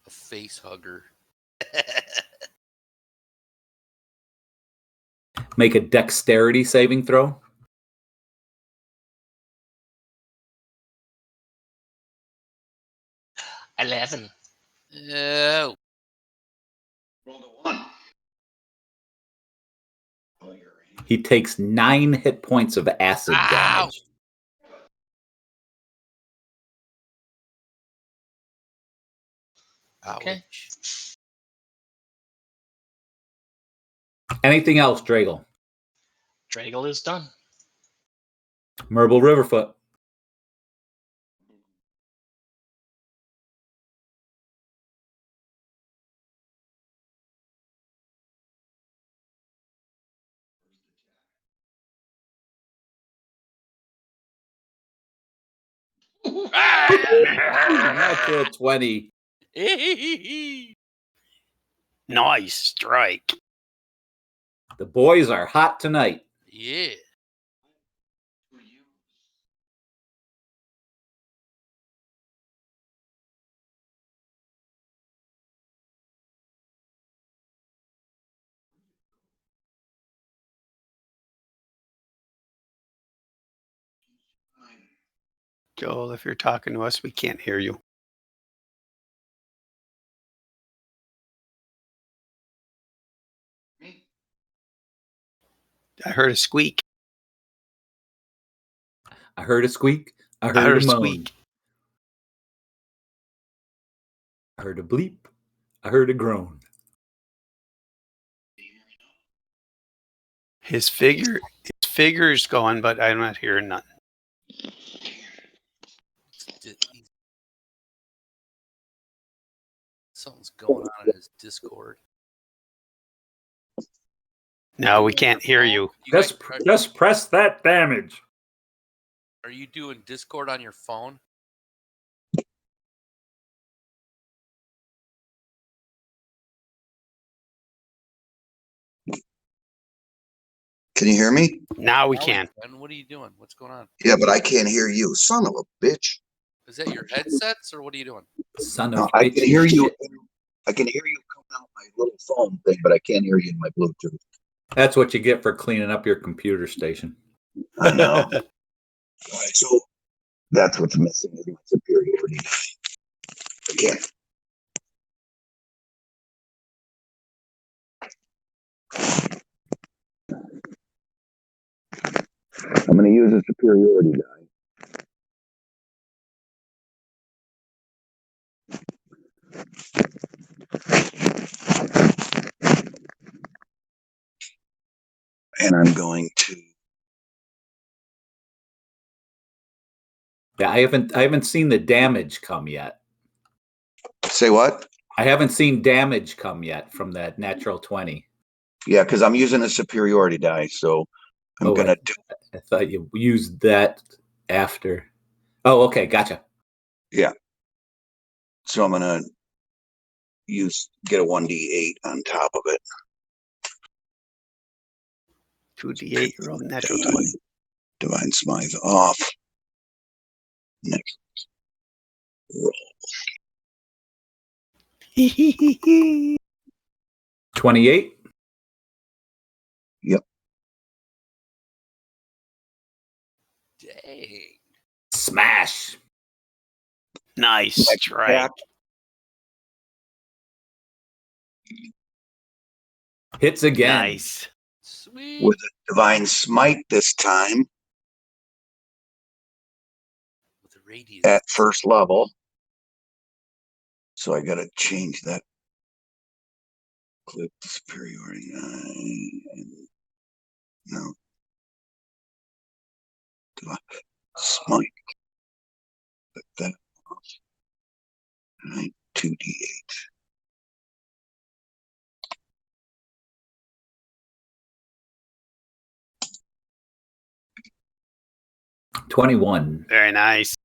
A face hugger. Make a dexterity saving throw. $11. Oh. Roll the 1. He takes 9 hit points of acid damage. Okay. Ouch. Anything else, Dragal? Dragal is done. Merble Riverfoot. Natural 20. Nice strike. The boys are hot tonight. Yeah. Joel, if you're talking to us, we can't hear you. I heard a squeak. I heard a squeak. I heard, heard a a moan. squeak. I heard a bleep. I heard a groan. His figure's going, but I'm not hearing nothing. Something's going on in his Discord. No, we can't hear you. Just press that damage. Are you doing Discord on your phone? Can you hear me? Now we can. And what are you doing? What's going on? Yeah, but I can't hear you. Son of a bitch. Is that your headsets or what are you doing? Son No, of I bitch can hear you. shit. I can hear you coming out my little phone thing, but I can't hear you in my Bluetooth. That's what you get for cleaning up your computer station. I know. All right, so that's what's missing is my superiority. Again. I'm going to use a superiority die. And I'm going to. Yeah, I haven't seen the damage come yet. Say what? I haven't seen damage come yet from that natural 20. Yeah, because I'm using a superiority die, so I'm going to do. I thought you used that after. Oh, okay, gotcha. Yeah. So I'm going to get a 1d8 on top of it. 2d8, you're rolling natural 20. Divine Smite off. Next roll. 28. Yep. Dang. Smash. Nice Next strike. attack. Hits again. Nice. Sweet. With a Divine Smite this time With the radius. at first level. So I got to change that. Click the superiority. No. Divine Smite. Put that off. All right, 2d8. $21. Very nice.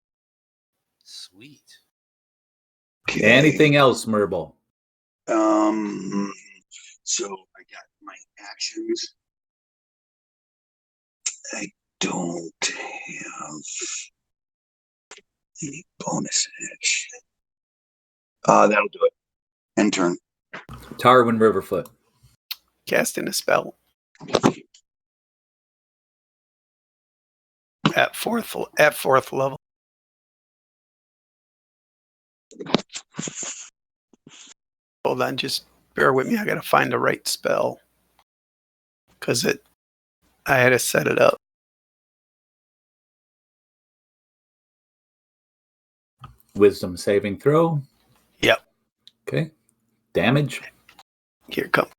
Sweet. Okay. Anything else, Merble? So I got my actions. I don't have any bonus action. That'll do it. End turn. Tarwin Riverfoot. Casting a spell. At fourth level. Hold on, just bear with me. I gotta find the right spell. Cause I had to set it up. Wisdom saving throw. Yep. Okay. Damage. Here it comes.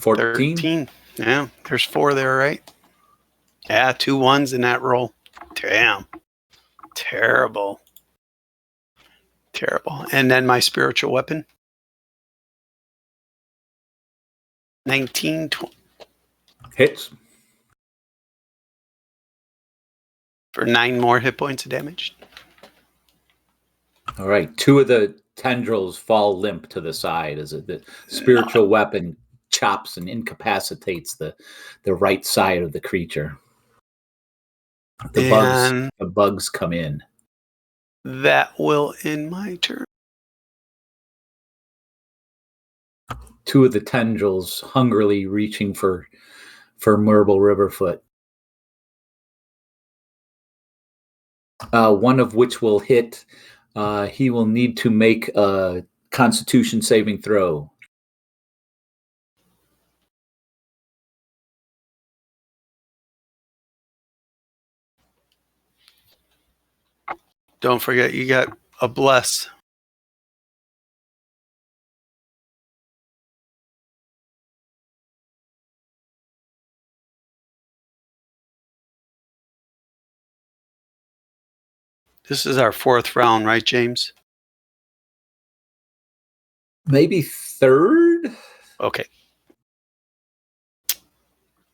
14. 13. Yeah, there's 4 there, right? Yeah, 2 1s in that roll. Damn. Terrible. Terrible. And then my spiritual weapon. 19. Hits. For 9 more hit points of damage. All right. 2 of the tendrils fall limp to the side as the spiritual weapon chops and incapacitates the right side of the creature. The bugs come in. That will end my turn. 2 of the tendrils hungrily reaching for Merble Riverfoot. One of which will hit. He will need to make a Constitution saving throw. Don't forget, you got a bless. This is our 4th round, right, James? Maybe 3rd? Okay.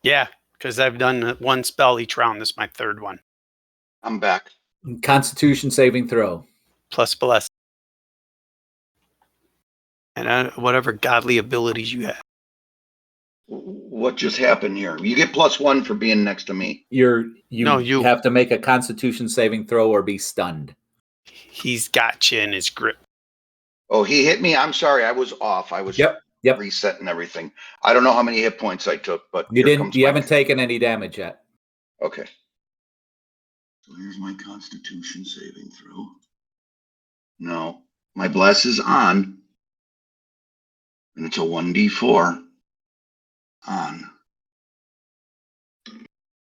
Yeah, because I've done 1 spell each round. This is my 3rd one. I'm back. Constitution saving throw. Plus bless. and whatever godly abilities you have. What just happened here? You get +1 for being next to me. You You. have to make a Constitution saving throw or be stunned. He's got you in his grip. Oh, he hit me. I'm sorry. I was off. I was Yep. resetting everything. I don't know how many hit points I took, but You haven't taken any damage yet. Okay. So here's my Constitution saving throw. No, my bless is on, and it's a 1d4 on.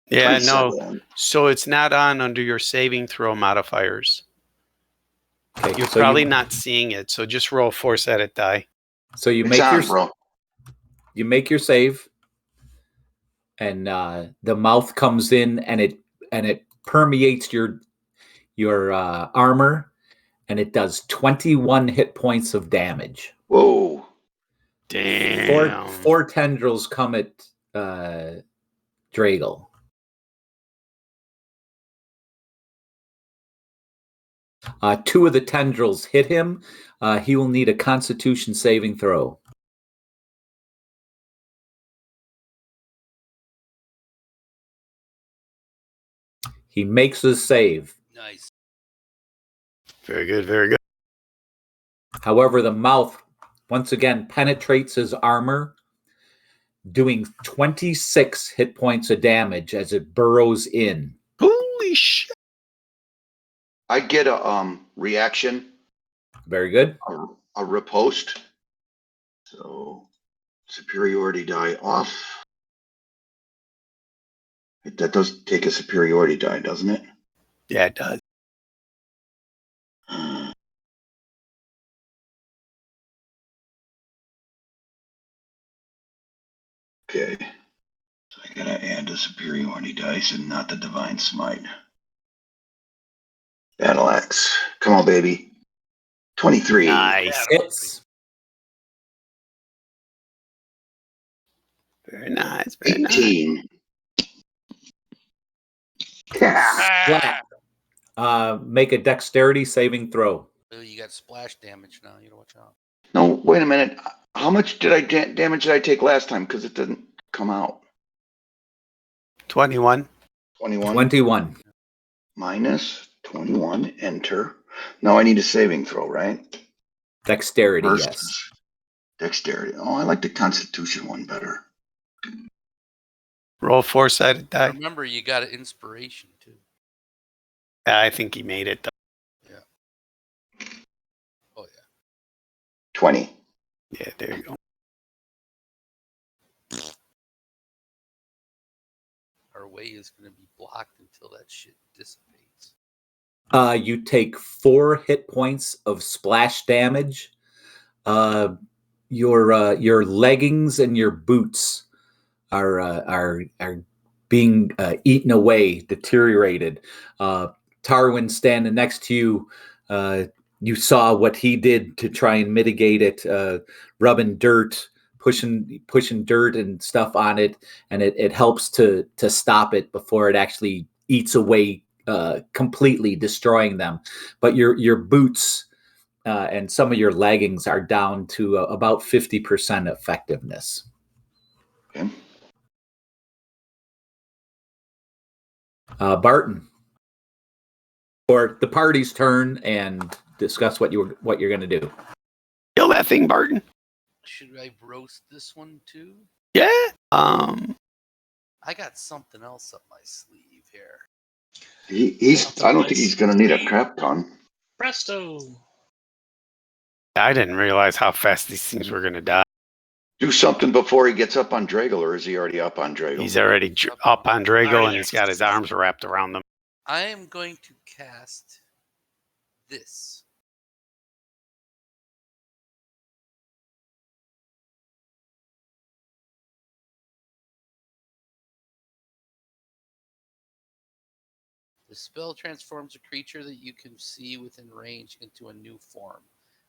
Yeah, no. So it's not on under your saving throw modifiers. Okay, you're probably not seeing it, so just roll 4-sided die. So you make your save, and the mouth comes in, and it permeates your armor, and it does 21 hit points of damage. Whoa! Damn. Four tendrils come at Dragal. Two of the tendrils hit him. He will need a Constitution saving throw. He makes his save. Nice. Very good, very good. However, the mouth once again penetrates his armor, doing 26 hit points of damage as it burrows in. Holy shit. I get a reaction. Very good. A riposte. So superiority die off. That does take a superiority die, doesn't it? Yeah, it does. Okay. So I gotta add the superiority dice and not the divine smite. Battle axe. Come on, baby. 23. Nice. Hits. Very nice. 18. Flat. Make a dexterity saving throw. Oh, you got splash damage now. You gotta watch out. No, wait a minute. How much damage did I take last time? Because it didn't come out. 21. 21. Minus 21. Enter. Now I need a saving throw, right? Dexterity, yes. Dexterity. Oh, I like the Constitution one better. Roll 4-sided die. Remember, you got an inspiration too. Yeah, I think he made it, though. Yeah. Oh, yeah. 20. Yeah, there you go. Our way is going to be blocked until that shit dissipates. You take 4 hit points of splash damage. Your leggings and your boots are being eaten away, deteriorated. Tarwin standing next to you, you saw what he did to try and mitigate it, rubbing dirt, pushing dirt and stuff on it, and it helps to stop it before it actually eats away, completely destroying them. But your boots and some of your leggings are down to about 50% effectiveness. Okay. Barton, or the party's turn, and discuss what you're going to do. Kill that thing, Barton. Should I roast this one too? Yeah. I got something else up my sleeve here. I don't think he's going to need a crap ton. Presto. I didn't realize how fast these things were going to die. Do something before he gets up on Dragal, or is he already up on Dragal? He's already up on Dragal, and he's got his arms wrapped around them. I am going to cast this. The spell transforms a creature that you can see within range into a new form.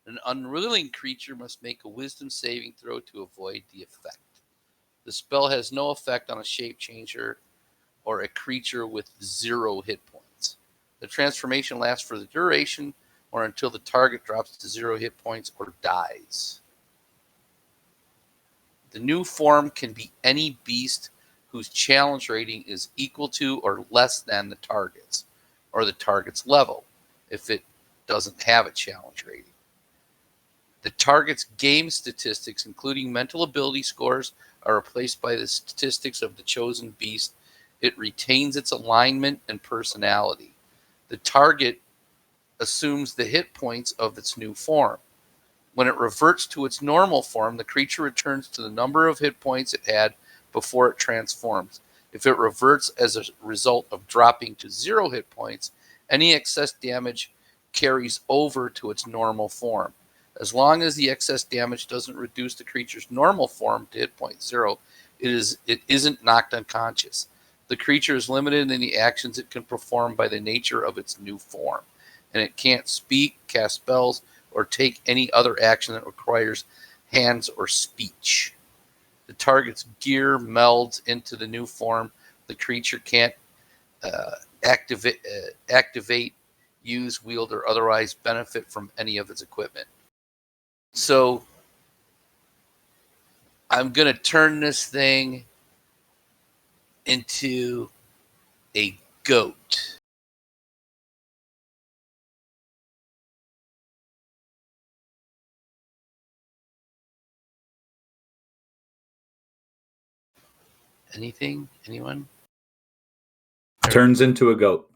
An unwilling creature must make a wisdom saving throw to avoid the effect. The spell has no effect on a shape changer or a creature with 0 hit points. The transformation lasts for the duration or until the target drops to 0 hit points or dies. The new form can be any beast whose challenge rating is equal to or less than the target's, or the target's level, if it doesn't have a challenge rating. The target's game statistics, including mental ability scores, are replaced by the statistics of the chosen beast. It retains its alignment and personality. The target assumes the hit points of its new form. When it reverts to its normal form, the creature returns to the number of hit points it had before it transforms. If it reverts as a result of dropping to 0 hit points, any excess damage carries over to its normal form. As long as the excess damage doesn't reduce the creature's normal form to hit point 0, it isn't knocked unconscious. The creature is limited in the actions it can perform by the nature of its new form, and it can't speak, cast spells, or take any other action that requires hands or speech. The target's gear melds into the new form. The creature can't activate, use, wield, or otherwise benefit from any of its equipment. So I'm going to turn this thing into a goat. Anything? Anyone? Turns into a goat.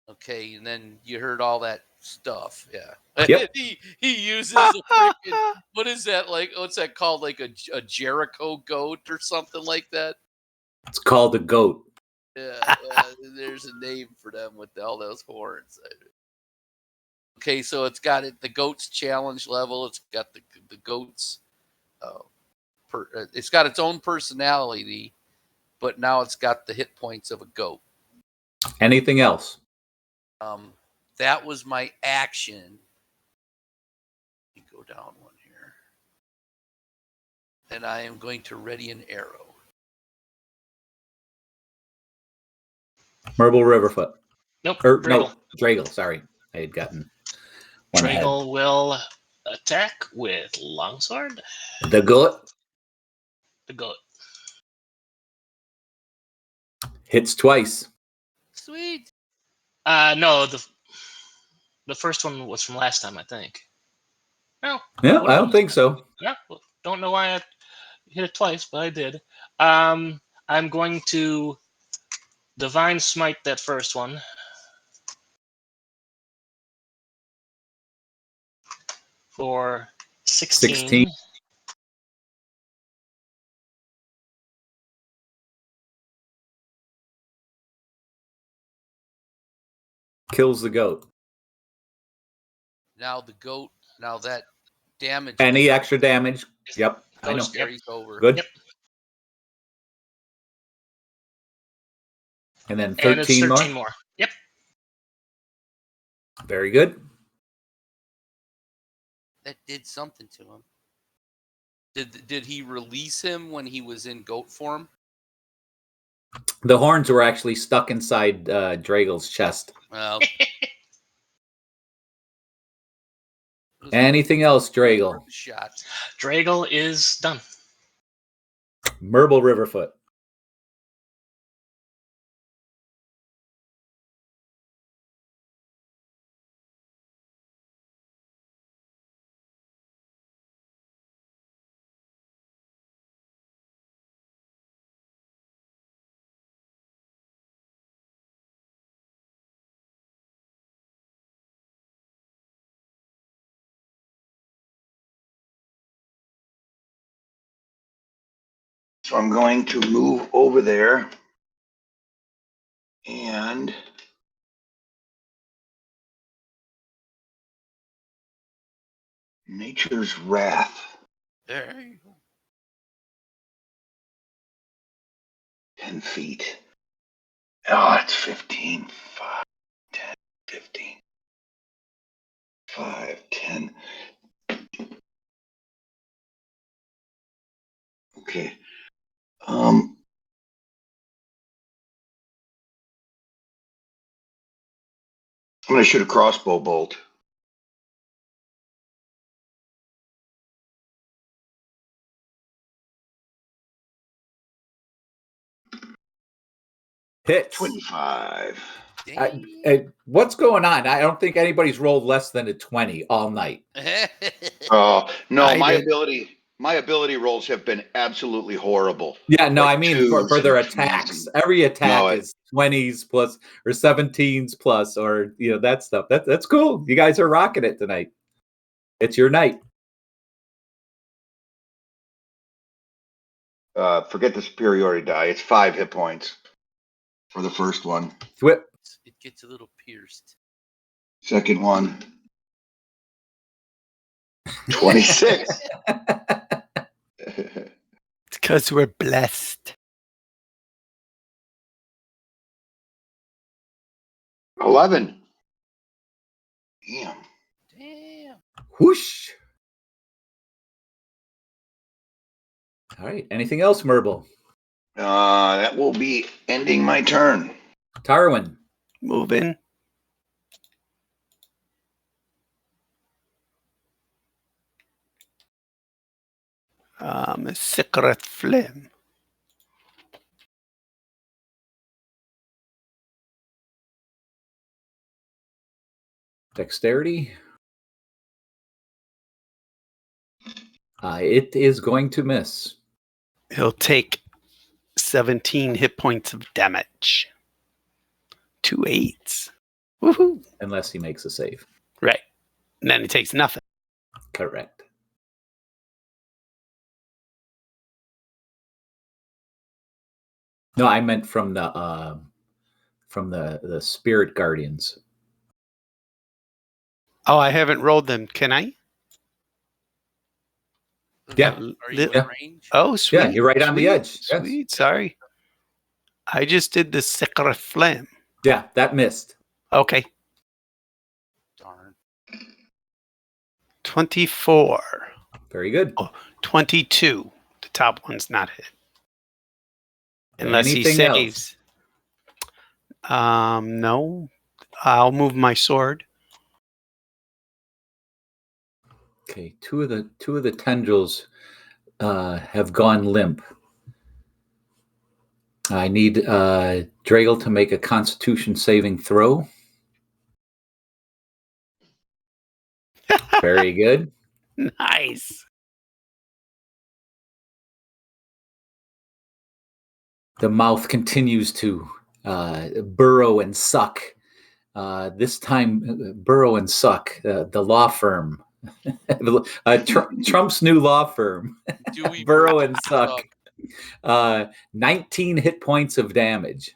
Okay, and then you heard all that stuff. Yeah. Yep. he uses a freaking, what is that like? What's that called? Like a Jericho goat or something like that? It's called a goat. Yeah, there's a name for them with all those horns. Okay, so it's got the goat's challenge level. It's got the goat's it's got its own personality, but now it's got the hit points of a goat. Anything else? That was my action. Let me go down one here. And I am going to ready an arrow. Merble Riverfoot. Nope. Or, Dragal. no, Dragal. Sorry. I had gotten one ahead. Dragal will attack with longsword. The goat The goat. hits twice. Sweet. No, the first one was from last time, I think. No. Yeah, I don't think so. Yeah, don't know why I hit it twice, but I did. I'm going to Divine Smite that first one. For 16. 16. Kills the goat. Now the goat, now that damage. Any extra damage? Yep. I know. Carries over. Good. Yep. And then And 13, it's 13 more. Yep. Very good. That did something to him. Did he release him when he was in goat form? The horns were actually stuck inside Dragal's chest. Well, Anything else, Dragal? Shot. Dragal is done. Merble Riverfoot. So I'm going to move over there and Nature's Wrath. There you go. 10 feet. Oh, it's 15. 5, 10, 15. 5, 10. Okay. I'm going to shoot a crossbow bolt. Hits. 25. What's going on? I don't think anybody's rolled less than a 20 all night. Oh no, I my did. ability rolls have been absolutely horrible. Yeah, no, Like I mean for their twos and threes attacks. and- Every attack No, is 20s plus or 17s plus or that stuff. That's cool. You guys are rocking it tonight. It's your night. Forget the superiority die. It's 5 hit points for the first one. Whip. It gets a little pierced. Second one. 26. It's because we're blessed. 11. Damn. Damn. Whoosh. All right. Anything else, Merble? That will be ending my turn. Tarwin. Move in. A secret flame. Dexterity. It is going to miss. He'll take 17 hit points of damage. 2 8s. Woohoo! Unless he makes a save. Right. And then he takes nothing. Correct. No, I meant from the spirit guardians. Oh, I haven't rolled them. Can I? Yeah. Are you in range? Oh, sweet. Yeah, you're right on the edge. Yes. Sweet. Sorry. I just did the secret flame. Yeah, that missed. Okay. Darn. 24. Very good. 22. The top one's not hit. Unless Anything he saves. No. I'll move my sword. Okay, two of the tendrils have gone limp. I need Dragle to make a Constitution saving throw. Very good. Nice. The mouth continues to burrow and suck. This time, burrow and suck. The law firm, Trump's new law firm. Burrow and suck. 19 hit points of damage.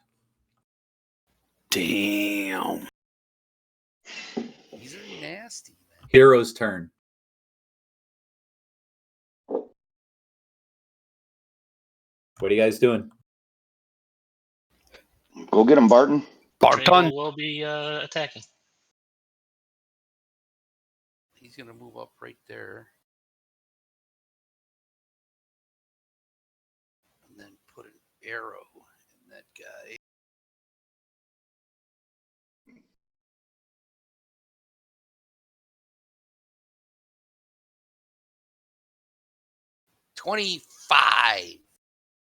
Damn. These are nasty, man. Hero's turn. What are you guys doing? Go get him, Barton. Barton. will be attacking. He's going to move up right there. And then put an arrow in that guy. $25.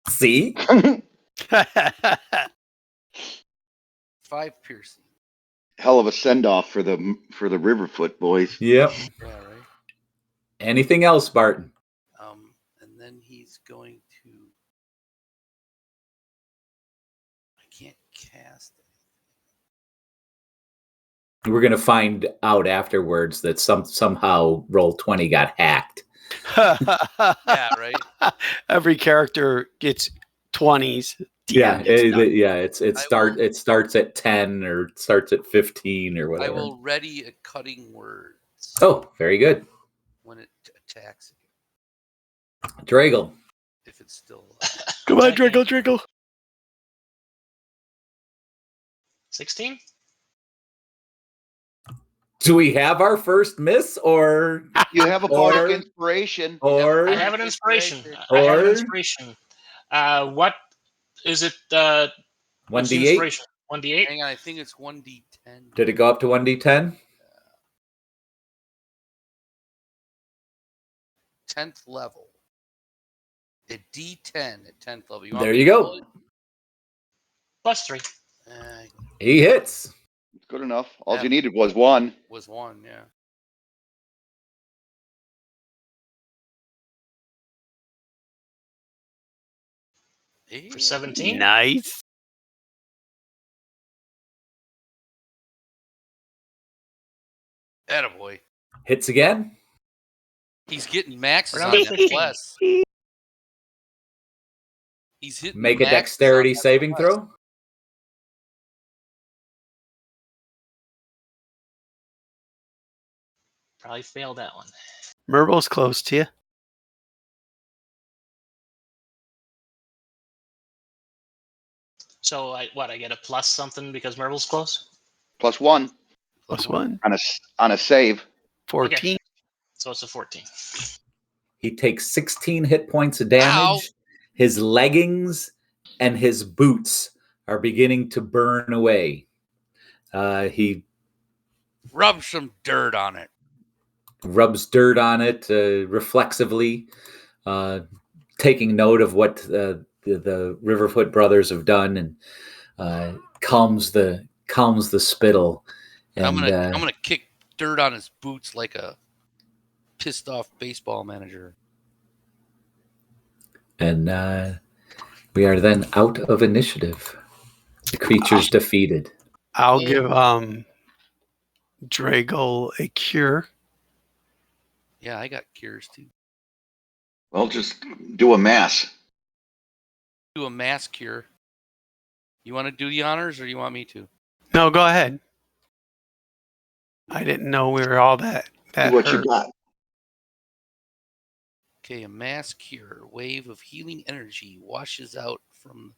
See? 5 piercing. Hell of a send off for the Riverfoot boys. Yep. Yeah, right. Anything else, Barton? And then he's going to. I can't cast it. We're gonna find out afterwards that somehow Roll20 got hacked. Yeah, right. Every character gets 20s. Yeah, DM it starts at 10 or it starts at 15 or whatever. I will ready a cutting word. Oh, very good. When it attacks again. Dragle. If it's still Come on, Driggle. 16? Do we have our first miss or You have a bardic inspiration. or I have an inspiration. Or- What is it? 1d8? 1d8? hang on, I think it's 1d10. Did it go up to 1d10? 10th level. A D10 at 10th level. There you go. +3. He hits. Good enough. All you needed was one. Was one, yeah. For 17? Nice. Attaboy. Hits again. He's getting maxes on Another that 15. bless. He's hitting Make a maxes on dexterity that saving bless. throw. Probably failed that one. Merble's close to you. So I get a plus something because Merble's close? Plus one Plus one. on a save. 14. Okay. So it's a 14. He takes 16 hit points of damage. Ow. His leggings and his boots are beginning to burn away. He Rub some dirt on it. rubs dirt on it reflexively, taking note of what the Riverfoot brothers have done, and calms the spittle. And I'm gonna kick dirt on his boots like a pissed off baseball manager. And we are then out of initiative. The creature's defeated. I'll give Drago a cure. Yeah, I got cures too. Well, just do a mass. Do a mass cure. You want to do the honors, or you want me to? No, go ahead. I didn't know we were all that See what hurt. you got. Okay, a mass cure. Wave of healing energy washes out from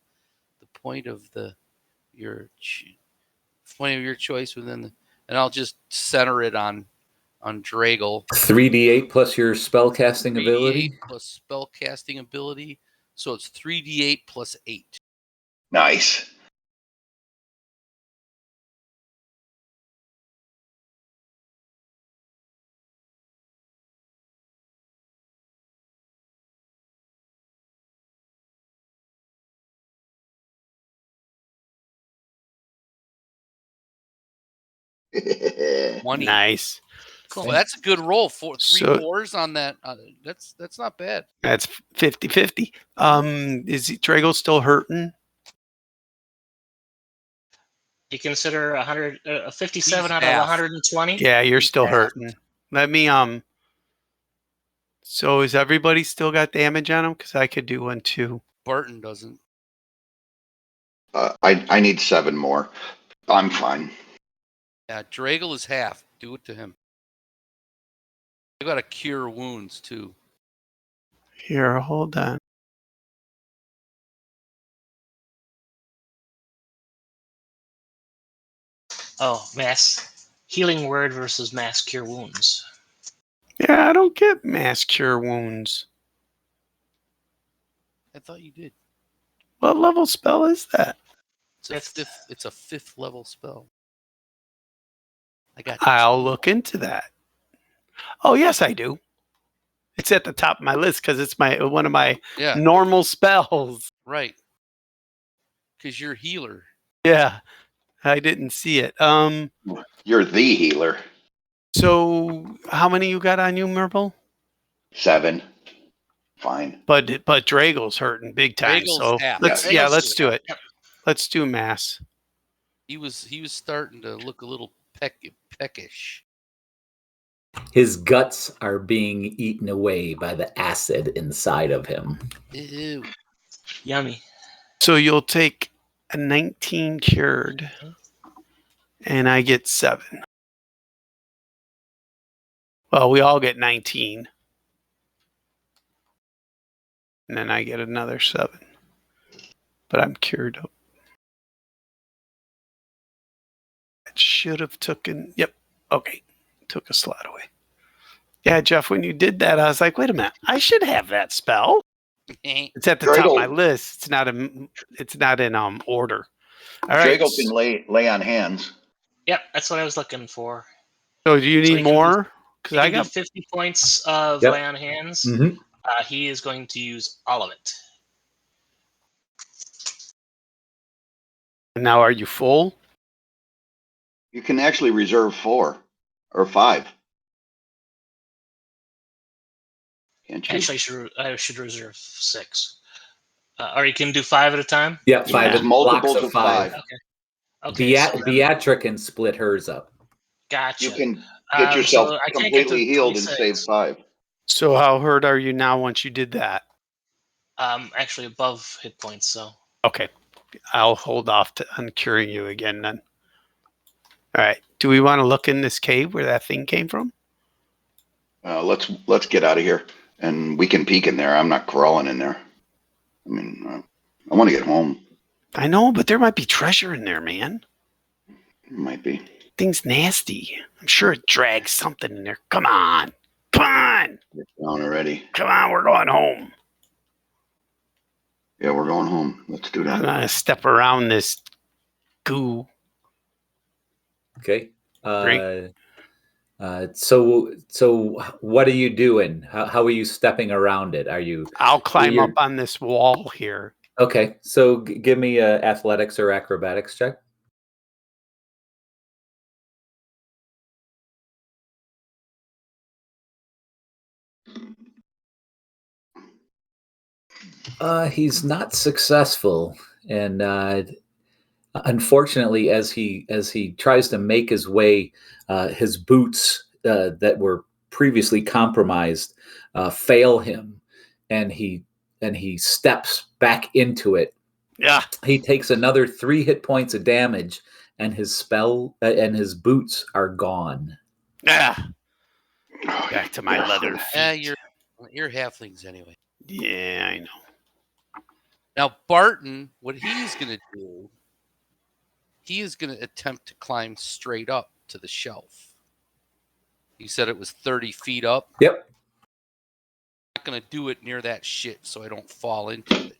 the point of your choice within the, and I'll just center it on Drago. 3d8 plus your spellcasting ability. Plus spellcasting ability. So it's 3d8 plus 8. Nice. Nice. Cool. That's a good roll. 3 So- 4s on that. That's not bad. That's 50-50. Is Drago still hurting? You consider 57 He's out half. of 120? Yeah, you're He's still half. hurting. Let me So is everybody still got damage on him? Because I could do one too. Barton doesn't. I need 7 more. I'm fine. Yeah, Drago is half. Do it to him. I got to cure wounds too. Here, hold on. Oh, mass healing word versus mass cure wounds. Yeah, I don't get mass cure wounds. I thought you did. What level spell is that? It's a 5th level spell. I'll look into that. Oh, yes, I do. It's at the top of my list because it's one of my normal spells. Right. Because you're a healer. Yeah, I didn't see it. You're the healer. So how many you got on you, Merble? 7. Fine. But Drago's hurting big time. Drago's so half. let's Drago's do it. Yep. Let's do mass. He was starting to look a little peckish. His guts are being eaten away by the acid inside of him. Ew. Yummy. So you'll take a 19 cured, and I get 7. Well, we all get 19. And then I get another 7. But I'm cured up. It should have taken... Yep. Okay. Took a slot away. Yeah, Jeff, when you did that, I was like, wait a minute. I should have that spell. It's at the top of my list. It's not in order. All right. Drago can lay on hands. Yep, that's what I was looking for. So do you need more? Because I got 50 points of lay on hands. Mm-hmm. He is going to use all of it. And now, are you full? You can actually reserve 4 or 5. Can't you? Actually, I should reserve 6. Or you can do 5 at a time? Yeah, Yeah, 5 it's blocks multiples of of 5. 5. Okay, so then, Beatrice can split hers up. You gotcha. can get yourself So I can't get to completely healed and save 26. 5. So how hurt are you now once you did that? Actually above hit points, so. Okay. I'll hold off on curing you again then. All right. Do we want to look in this cave where that thing came from? Let's get out of here, and we can peek in there. I'm not crawling in there. I mean, I want to get home. I know, but there might be treasure in there, man. Might be. Thing's nasty. I'm sure it drags something in there. Come on. Come on. Get down already. Come on. We're going home. Yeah, we're going home. Let's do I'm that. going to step around this goo. Okay. Great. So what are you doing? How are you stepping around it? Are you? I'll climb up on this wall here. Okay. So give me a athletics or acrobatics check. He's not successful, and unfortunately, as he tries to make his way, his boots that were previously compromised fail him, and he steps back into it. Yeah. He takes another 3 hit points of damage, and his spell and his boots are gone. Yeah. Back to my leather feet. You're halflings anyway. Yeah, I know. Now, Barton, what he's going to do, he is going to attempt to climb straight up to the shelf. You said it was 30 feet up? Yep. I'm not going to do it near that shit so I don't fall into it.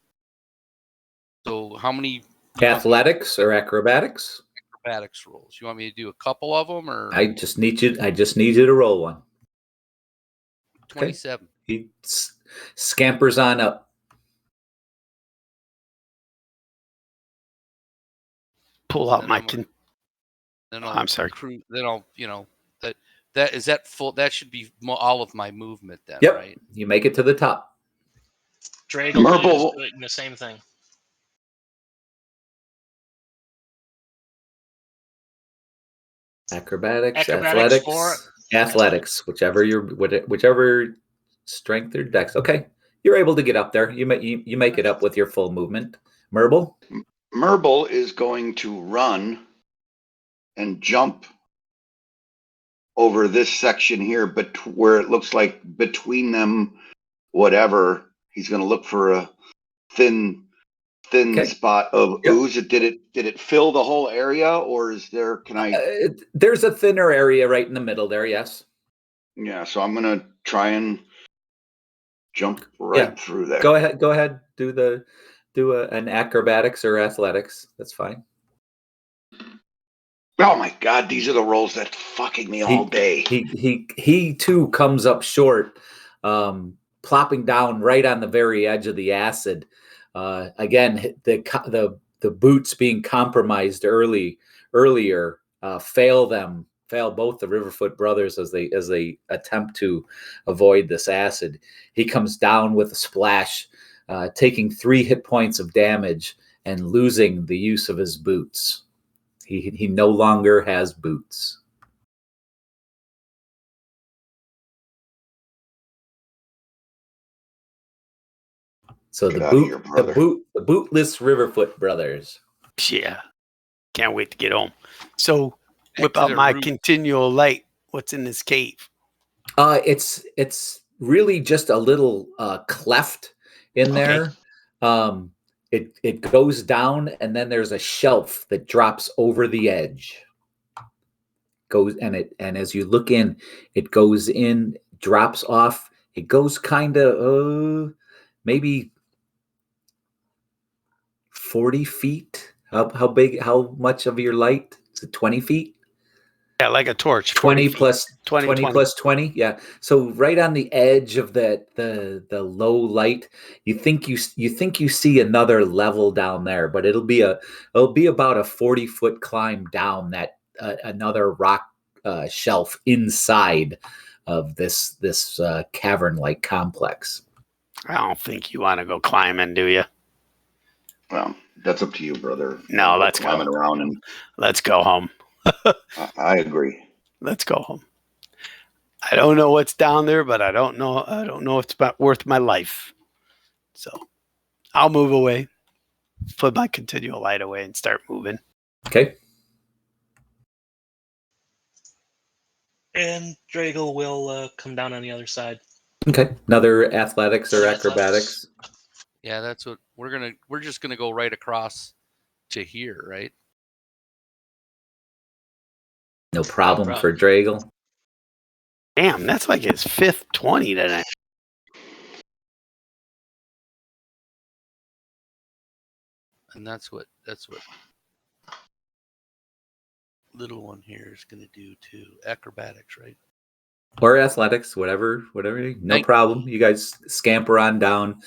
So how many athletics or acrobatics? Acrobatics rolls. You want me to do a couple of them, or I just need you to roll one. 27? Okay. He scampers on up. Pull out my. I'm sorry. Then I'll, that is that full. That should be all of my movement then, yep. Right? You make it to the top. Drago is doing the same thing. Acrobatics, athletics, athletics, whichever strength or dex. Okay, you're able to get up there. You make it up with your full movement. Merble is going to run and jump over this section here, but where it looks like between them, whatever. He's going to look for a thin spot of ooze. Did it fill the whole area, or is there? Can I? There's a thinner area right in the middle there. Yes. Yeah. So I'm going to try and jump right through there. Go ahead. Do an acrobatics or athletics. That's fine. Oh my God! These are the rolls that fucking me all day. He too comes up short, plopping down right on the very edge of the acid. Again, the boots being compromised earlier fail both the Riverfoot brothers as they attempt to avoid this acid. He comes down with a splash, taking 3 hit points of damage and losing the use of his boots. He no longer has boots. So the bootless Riverfoot brothers. Yeah. Can't wait to get home. So whip out my continual light. What's in this cave? It's really just a little cleft in there. It goes down, and then there's a shelf that drops over the edge. And as you look in, it goes in, drops off. It goes kind of maybe 40 feet. How much of your light? Is it 20 feet? Yeah, like a torch. 20 feet. plus 20, 20 plus 20. Yeah. So right on the edge of the low light, you think you see another level down there, but it'll be about a 40-foot climb down that another rock shelf inside of this cavern-like complex. I don't think you want to go climbing, do you? Well, that's up to you, brother. No, let's climbing go. around, and Let's go home. I agree. Let's go home. I don't know what's down there, but I don't know if it's worth my life. So I'll move away, put my continual light away, and start moving. Okay. And Drago will come down on the other side. Okay. Another athletics or acrobatics. Yeah, that's what we're just gonna go right across to here, right? No problem for Drago. Damn, that's like his 5th 20 tonight. And that's what little one here is gonna do too. Acrobatics, right? Or athletics, whatever. No problem. You guys scamper on down,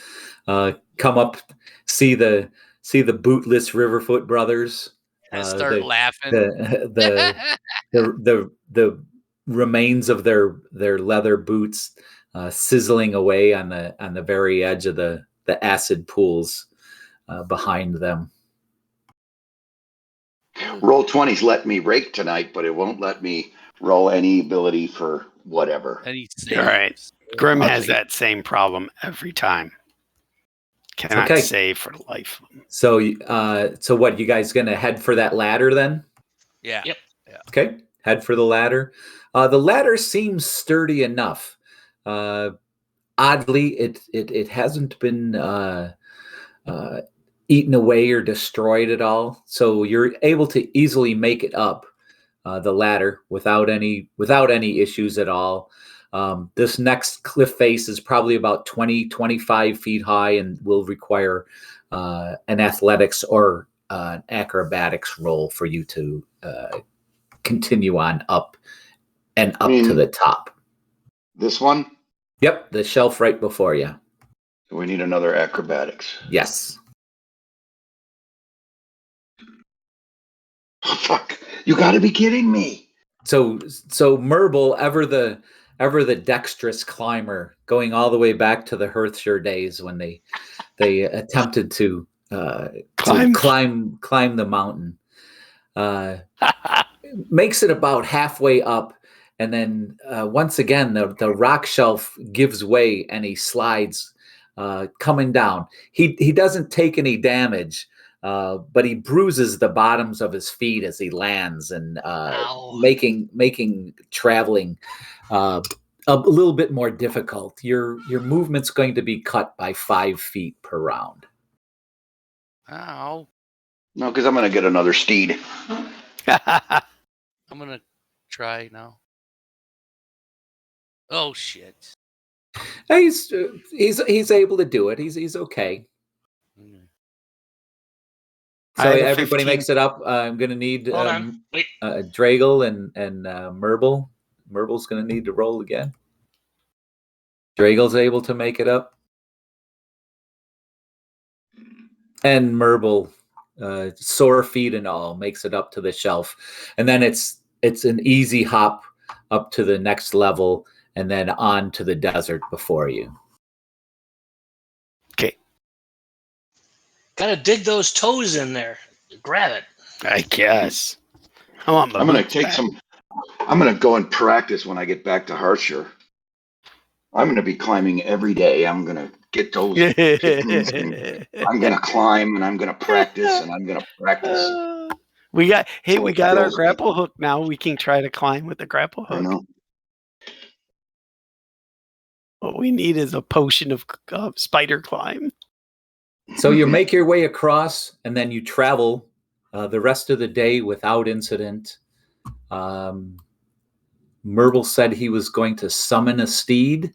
come up, see the bootless Riverfoot brothers. I start laughing. The remains of their leather boots sizzling away on the very edge of the acid pools behind them. Roll 20's let me rake tonight, but it won't let me roll any ability for whatever. All right. Grim has that same problem every time. Cannot save for the life of him. So what? You guys gonna head for that ladder then? Yeah. Yep. Yeah. Okay. Head for the ladder. The ladder seems sturdy enough. Oddly, it hasn't been eaten away or destroyed at all. So you're able to easily make it up the ladder without any issues at all. This next cliff face is probably about 25 feet high and will require an athletics or an acrobatics roll for you to continue on up and up to the top. This one? Yep, the shelf right before you. We need another acrobatics. Yes. Oh, fuck. You got to be kidding me. So Merble, ever the dexterous climber, going all the way back to the Hearthshire days when they attempted to climb the mountain, makes it about halfway up, and then once again the rock shelf gives way and he slides, coming down. He doesn't take any damage. But he bruises the bottoms of his feet as he lands, and making traveling a little bit more difficult. Your movement's going to be cut by 5 feet per round. Ow! No, because I'm going to get another steed. I'm going to try now. Oh shit! He's able to do it. He's okay. Mm. So everybody makes it up. I'm going to need Drago and Merble. Merble's going to need to roll again. Drago's able to make it up. And Merble, sore feet and all, makes it up to the shelf. And then it's an easy hop up to the next level and then on to the desert before you. Okay. Gotta dig those toes in there. Grab it. I guess. I'm going to take some. I'm going to go and practice when I get back to Hearthshire. I'm going to be climbing every day. I'm going to get those pickings, and I'm going to climb, and I'm going to practice, and I'm going to practice. We got our grapple hook now. We can try to climb with the grapple hook. I know. What we need is a potion of spider climb. So you make your way across, and then you travel the rest of the day without incident. Merble said he was going to summon a steed.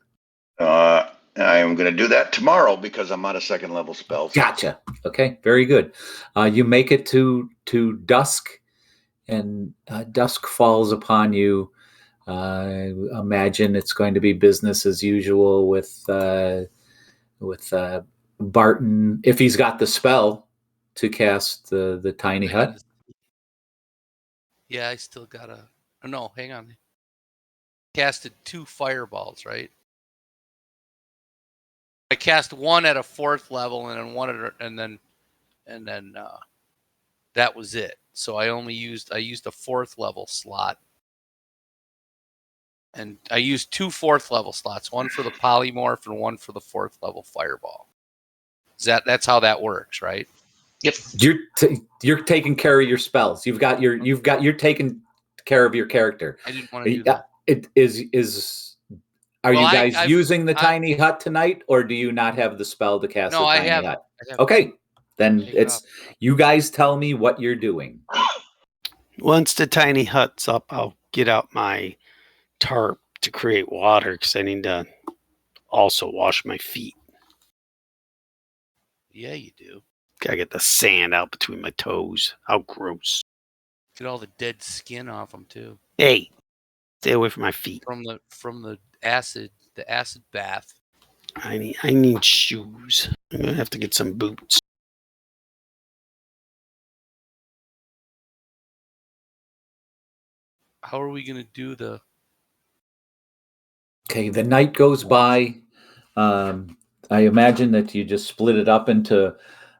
I am going to do that tomorrow because I'm out of 2nd level spells. Gotcha. Okay, very good. You make it to dusk, and dusk falls upon you. Imagine it's going to be business as usual with Barton, if he's got the spell to cast the tiny hut. Yeah, I still gotta. Oh, no, hang on. Casted 2 fireballs, right? I cast one at a 4th level, and then one at and then that was it. So I used a 4th level slot, and I used 2 4th level slots, one for the polymorph and one for the 4th level fireball. That's how that works, right? Yep. You're taking care of your spells. You're taking care of your character. I didn't want to do that. It is. Are you guys using the tiny hut tonight, or do you not have the spell to cast the tiny hut? Okay, then it's you guys tell me what you're doing. Once the tiny hut's up, I'll get out my tarp to create water because I need to also wash my feet. Yeah, you do. Gotta get the sand out between my toes. How gross. Get all the dead skin off them too. Hey, stay away from my feet. From the acid bath. I need shoes. I'm gonna have to get some boots. How are we gonna do the? Okay, the night goes by. I imagine that you just split it up into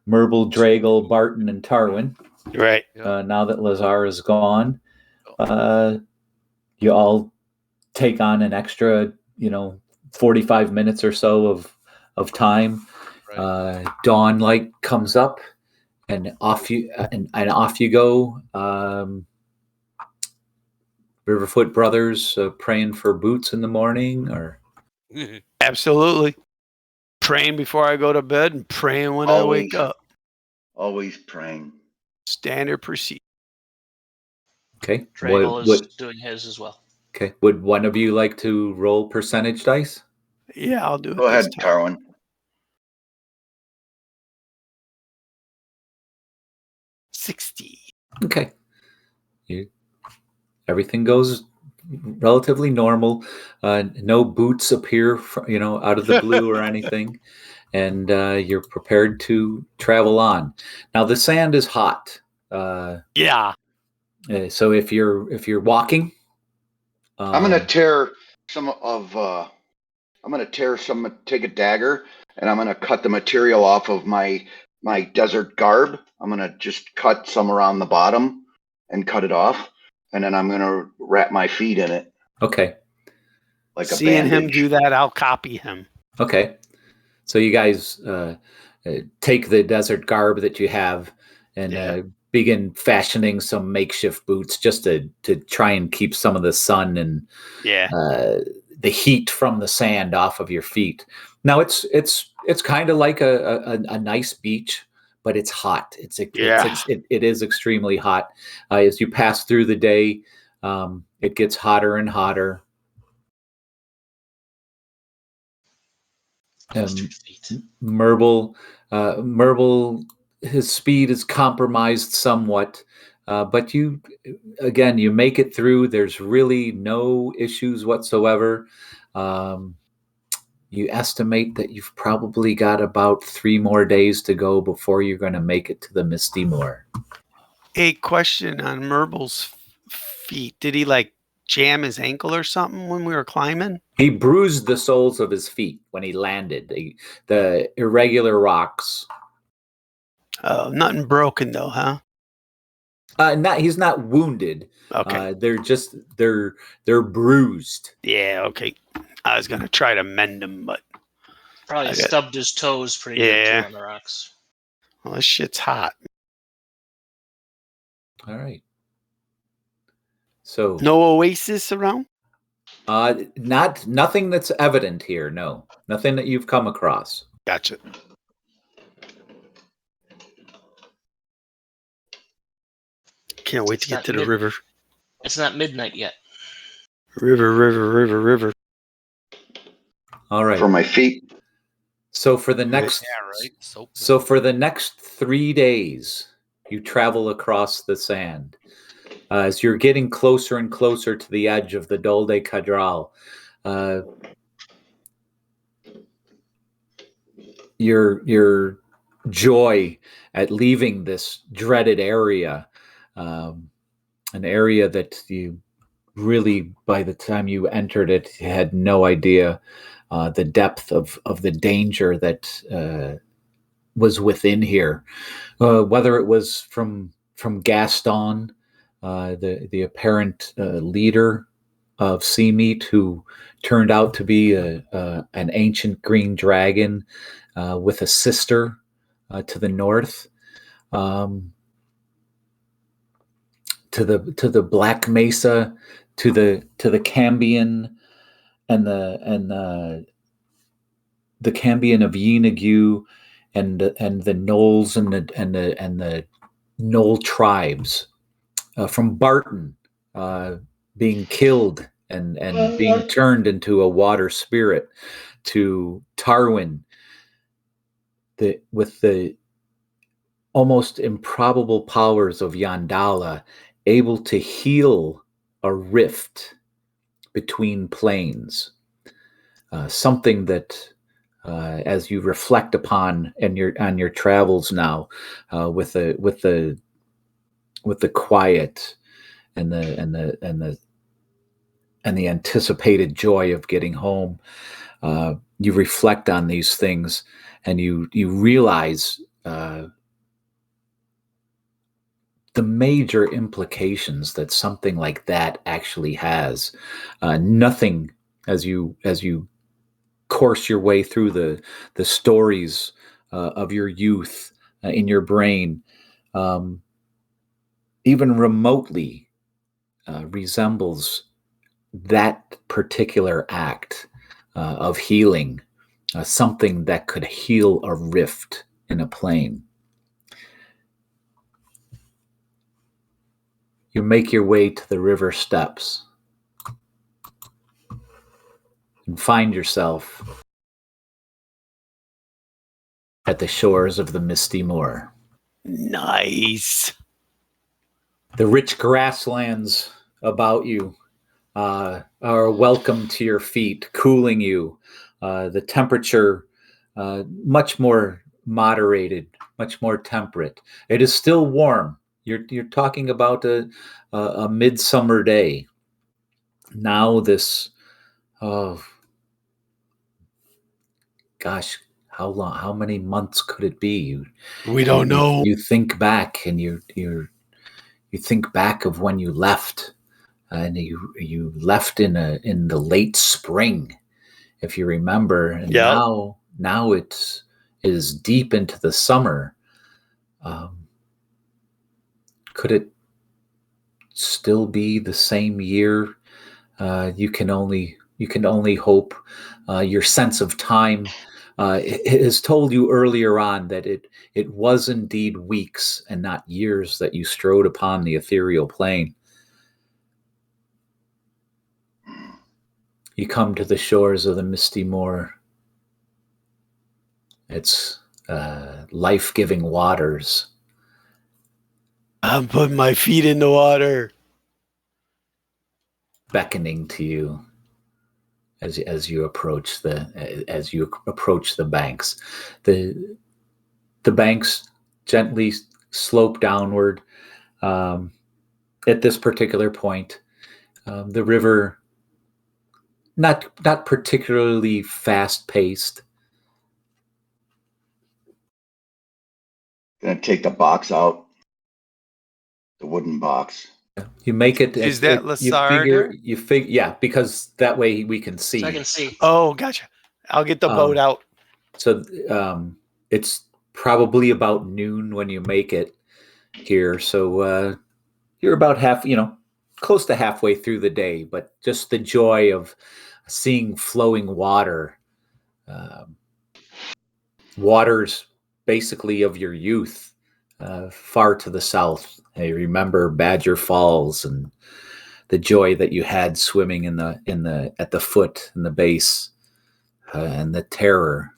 Merble, Dragal, Barton, and Tarwin. Right. Now that Lazar is gone, you all take on an extra, 45 minutes or so of time. Right. Dawn light comes up, and off you go. Riverfoot Brothers praying for boots in the morning, or absolutely praying before I go to bed and praying when I wake up. Always praying. Standard procedure. Okay. Dragal is doing his as well. Okay. Would one of you like to roll percentage dice? Yeah, I'll do it. Go ahead, Tarwin. 60. Okay. Everything goes relatively normal. No boots appear, out of the blue or anything, and you're prepared to travel on. Now the sand is hot. Yeah. So if you're walking, I'm gonna tear take a dagger, and I'm gonna cut the material off of my desert garb. I'm gonna just cut some around the bottom and cut it off, and then I'm gonna wrap my feet in it. Okay. Like seeing a him do that, I'll copy him. Okay. So you guys take the desert garb that you have and begin fashioning some makeshift boots just to try and keep some of the sun and the heat from the sand off of your feet. Now it's kind of like a nice beach, but it's hot. It is extremely hot. As you pass through the day, it gets hotter and hotter. Merble, his speed is compromised somewhat, but you make it through. There's really no issues whatsoever. You estimate that you've probably got about 3 more days to go before you're going to make it to the Misty Moor. A question on Merble's feet. Did he jam his ankle or something when we were climbing? He bruised the soles of his feet when he landed. The irregular rocks. Oh, nothing broken though, huh? He's not wounded. Okay. They're bruised. Yeah, okay. I was gonna try to mend them, but probably stubbed his toes pretty good too on the rocks. Well, this shit's hot. All right. So no oasis around? Nothing that's evident here. No, nothing that you've come across. Gotcha. Can't wait to get to the river. It's not midnight yet. River. All right. For my feet. So for the next, for the next 3 days, you travel across the sand. As you're getting closer and closer to the edge of the Dol de Cadral, your joy at leaving this dreaded area, an area that you really, by the time you entered it, you had no idea the depth of the danger that was within here, whether it was from Gaston, the apparent leader of Seameat, who turned out to be an ancient green dragon with a sister to the north, to the Black Mesa, to the Cambion and the Cambion of Yeenagu, and the Knolls and the Knoll tribes, from Barton being killed and being turned into a water spirit, to Tarwin, with the almost improbable powers of Yandala, able to heal a rift between planes, something that, as you reflect upon on your travels now, with the quiet and the anticipated joy of getting home, you reflect on these things, and you realize the major implications that something like that actually has. Nothing, as you course your way through the stories of your youth in your brain, even remotely resembles that particular act of healing, something that could heal a rift in a plane. You make your way to the river steps and find yourself at the shores of the Misty Moor. Nice. The rich grasslands about you are welcome to your feet, cooling you. The temperature much more moderated, much more temperate. It is still warm. You're talking about a midsummer day. Now this, oh gosh, how long? How many months could it be? We don't know. You think back, and you think back of when you left, and you left in the late spring, if you remember. And now it is deep into the summer. Could it still be the same year? You can only hope. Your sense of time it has told you earlier on that it was indeed weeks and not years that you strode upon the ethereal plane. You come to the shores of the Misty Moor. It's life-giving waters. I'm putting my feet in the water, beckoning to you as you approach the banks. The banks gently slope downward. At this particular point, the river not particularly fast-paced. Gonna take the box out, the wooden box. You make it. Is that Lassard? You figure, yeah, because that way we can see. So I can see. Oh, gotcha. I'll get the boat out. So it's probably about noon when you make it here. So you're about close to halfway through the day, but just the joy of seeing flowing water, waters basically of your youth, far to the south. I remember Badger Falls and the joy that you had swimming at the foot and the base, and the terror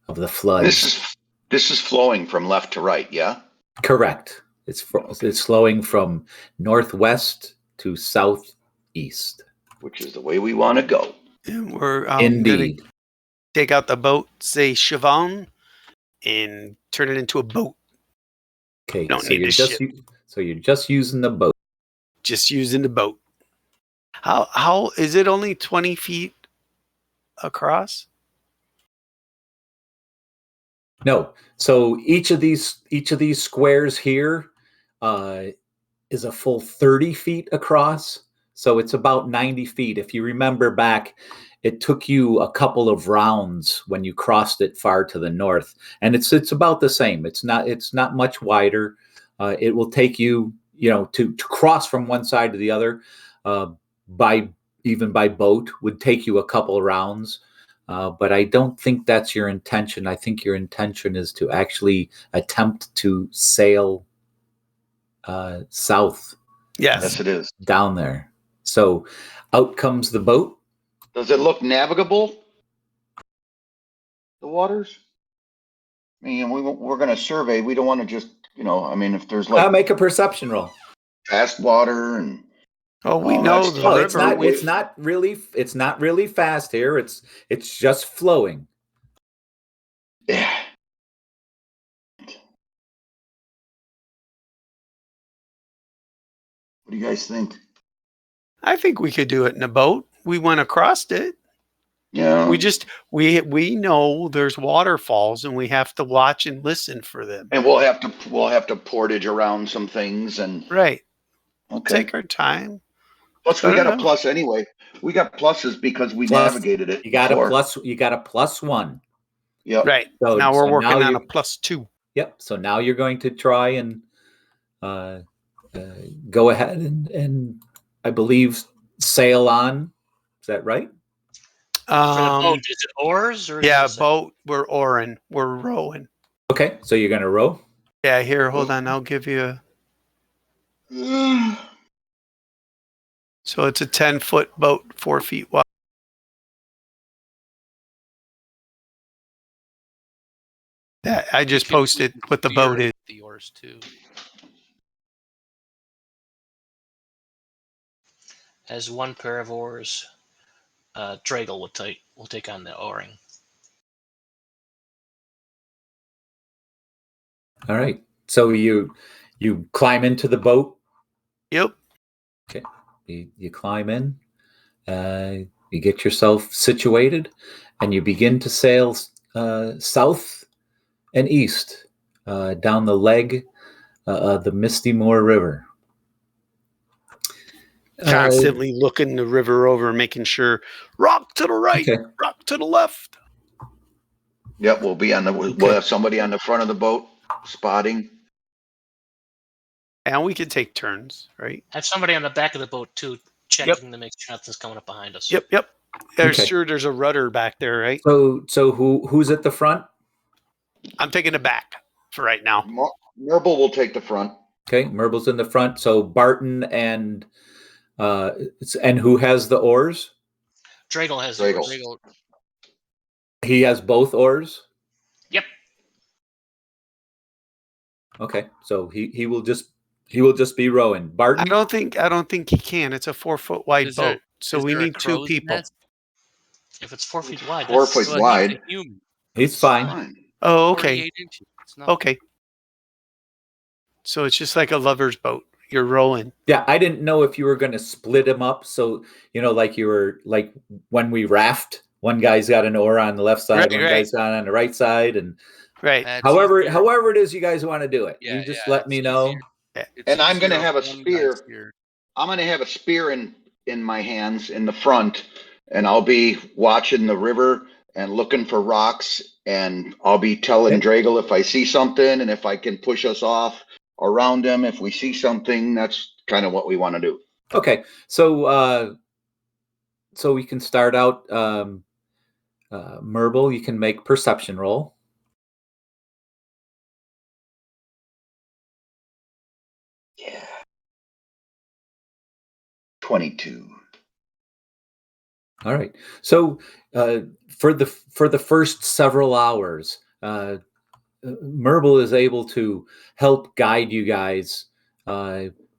of the flood. This is flowing from left to right, yeah? Correct. It's flowing from northwest to southeast. Which is the way we want to go. And we're Indeed. gonna take out the boat, say Siobhan, and turn it into a boat. Okay, Don't so need you're the just ship. so you're just using the boat. Just using the boat. How is it only 20 feet across? No, so each of these squares here is a full 30 feet across. So it's about 90 feet. If you remember back, it took you a couple of rounds when you crossed it far to the north, and it's about the same. It's not much wider. It will take you, to cross from one side to the other by boat would take you a couple of rounds. But I don't think that's your intention. I think your intention is to actually attempt to sail south. Yes, it is. Down there. So out comes the boat. Does it look navigable? The waters? I mean, we're going to survey. We don't want to just, if there's Make a perception roll. fast water and we know the river. It's not really fast here. It's just flowing. Yeah. What do you guys think? I think we could do it in a boat. We went across it. Yeah. We know there's waterfalls and we have to watch and listen for them. And we'll have to portage around some things and right. We'll okay. take our time. Plus we got a plus anyway. We got pluses because we navigated it. You got before. you got a +1. Yep. Right. So, now we're working on a +2. Yep. So now you're going to try and go ahead and I believe sail on. Is that right? For the boat, is it oars or? Yeah, boat. We're oaring. We're rowing. Okay, so you're gonna row. Yeah. Here, hold on. I'll give you. So it's a 10-foot boat, 4 feet wide. Yeah, I just posted what the boat is. The oars too. As one pair of oars, Dragal will take on the oaring. All right. So you climb into the boat. Yep. Okay. You climb in. You get yourself situated, and you begin to sail south and east down the leg of the Misty Moor River. Constantly looking the river over, making sure rock to the right, rock to the left. Yep, we'll have somebody on the front of the boat spotting. And we can take turns, right? Have somebody on the back of the boat too, checking to make sure nothing's coming up behind us. Yep. There's a rudder back there, right? So who's at the front? I'm taking it back for right now. Merble will take the front. Okay, Merble's in the front. So Barton and who has the oars? Dragal has Dragal. the oars. He has both oars? Yep. Okay, so he will just be rowing. Barton? I don't think he can. It's a 4-foot wide boat. So we need 2 people. Nest? If it's 4 feet wide, 4 feet wide. He's fine. Oh, okay. 48 inches. Okay. So it's just like a lover's boat. You're rowing. Yeah, I didn't know if you were going to split him up. So, like you were like when we raft, one guy's got an oar on the left side, one guy's got on the right side. And however it is you guys want to do it, you just let me know. And I'm going to have a spear. I'm going to have a spear in my hands in the front, and I'll be watching the river and looking for rocks, and I'll be telling Dragal if I see something and if I can push us off around him. If we see something, that's kind of what we want to do. Okay, so we can start out. Merble, you can make perception roll. Yeah. 22. All right. So for the first several hours, Merble is able to help guide you guys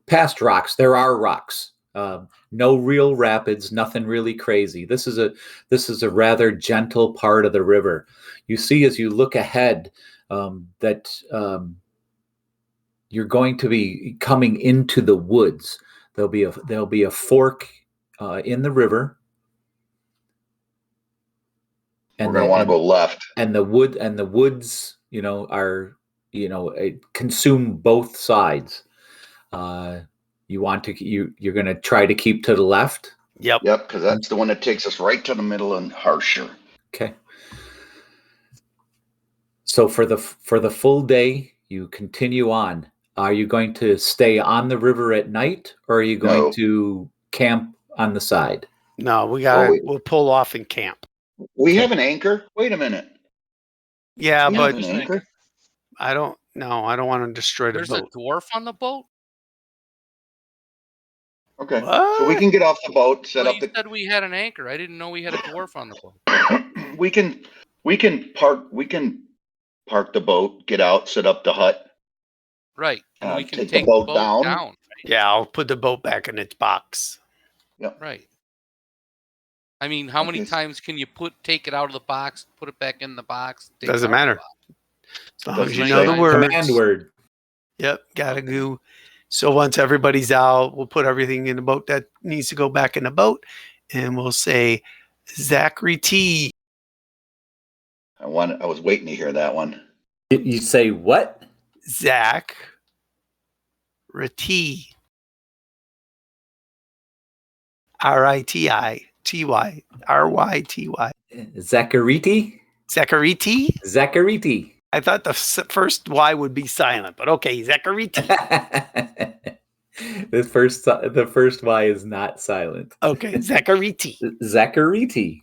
past rocks. There are rocks. No real rapids, nothing really crazy. This is a rather gentle part of the river. You see as you look ahead that you're going to be coming into the woods. There'll be a fork in the river. We're going to want to go left. And the woods, are consume both sides. You're going to try to keep to the left. Yep, because that's the one that takes us right to the middle of Hearthshire. Okay. So for the full day, you continue on. Are you going to stay on the river at night, or are you going to camp on the side? No, we'll pull off and camp. We have an anchor. Wait a minute. Yeah, we but have an anchor. I don't want to destroy the boat. There's a dwarf on the boat? Okay. What? So we can get off the boat, You said we had an anchor. I didn't know we had a dwarf on the boat. we can park the boat, get out, set up the hut. Right. And we can take the boat down. Right? Yeah, I'll put the boat back in its box. Yep. Right. I mean, how many times can you take it out of the box, put it back in the box? Doesn't matter. As long as you know the words. Command word. Yep, gotta go. So once everybody's out, we'll put everything in the boat that needs to go back in the boat, and we'll say, Zachary T. I was waiting to hear that one. You say what? Zach Riti. Riti. Ty. Ryty. Zachariti? Zachariti? Zachariti. I thought the first Y would be silent, but okay, Zachariti. The first Y is not silent. Okay, Zachariti. Zachariti.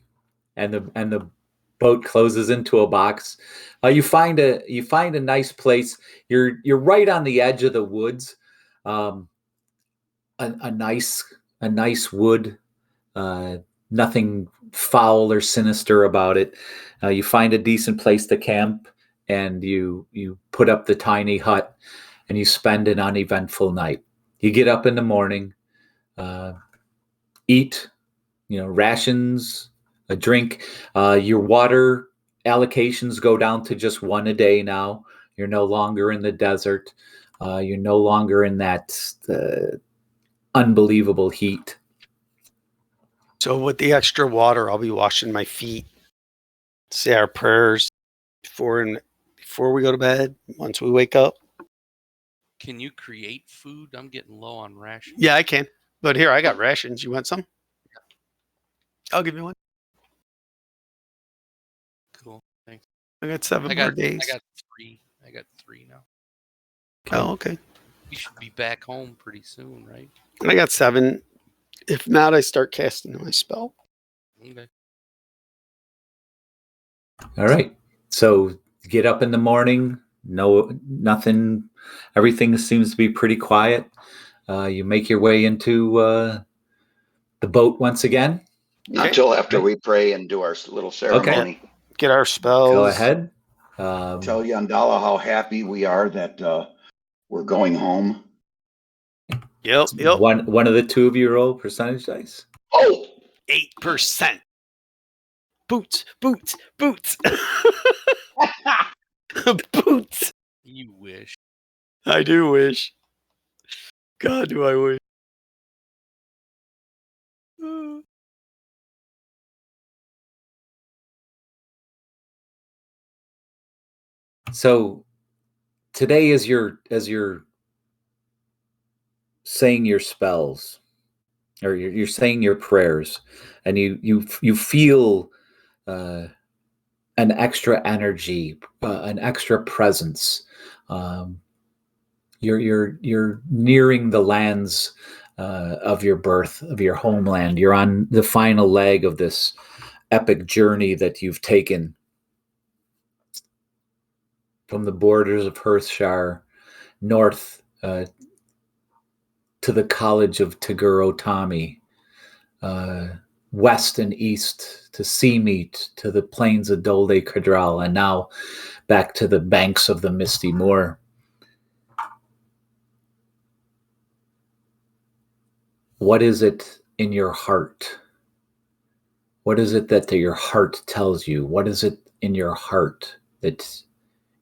And the boat closes into a box. You find a nice place. You're right on the edge of the woods. A nice wood. Nothing foul or sinister about it. You find a decent place to camp, and you put up the tiny hut, and you spend an uneventful night. You get up in the morning, eat, rations, a drink. Your water allocations go down to just one a day now. You're no longer in the desert. You're no longer in that unbelievable heat. So with the extra water, I'll be washing my feet, say our prayers before we go to bed, once we wake up. Can you create food? I'm getting low on rations. Yeah, I can. But here, I got rations. You want some? I'll give you one. Cool. Thanks. I got 7 more days. I got three now. Oh, okay. You should be back home pretty soon, right? I got 7. If not, I start casting my spell. Okay. All right. So get up in the morning. No, nothing. Everything seems to be pretty quiet. You make your way into the boat once again. Not until after we pray and do our little ceremony. Okay. Get our spells. Go ahead. Tell Yandala how happy we are that we're going home. Yep. One of the two of you roll percentage dice. Oh! 8%. Boots. Boots. You wish. I do wish. God, do I wish. So today, as you're saying your spells, or you're saying your prayers, and you feel an extra energy, an extra presence. You're nearing the lands of your birth, of your homeland. You're on the final leg of this epic journey that you've taken from the borders of Hearthshire north to the College of Taguro Tami, west and east to Seameet, to the plains of Dol de Cadral, and now back to the banks of the Misty Moor. What is it in your heart? What is it that your heart tells you? What is it in your heart that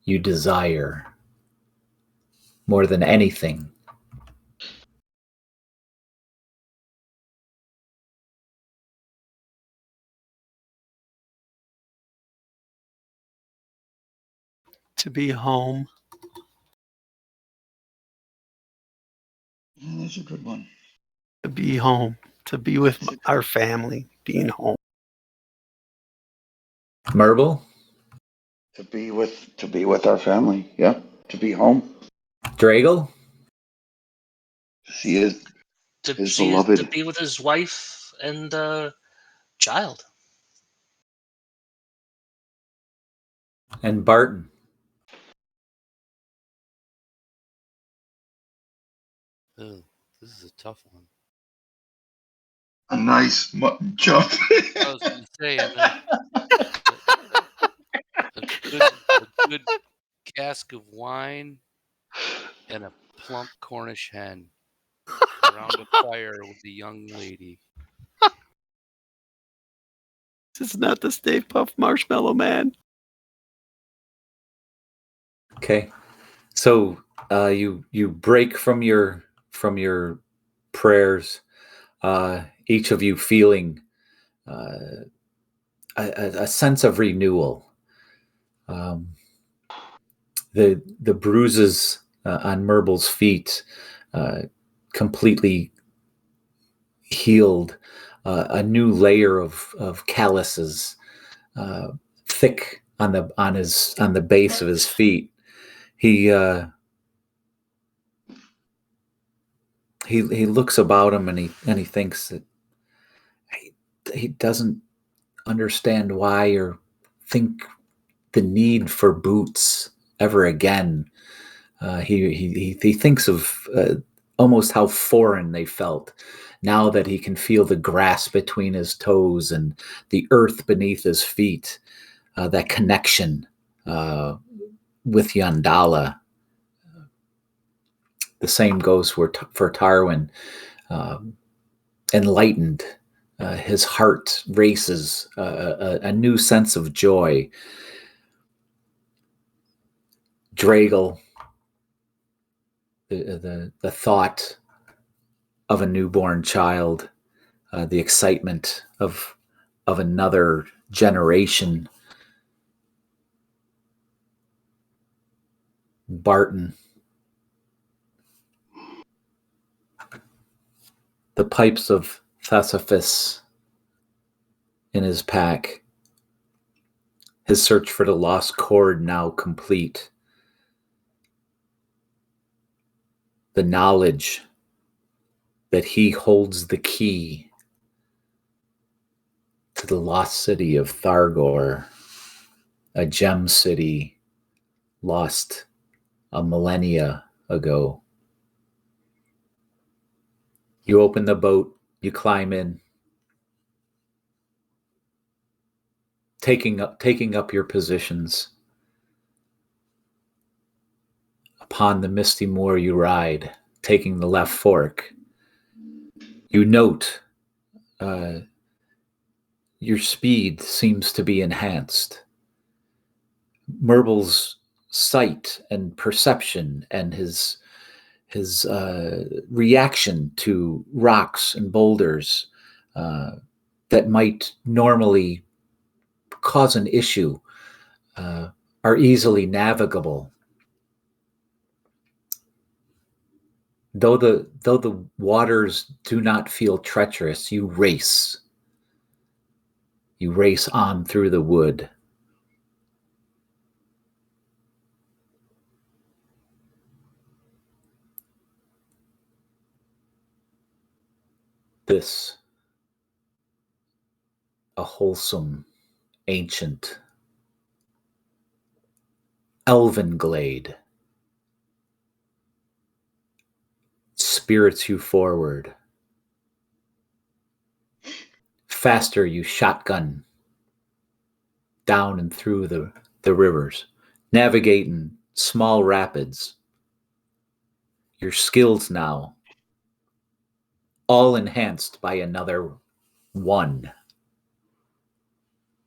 you desire more than anything? To be home. Yeah, that's a good one. To be home. To be with our family. Being home. Merble? To be with our family. Yeah. To be home. Dragal? To see his To beloved. be with his wife and child. And Barton? Oh, this is a tough one. A nice mutton chop. I was going to say, and then a good cask of wine and a plump Cornish hen around a fire with a young lady. This is not the Stay Puft Marshmallow Man. Okay. So you break from your prayers, each of you feeling a sense of renewal. The bruises on Merble's feet completely healed. A new layer of calluses, thick on the base of his feet. He looks about him and he thinks that he doesn't understand why or think the need for boots ever again. He thinks of almost how foreign they felt now that he can feel the grass between his toes and the earth beneath his feet, that connection with Yandala. The same goes for Tarwin. Enlightened, his heart races, a new sense of joy. Dragal, the thought of a newborn child, the excitement of another generation. Barton, the pipes of Thesaphis in his pack, his search for the lost chord now complete. The knowledge that he holds the key to the lost city of Thargor, a gem city lost a millennia ago. You open the boat, you climb in, taking up your positions. Upon the misty moor you ride, taking the left fork. You note your speed seems to be enhanced. Merble's sight and perception and his reaction to rocks and boulders that might normally cause an issue are easily navigable. Though the waters do not feel treacherous, you race. You race on through the wood. This, a wholesome, ancient, elven glade, spirits you forward, faster you shotgun down and through the rivers, navigating small rapids. Your skills now all enhanced by another 1.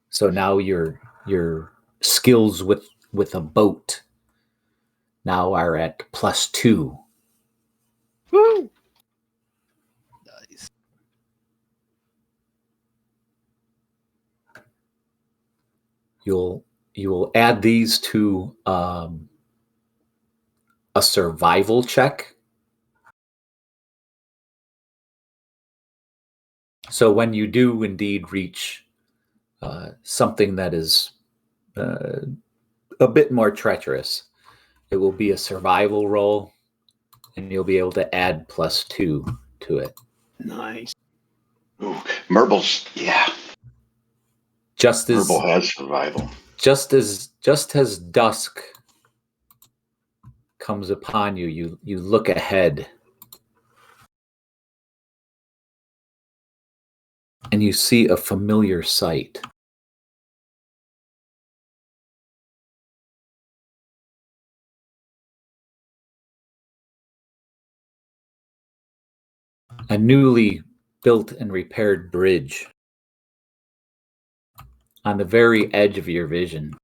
So now your skills with a boat now are at +2. Woo! Nice. You will add these to a survival check. So when you do indeed reach something that is a bit more treacherous, it will be a survival roll, and you'll be able to add +2 to it. Nice. Ooh, Merbal's, yeah. Merbal has survival. Just as dusk comes upon you, you look ahead and you see a familiar sight. A newly built and repaired bridge on the very edge of your vision.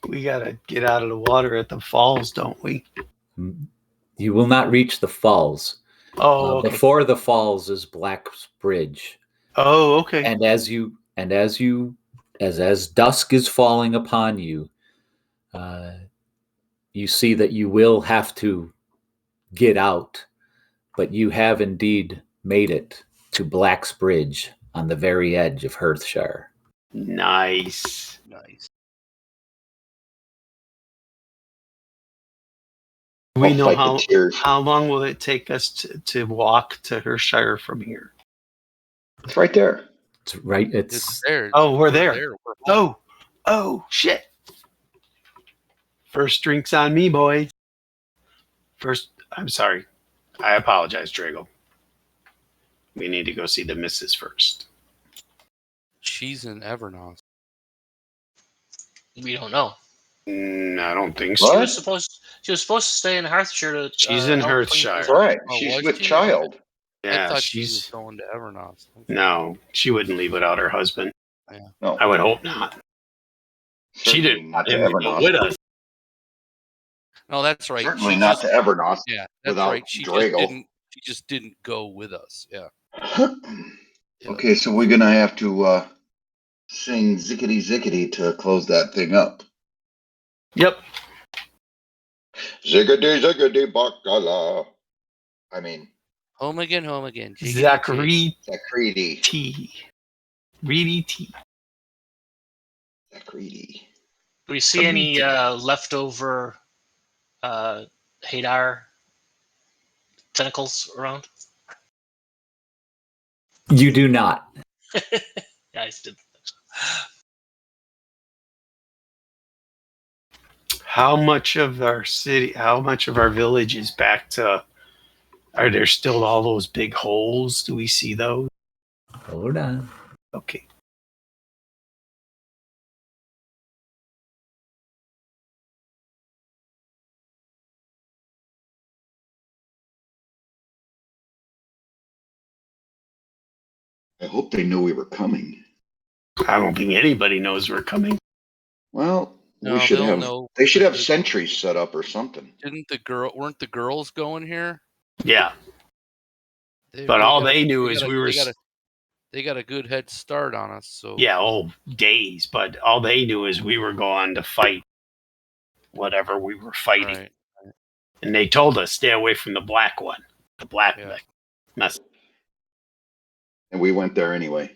We gotta get out of the water at the falls, don't we? You will not reach the falls. Oh, okay. Before the falls is Black's Bridge. Oh, okay. And as dusk is falling upon you, you see that you will have to get out, but you have indeed made it to Black's Bridge on the very edge of Hearthshire. Nice. Nice. Do we know how long will it take us to walk to Hearthshire from here? It's right there. It's right. It's there. Oh, we're there. We're Oh, shit. First drinks on me, boys. First, I'm sorry. I apologize, Drago. We need to go see the missus first. She's in Evernos. We don't know. I don't think so. What? She was supposed to stay in Hearthshire to. She's in Hearthshire. That's right. Oh, She's was with she? child. Yeah, I thought she was going to Evernos. No, she wouldn't leave without her husband. Yeah. No, I would hope not. She didn't not to go Evernos. with us. No, that's right. Certainly not to Evernos. Yeah, that's without right. She Drago. just didn't go with us. Yeah. Okay, so we're gonna have to sing "Zickety Zickety" to close that thing up. Yep. Ziggity ziggity bacala. I mean, Home again, home again. Zachary Zachridi. T. Reedy T. Zachridi. Do we see any leftover Hadar tentacles around? You do not. Guys did. How much of our village is back to? Are there still all those big holes? Do we see those? Hold on. Okay. I hope they knew we were coming. I don't think anybody knows we're coming. Well, No, we should they'll have. know. They should have sentries set up or something. Weren't the girls going here? Yeah. But all they knew is we were. They got a good head start on us. So Yeah, days. But all they knew is we were going to fight whatever we were fighting. Right. And they told us stay away from the black one. The black mess. And we went there anyway.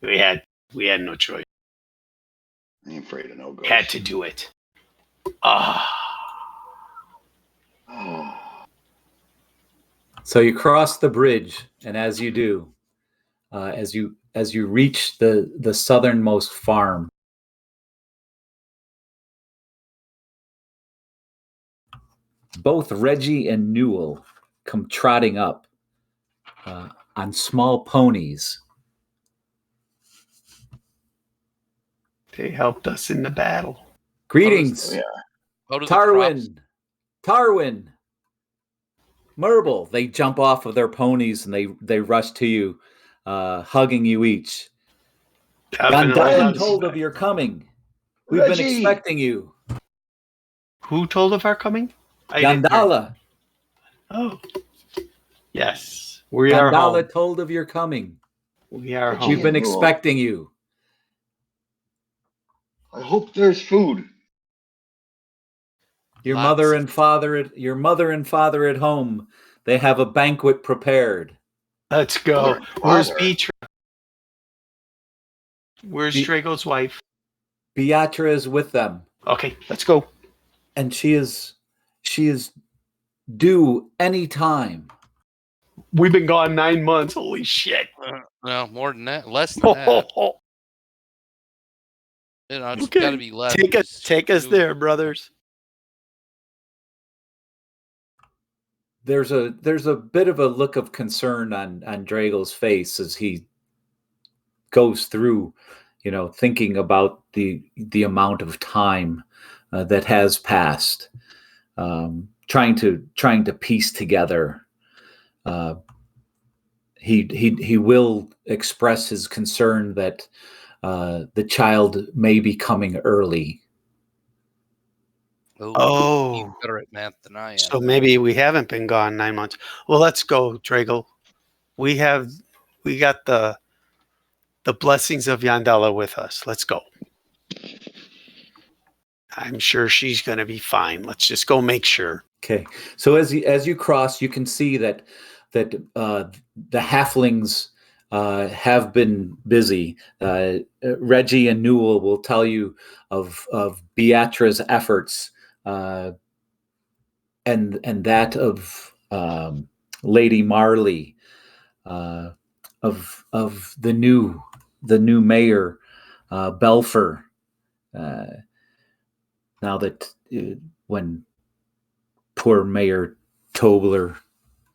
We had no choice. I ain't afraid of no ghosts. Had to do it. So you cross the bridge, and as you do, as you reach the southernmost farm, both Reggie and Newell come trotting up on small ponies. They helped us in the battle. Greetings, Tarwin, Merble. They jump off of their ponies and they rush to you, hugging you each. Yandala told of your coming. We've been expecting you. Who told of our coming? Yandala. Oh, yes. We are Yandala home. told of your coming. We are home. We've been expecting you. I hope there's food. Your mother and father at home. They have a banquet prepared. Let's go. Where's Beatrice? Where's Drago's wife? Beatrice is with them. Okay, let's go. And she is due any time. We've been gone 9 months. Holy shit. No, more than that. Less than that. It's got to be less. Take us there, brothers. There's a bit of a look of concern on Drago's face as he goes through, thinking about the amount of time that has passed, trying to piece together. He will express his concern that the child may be coming early. Oh, you're better at math than I am. So maybe we haven't been gone 9 months. Well, let's go, Drago. We got the blessings of Yandala with us. Let's go. I'm sure she's going to be fine. Let's just go make sure. Okay. So as you cross, you can see that the halflings have been busy. Reggie and Newell will tell you of Beatrice's efforts and that of Lady Marley, of the new mayor, Belfer. Now that when poor Mayor Tobler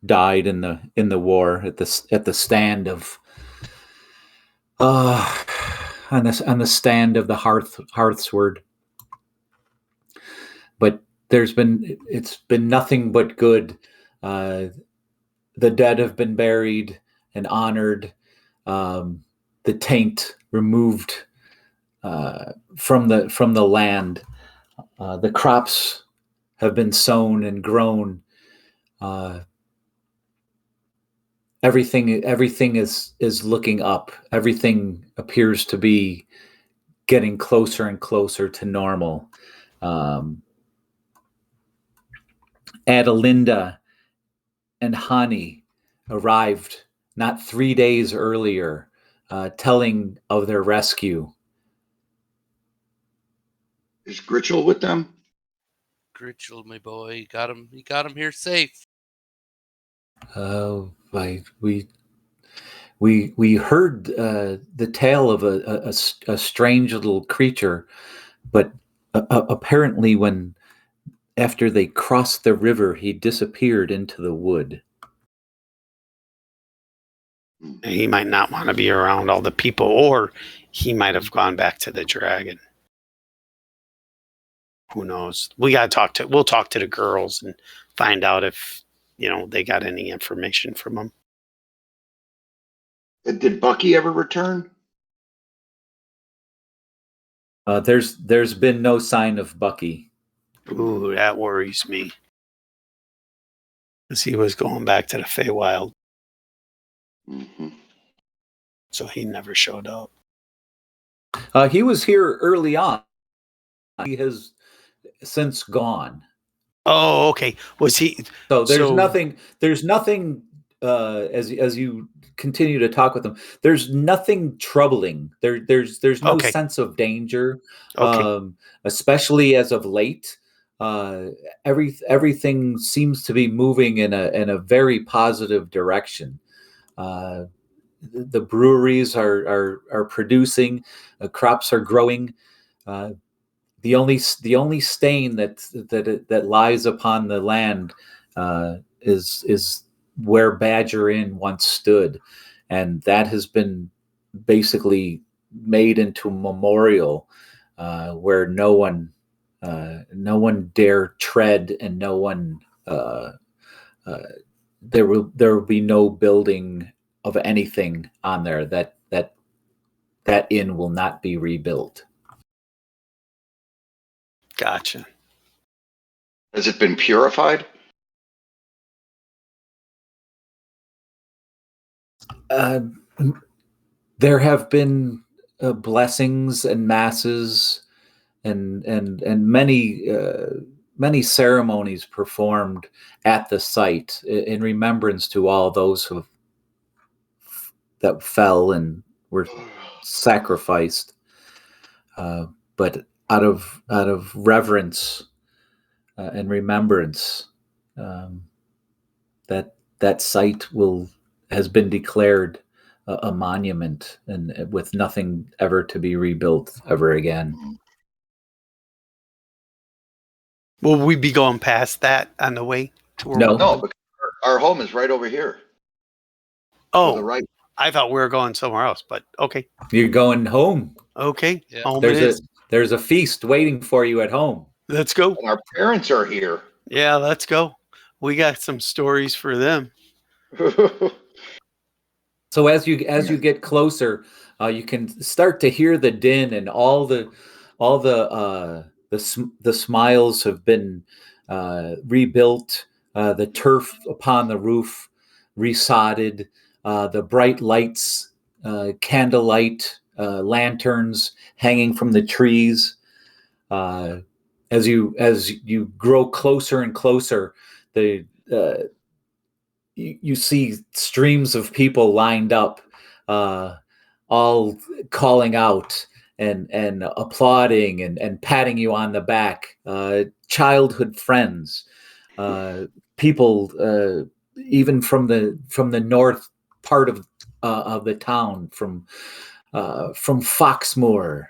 died in the war at the stand of on the stand of the Hearthsward. But it's been nothing but good. The dead have been buried and honored. The taint removed from the land. The crops have been sown and grown. Everything is looking up. Everything appears to be getting closer and closer to normal. Adelinda and Hani arrived not 3 days earlier, telling of their rescue. Is Gritchell with them? Gritchell, my boy, he got him here safe. We heard the tale of a strange little creature, but apparently after they crossed the river, he disappeared into the wood. He might not want to be around all the people, or he might have gone back to the dragon. Who knows? We'll talk to the girls and find out if they got any information from him. Did Bucky ever return? There's been no sign of Bucky. Ooh, that worries me. Because he was going back to the Feywild. Mm-hmm. So he never showed up. He was here early on. He has since gone. Oh, okay. Was he? So there's nothing. As you continue to talk with him, there's nothing troubling. There's no sense of danger. Okay. Especially as of late, everything seems to be moving in a very positive direction. The breweries are producing, crops are growing. the only stain that lies upon the land is where Badger Inn once stood, and that has been basically made into a memorial where no one dare tread, and no one there will be no building of anything on there. That inn will not be rebuilt. Gotcha. Has it been purified? There have been blessings and masses and many ceremonies performed at the site in remembrance to all those that fell and were sacrificed. But out of reverence and remembrance, that site has been declared a monument, and with nothing ever to be rebuilt ever again. Will we be going past that on the way to where No. No, because our home is right over here. Oh, To the right. I thought we were going somewhere else, but okay. You're going home. Okay. Yeah. Home it is. There's a feast waiting for you at home. Let's go. And our parents are here. Yeah, let's go. We got some stories for them. So as you get closer, you can start to hear the din, and all the smiles have been rebuilt. The turf upon the roof resodded. The bright lights, candlelight lanterns hanging from the trees. As you grow closer and closer, you see streams of people lined up, all calling out and applauding and patting you on the back. Childhood friends, people even from the north part of the town, from Foxmoor.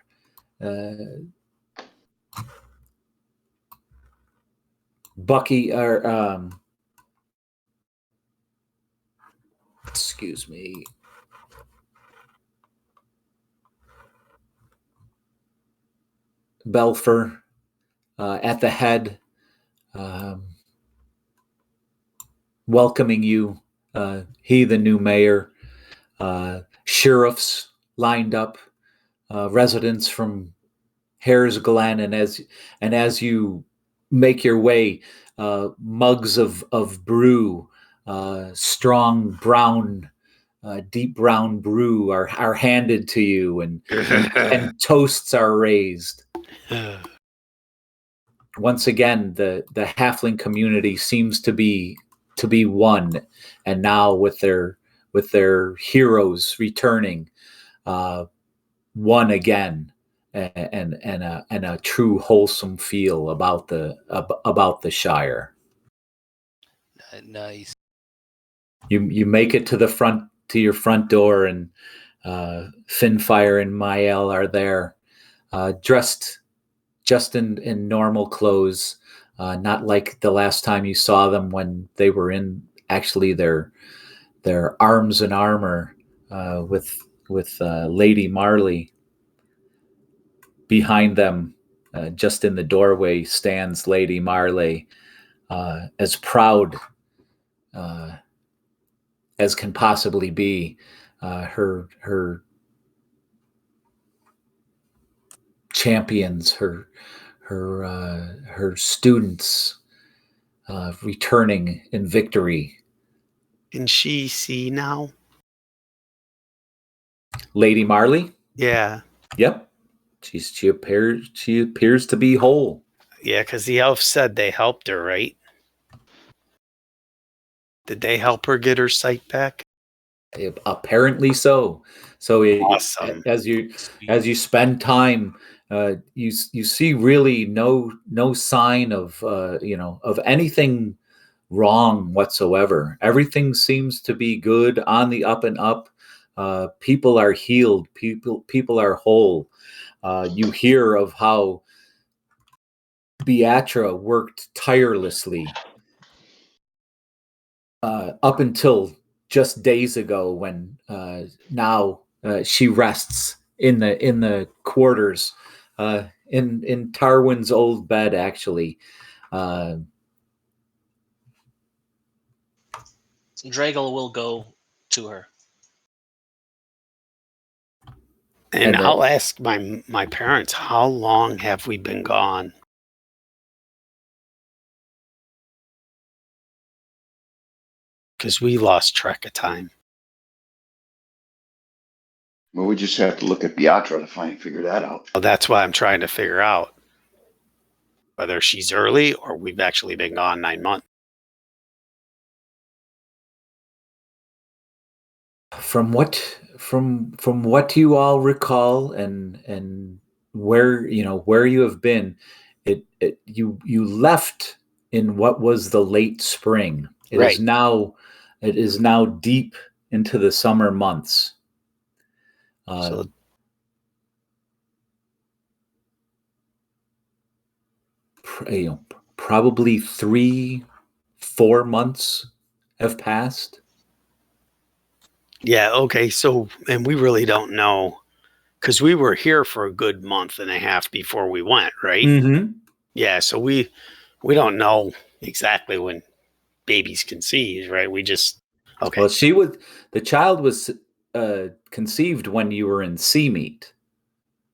Bucky, or excuse me. Belfer at the head, welcoming you. He, the new mayor, sheriffs lined up, residents from Hare's Glen, and as you make your way, mugs of brew, strong brown, deep brown brew are handed to you, and toasts are raised. Once again, the halfling community seems to be one, and now with their heroes returning, one again, and a true wholesome feel about the Shire. Nice. You make it to your front door, and Finfire and Mael are there, dressed just in normal clothes, not like the last time you saw them, when they were in actually their arms and armor, with Lady Marley. Behind them, just in the doorway, stands Lady Marley, as proud as can possibly be. Her champions, her students, returning in victory. Can she see now? Lady Marley? Yeah. Yep. She appears to be whole. Yeah, because the elf said they helped her, right? Did they help her get her sight back? Apparently so. So Awesome. as you spend time, you see really no sign of of anything wrong whatsoever. Everything seems to be good, on the up and up. People are healed. People are whole. You hear of how Beatra worked tirelessly up until just days ago, when now she rests in the quarters, in Tarwin's old bed, actually. Dragal will go to her. And I'll ask my parents, how long have we been gone? Because we lost track of time. Well, we just have to look at Beatra to figure that out. Well, that's why I'm trying to figure out whether she's early or we've actually been gone 9 months. From what you all recall, and where you have been, you left in what was the late spring. It Right. is now deep into the summer months. So probably 3-4 months have passed. yeah, okay. So, and we really don't know, because we were here for a good month and a half before we went, right? Mm-hmm. Yeah, so we don't know exactly when babies conceive, right? We just okay. Well, the child was conceived when you were in Seameet.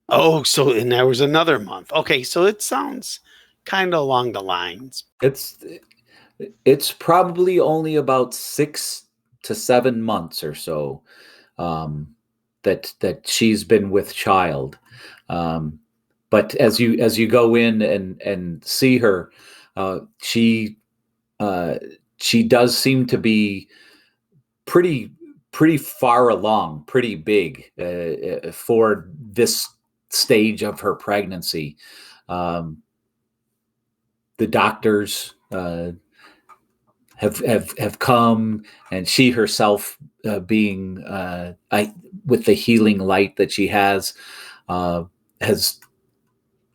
Oh, so and there was another month. Okay, so it sounds kind of along the lines. It's probably only about 6 to 7 months or so that she's been with child. But as you go in and see her, she does seem to be pretty far along, pretty big for this stage of her pregnancy. The doctors have come, and she herself, being with the healing light that she has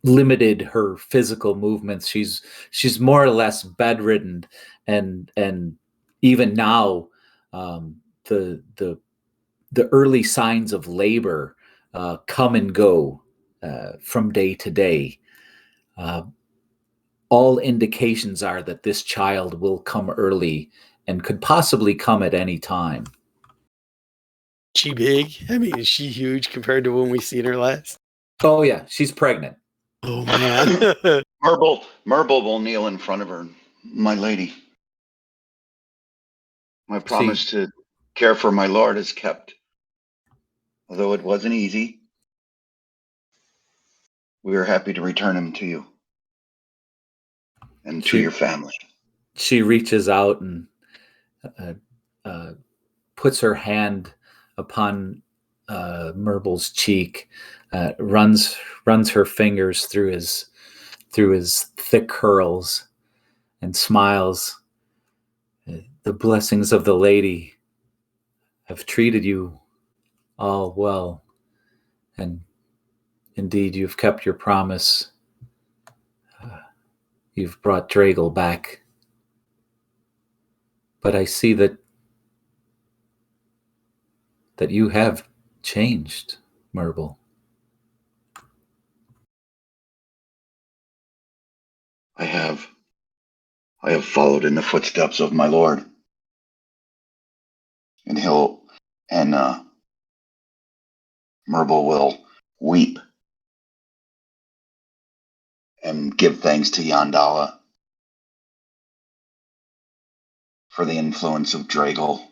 limited her physical movements. She's more or less bedridden, and even now, the early signs of labor come and go from day to day. All indications are that this child will come early and could possibly come at any time. She big? I mean, is she huge compared to when we seen her last? Oh yeah, she's pregnant. Oh man. Merble will kneel in front of her. My lady, my promise to care for my lord is kept. Although it wasn't easy, we are happy to return him to you and to your family. She reaches out and puts her hand upon Merble's cheek, runs her fingers through his thick curls, and smiles. The blessings of the lady have treated you all well, and indeed you've kept your promise. You've brought Dragal back. But I see that you have changed, Merble. I have followed in the footsteps of my lord. And Merble will weep and give thanks to Yandala for the influence of Dragal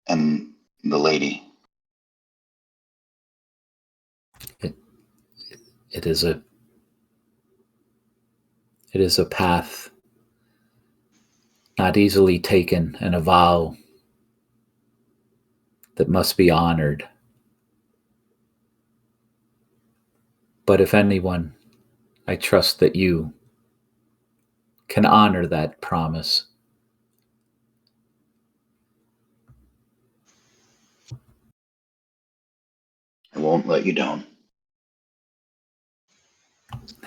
and the lady. It is a path not easily taken, and a vow that must be honored. But if anyone, I trust that you can honor that promise. I won't let you down.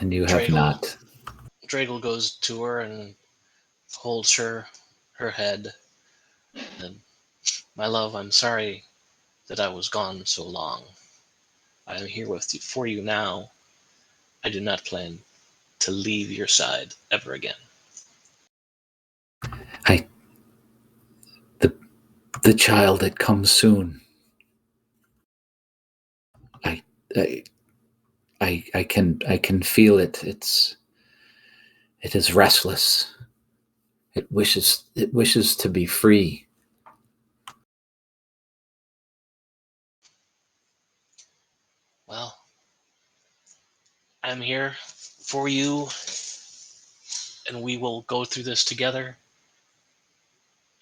And you have not. Dragle goes to her and holds her head. And, my love, I'm sorry that I was gone so long. I am here for you now. I do not plan to leave your side ever again. The child that comes soon. I can feel it. It is restless. It wishes to be free. Well, I'm here for you, and we will go through this together.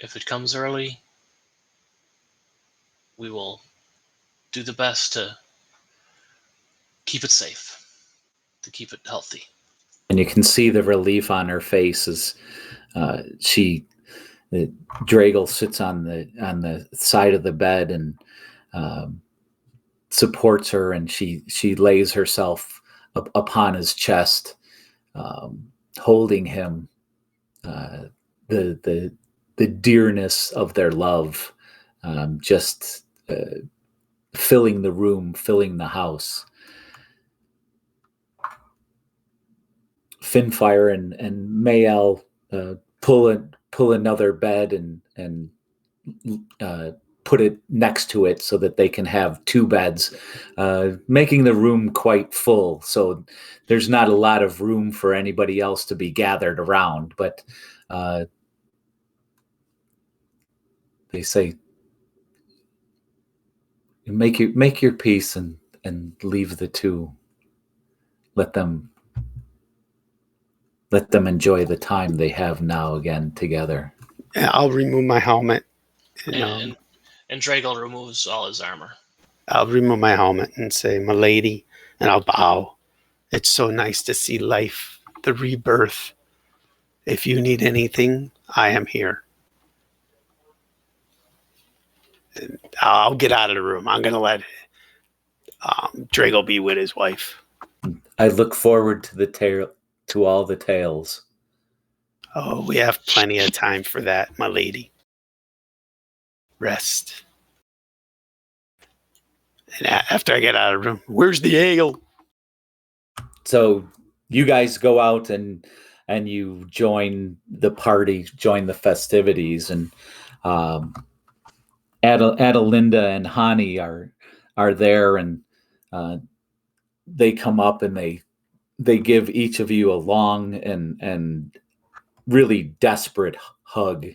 If it comes early, we will do the best to keep it safe, to keep it healthy. And you can see the relief on her face as Dragle sits on the side of the bed and supports her, and she lays herself upon his chest, holding him. The dearness of their love, just filling the room, filling the house. Finfire and Mayel pull another bed and put it next to it so that they can have two beds, making the room quite full. So there's not a lot of room for anybody else to be gathered around, but they say, make your peace and leave the two. Let them enjoy the time they have now again together. Yeah, I'll remove my helmet. And Dragle removes all his armor. I'll remove my helmet and say, "My lady," and I'll bow. It's so nice to see life, the rebirth. If you need anything, I am here. And I'll get out of the room. I'm going to let Drago be with his wife. I look forward to all the tales. Oh, we have plenty of time for that, my lady. Rest. And after I get out of the room, where's the ale? So you guys go out and you join the party, join the festivities, and Adelinda and Hani are there, and they come up and they give each of you a long and really desperate hug,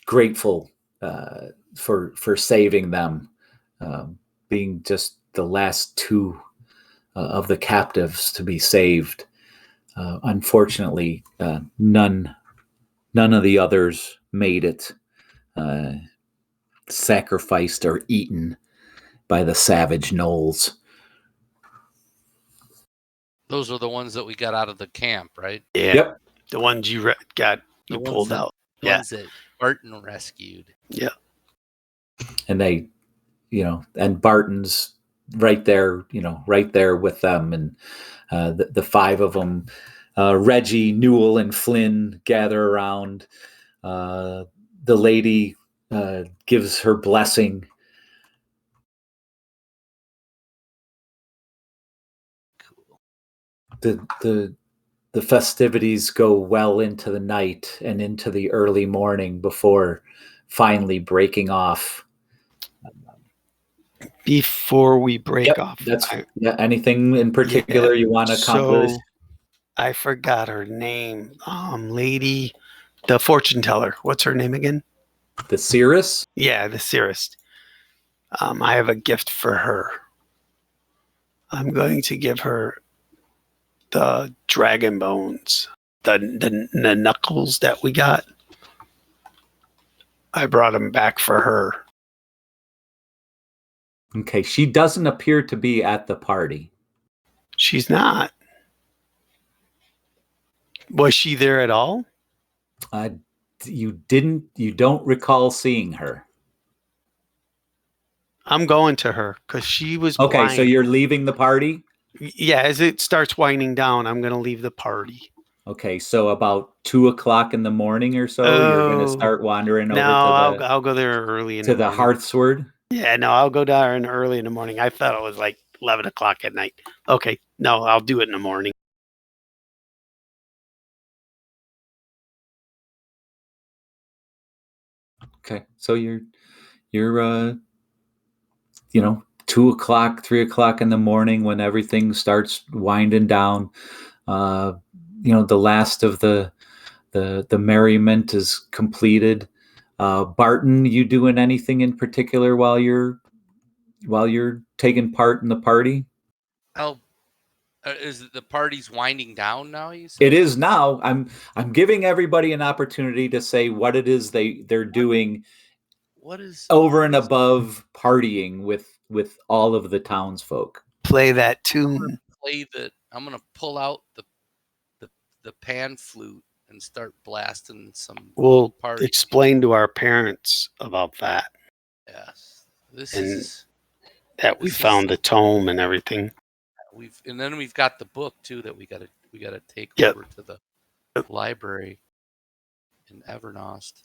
grateful for saving them, being just the last two of the captives to be saved. Unfortunately, none of the others made it, sacrificed or eaten by the savage gnolls. Those are the ones that we got out of the camp, right? Yeah. Yep. The ones you pulled out. The ones that Barton rescued. Yeah. And they, and Barton's right there with them. And the five of them, Reggie, Newell, and Flynn gather around. The lady gives her blessing. The festivities go well into the night and into the early morning before finally breaking off. Before we break off, anything in particular you want to accomplish? So I forgot her name. Lady, the fortune teller. What's her name again? The seeress? Yeah, the seeress. I have a gift for her. I'm going to give her the dragon bones, the knuckles that we got. I brought them back for her. Okay, she doesn't appear to be at the party. She's not. Was she there at all? You don't recall seeing her. I'm going to her because she was okay. blind. So you're leaving the party? Yeah, as it starts winding down, I'm going to leave the party. Okay, so about 2:00 in the morning or so, you're going to start wandering over to I'll go there early in the the morning. Hearthshire. Yeah, no, I'll go down early in the morning. I thought it was like 11 o'clock at night. Okay, no, I'll do it in the morning. Okay, so you're 2:00, 3:00 in the morning when everything starts winding down. The last of the merriment is completed. Barton, you doing anything in particular while you're taking part in the party? Is the party's winding down now? You said it is now. I'm giving everybody an opportunity to say what it is they're doing. What is over and above partying with all of the townsfolk? Play that tune. I'm gonna pull out the pan flute and start blasting some. We'll party explain to our parents about that. Yes, we found the tome and everything. We've got the book too that we gotta take over to the library in Evernost.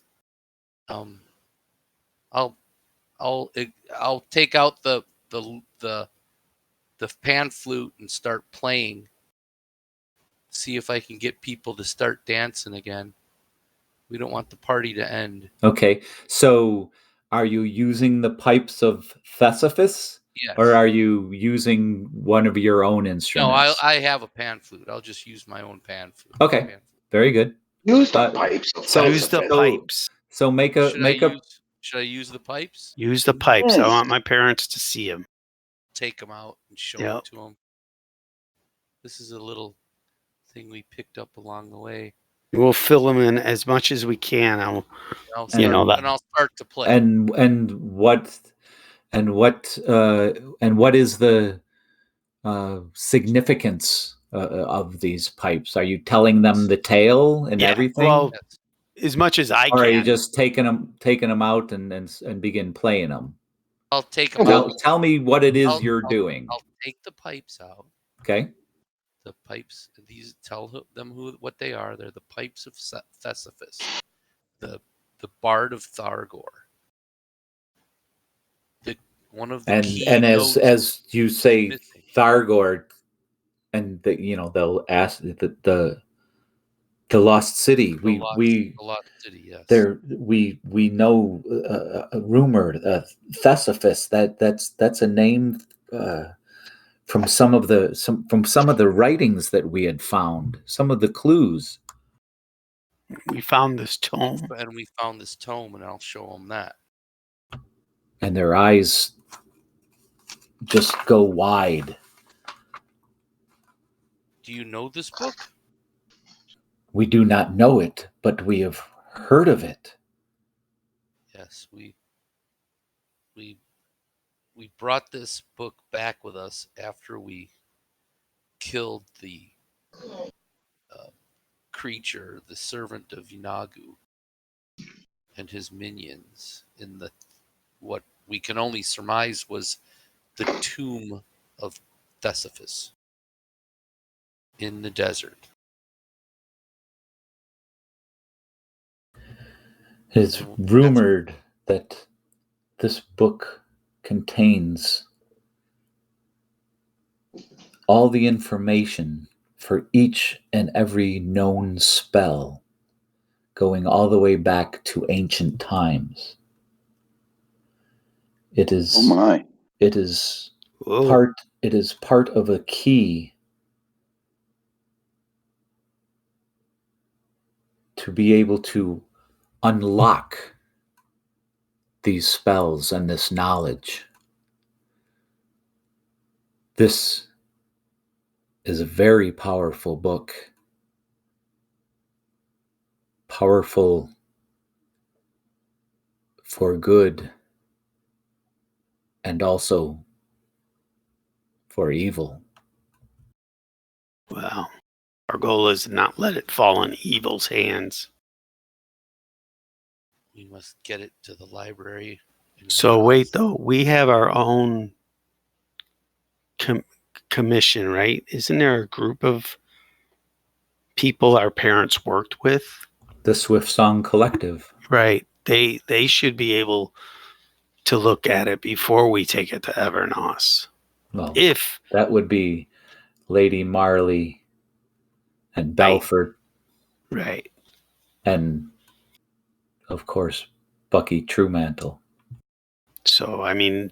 I'll take out the pan flute and start playing. See if I can get people to start dancing again. We don't want the party to end. Okay, so are you using the pipes of Thesaphis? Yes. Or are you using one of your own instruments? No, I have a pan flute. I'll just use my own pan flute. Okay, very good. Use the pipes. Use the pipes. So should I use the pipes? Use the pipes. I want my parents to see them. Take them out and show them to them. This is a little thing we picked up along the way. We'll fill them in as much as we can. I'll start to play. And what is the significance of these pipes? Are you telling them the tale and everything? Well, as much as I can. Or are you just taking them out and begin playing them? I'll take them out. Tell me what it is you're doing. I'll take the pipes out. Okay. The pipes. Tell them what they are. They're the pipes of Thesaphis, the bard of Thargor. One of the key notes as you say, Thargor, and they'll ask the lost city. The lost city. Yes. There we know rumored Thesaphis. That's a name from some of the writings that we had found. Some of the clues. We found this tome, and I'll show them that. And their eyes just go wide. Do you know this book? We do not know it, but we have heard of it. Yes, we brought this book back with us after we killed the creature, the servant of Inagu, and his minions in what we can only surmise was the tomb of Thesaphis in the desert. It is rumored that this book contains all the information for each and every known spell, going all the way back to ancient times. It is It is part of a key to be able to unlock these spells and this knowledge. This is a very powerful book. Powerful for good and also for evil. Wow. Our goal is to not let it fall in evil's hands. We must get it to the library. So wait, though, we have our own commission, right? Isn't there a group of people our parents worked with? The Swift Song Collective. Right. They should be able to look at it before we take it to Evernos. Well, If that would be Lady Marley and Belford. Right. And, of course, Bucky Truemantle. So, I mean,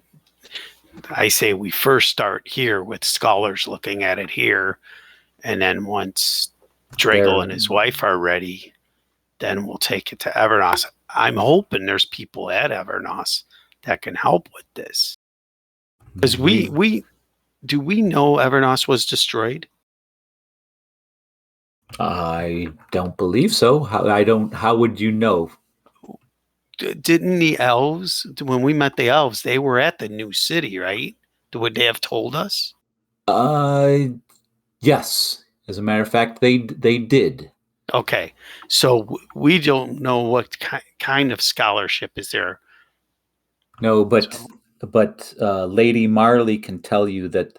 I say we first start here with scholars looking at it here. And then once Dragle and his wife are ready, then we'll take it to Evernos. I'm hoping there's people at Evernos that can help with this. Because do we know Evernos was destroyed? I don't believe so. How would you know? Didn't the elves, when we met the elves, they were at the new city, right? Would they have told us? Yes. As a matter of fact, they did. Okay. So we don't know what kind of scholarship is there. No, but Lady Marley can tell you that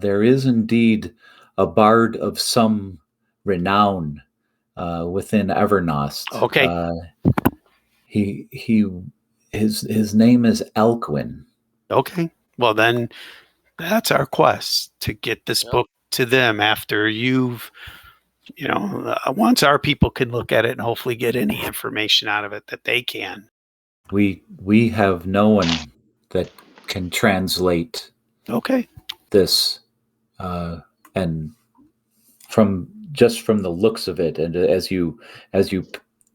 there is indeed a bard of some renown within Evernost. Okay. His name is Elquin. Okay. Well, then that's our quest, to get this book to them after you've, once our people can look at it and hopefully get any information out of it that they can. We have no one that can translate this, and from the looks of it, and as you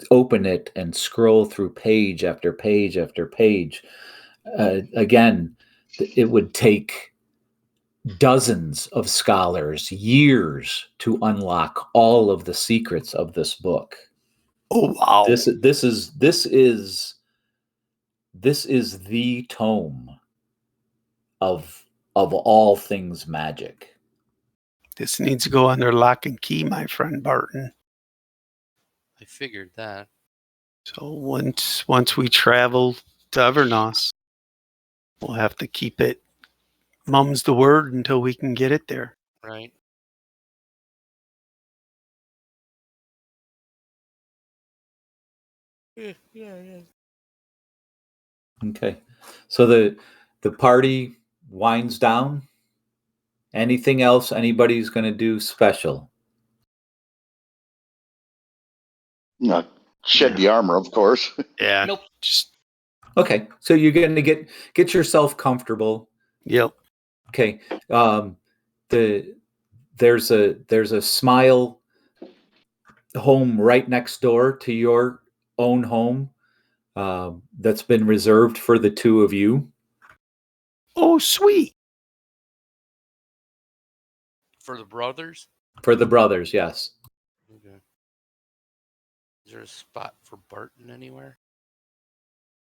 open it and scroll through page after page after page, again, it would take dozens of scholars years to unlock all of the secrets of this book. Oh wow! This is the tome of all things magic. This needs to go under lock and key, my friend Barton. I figured that. So once we travel to Evernos, we'll have to keep it mum's the word until we can get it there. Right. Yeah. Okay. So the party winds down. Anything else anybody's going to do special? No, shed the armor, of course. Yeah. Nope. Okay. So you're going to get yourself comfortable. Yep. Okay. There's a Smile home right next door to your own home that's been reserved for the two of you. Oh, sweet. For the brothers? For the brothers, yes. Okay. Is there a spot for Barton anywhere?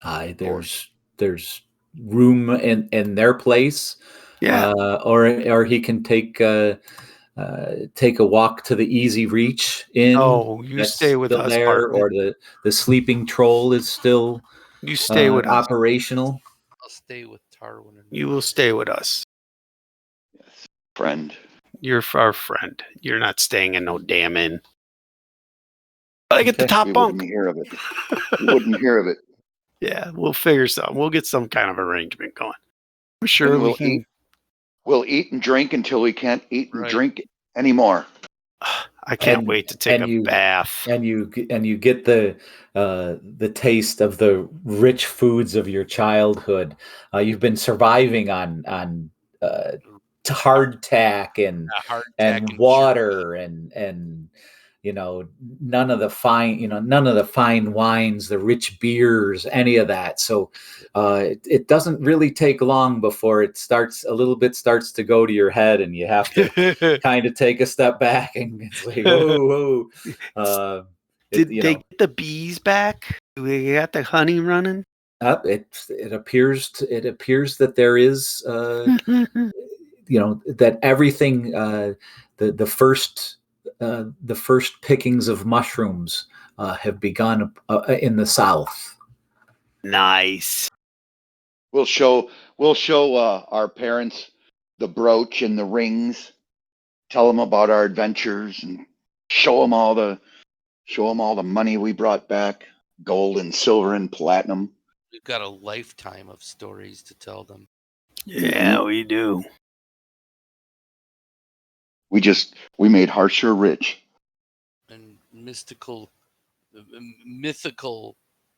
There's room in their place. Yeah. Or he can take a walk to the Easy Reach Inn. Oh, you stay with us, there, Barton. or the Sleeping Troll is still you stay with us. Operational. I'll stay with Tarwin. You will stay with us. Yes, friend. You're our friend. You're not staying in no damn inn. I get the top you bunk. Wouldn't hear of it. You wouldn't hear of it. Yeah, we'll figure something. We'll get some kind of arrangement going. I'm sure And we can. We'll eat and drink until we can't eat and drink anymore. I can't wait to take a bath. And you get the taste of the rich foods of your childhood. You've been surviving on hardtack and water and none of the fine wines, the rich beers, any of that. So it doesn't really take long before it starts to go to your head, and you have to kind of take a step back and say, whoa. Did they get the bees back? Do they got the honey running? It appears that there is that everything, the first pickings of mushrooms have begun in the south. Nice. We'll show our parents the brooch and the rings, tell them about our adventures, and show them all the money we brought back, gold and silver and platinum. We've got a lifetime of stories to tell them. Yeah, we do. We made Hearthshire rich. And mythical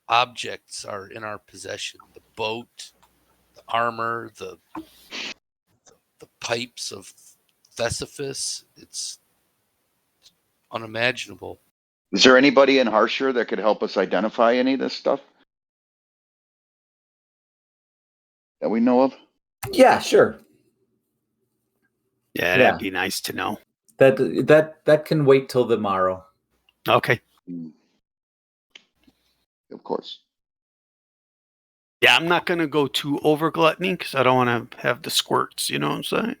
objects are in our possession. The boat, the armor, the pipes of Thesephus. It's unimaginable. Is there anybody in Hearthshire that could help us identify any of this stuff that we know of? Yeah, sure. Yeah, that'd be nice to know. That can wait till tomorrow. Okay. Of course. Yeah, I'm not going to go too over gluttony because I don't want to have the squirts, you know what I'm saying?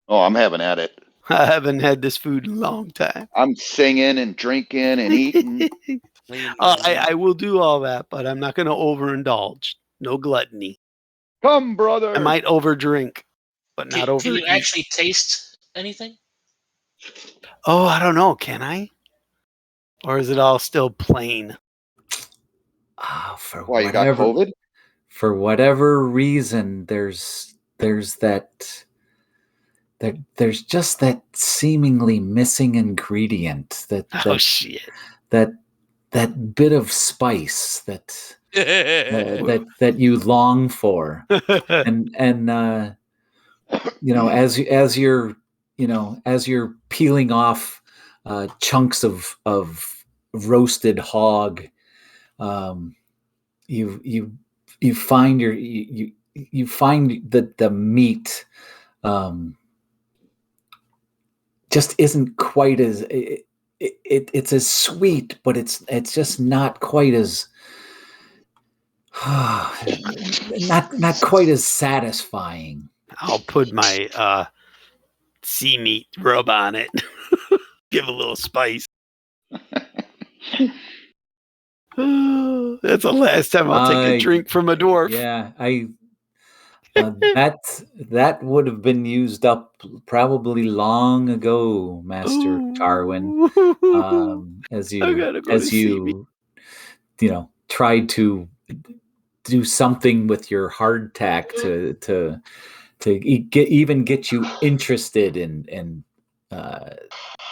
Oh, I'm having at it. I haven't had this food in a long time. I'm singing and drinking and eating. I will do all that, but I'm not going to overindulge. No gluttony. Come, brother. I might overdrink, but not overeat. Can you actually taste anything? Oh, I don't know. Can I? Or is it all still plain? For Why, you whatever, got COVID? For whatever reason, there's just that seemingly missing ingredient Shit. that bit of spice that you long for, and as you're peeling off chunks of roasted hog, you find you find that the meat just isn't quite as it's as sweet, but it's just not quite as not quite as satisfying. I'll put my sea meat rub on it. Give a little spice. That's the last time I'll take a drink from a dwarf. Yeah, that would have been used up probably long ago, Master Tarwin. As you tried to do something with your hardtack to get you interested in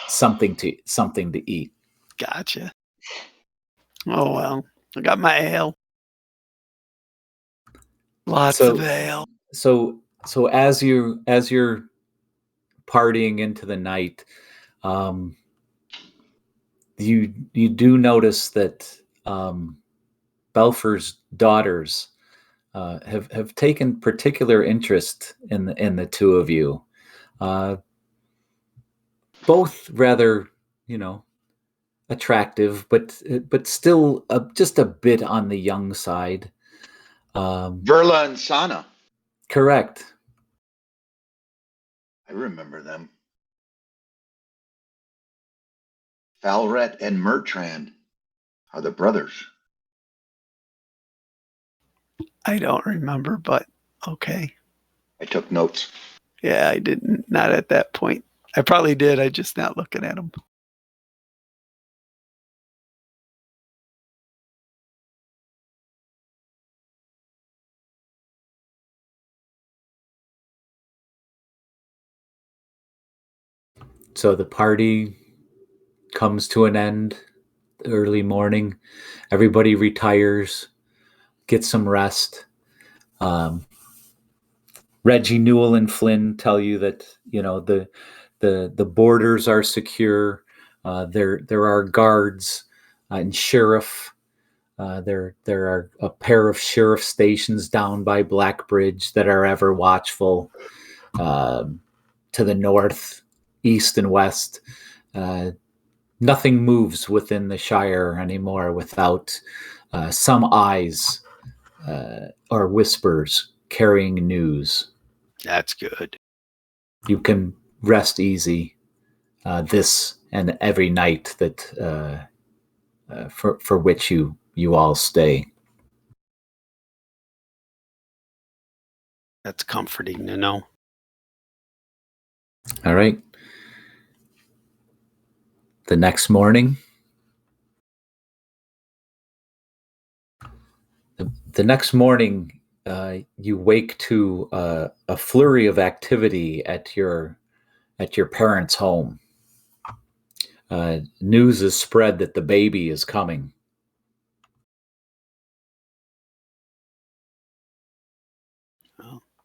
something to eat. Gotcha. Oh well, I got my ale. Lots of ale. So as you're partying into the night, you do notice that Belfer's daughters have taken particular interest in the two of you. Both rather, attractive, but still just a bit on the young side. Verla and Sana. Correct. I remember them. Falret and Mertran are the brothers. I don't remember, but okay. I took notes. Yeah, I didn't. Not at that point. I probably did. I just not looking at them. So the party comes to an end early morning. Everybody retires, gets some rest. Reggie, Newell, and Flynn tell you that the borders are secure. There are guards and sheriff. There are a pair of sheriff stations down by Blackbridge that are ever watchful. To the north, east, and west, nothing moves within the Shire anymore without some eyes or whispers carrying news. That's good. You can rest easy this and every night that for which you all stay. That's comforting to know. All right. The next morning, you wake to a flurry of activity at your parents' home. News is spread that the baby is coming.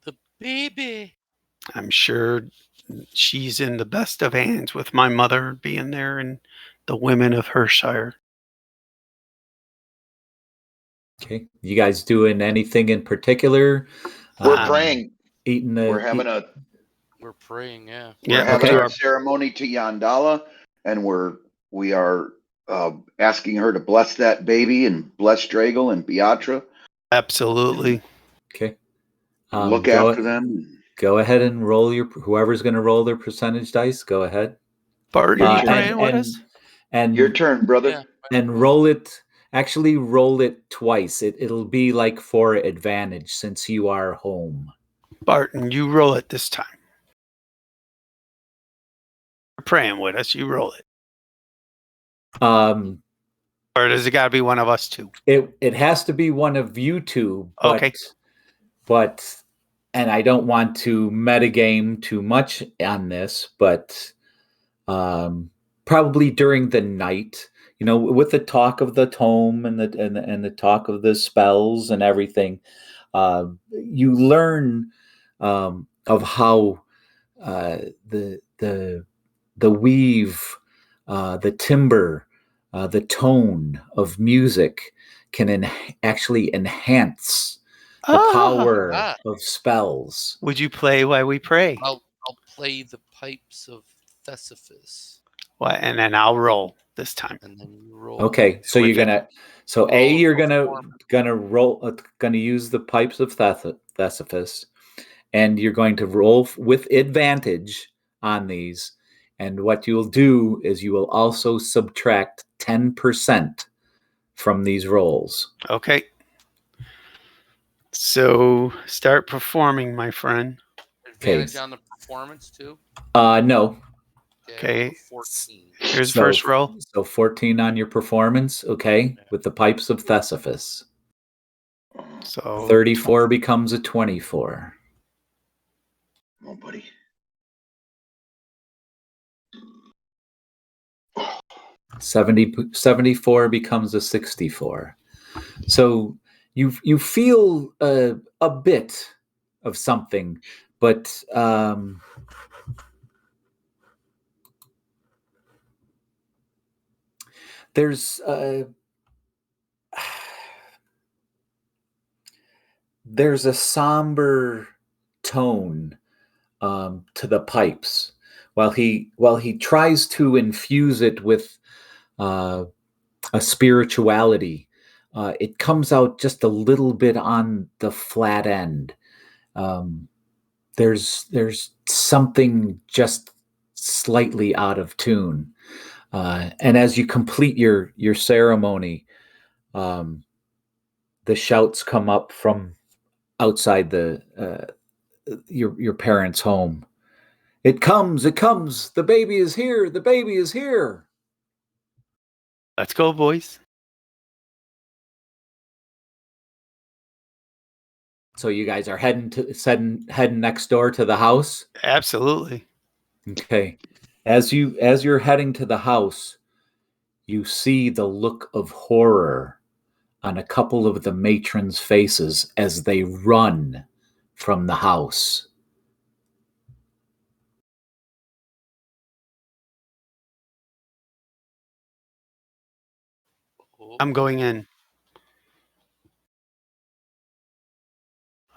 The baby. I'm sure she's in the best of hands with my mother being there and the women of Hearthshire. Okay. You guys doing anything in particular? We're praying. We're praying, yeah. We're having our ceremony to Yandala, and we are asking her to bless that baby and bless Dragal and Beatra. Absolutely. Okay. Look after them. Go ahead and roll whoever's going to roll their percentage dice. Go ahead. Bart, are you praying with us? And your turn, brother. Yeah. And roll it. Actually, roll it twice. It'll be like for advantage since you are home. Barton, you roll it this time. You're praying with us. You roll it. Or does it got to be one of us two? It has to be one of you two. But, okay. But, and I don't want to metagame too much on this, but probably during the night, with the talk of the tome and the talk of the spells and everything, you learn of how the weave, the timbre, the tone of music can actually enhance the power of spells. Would you play while we pray? I'll play the pipes of Thesaphis. What? And then I'll roll this time. And then you roll. Okay, so you're gonna. So you're gonna use the pipes of Thesaphis, and you're going to roll with advantage on these. And what you'll do is you will also subtract 10% from these rolls. Okay. So start performing, my friend. Advantage on the performance too? No. Okay. 14. Here's the first roll. So 14 on your performance, okay, with the pipes of Thesaphis. So 34 becomes a 24. Oh, buddy. 74 becomes a 64. So you feel a bit of something, but there's a somber tone to the pipes while he tries to infuse it with a spirituality. It comes out just a little bit on the flat end. There's something just slightly out of tune. And as you complete your ceremony, the shouts come up from outside your parents' home. It comes! The baby is here! The baby is here! Let's go, boys. So you guys are heading next door to the house? Absolutely. Okay. As you're heading to the house, you see the look of horror on a couple of the matrons' faces as they run from the house. I'm going in.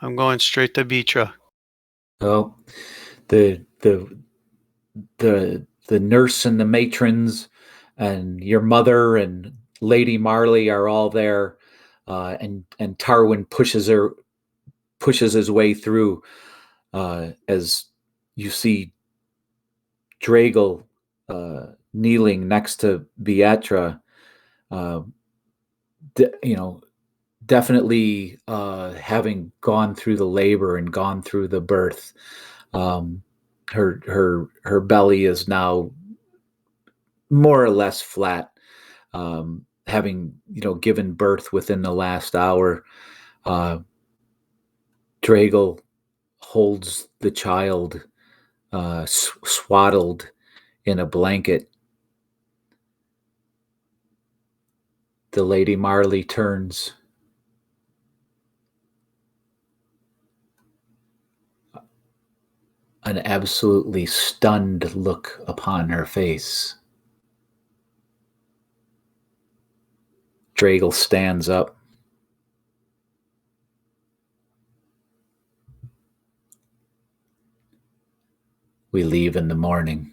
I'm going straight to Beatra. Oh, the nurse and the matrons and your mother and Lady Marley are all there, and Tarwin pushes his way through as you see Dragal kneeling next to Beatra, definitely having gone through the labor and gone through the birth. Her belly is now more or less flat, having given birth within the last hour. Dragal holds the child swaddled in a blanket. The Lady Marley turns. An absolutely stunned look upon her face. Dragal stands up. We leave in the morning.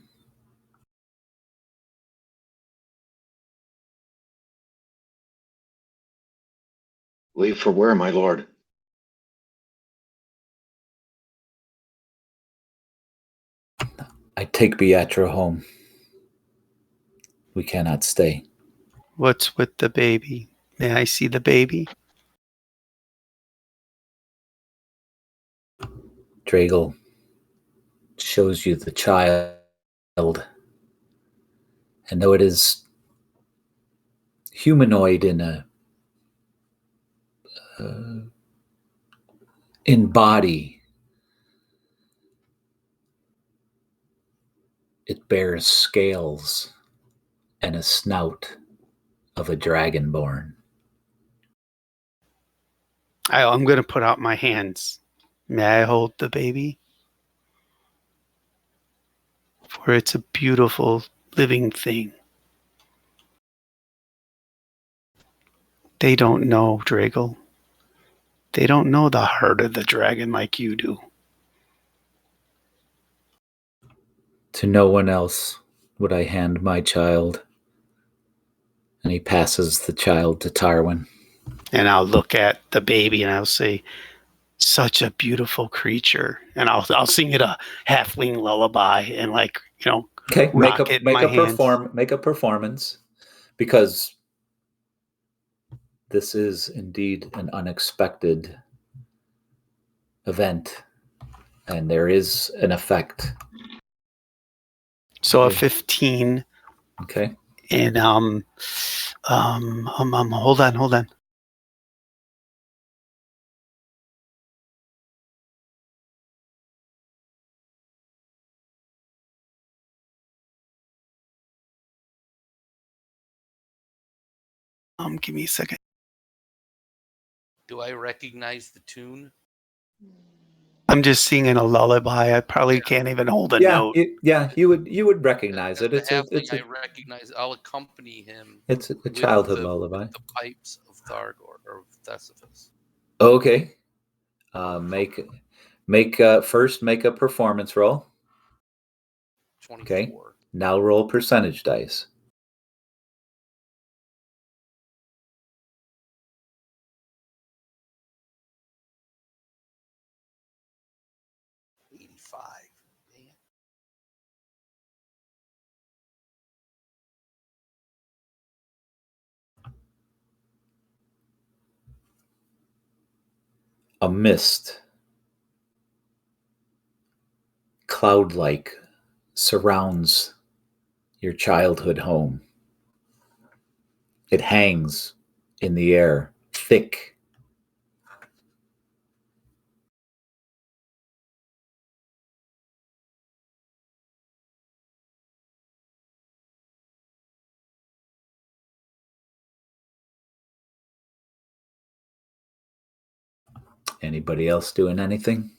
Leave for where, my lord? I take Beatra home. We cannot stay. What's with the baby? May I see the baby? Dragal shows you the child. And though it is humanoid in body, it bears scales and a snout of a dragonborn. I'm going to put out my hands. May I hold the baby? For it's a beautiful living thing. They don't know, Dragal. They don't know the heart of the dragon like you do. To no one else would I hand my child. And he passes the child to Tarwin. And I'll look at the baby and I'll say, such a beautiful creature. And I'll sing it a halfling lullaby and okay, make a performance, because this is indeed an unexpected event, and there is an effect. So a 15. Okay. And hold on. Give me a second. Do I recognize the tune? I'm just singing a lullaby. I probably can't even hold a note. You would recognize it. I recognize. I'll accompany him. It's a childhood lullaby. With the pipes of Thargor or Thesaphus. Okay. First make a performance roll. 24. Okay. Now roll percentage dice. 85. Man. A mist, cloud-like, surrounds your childhood home. It hangs in the air, thick. Anybody else doing anything?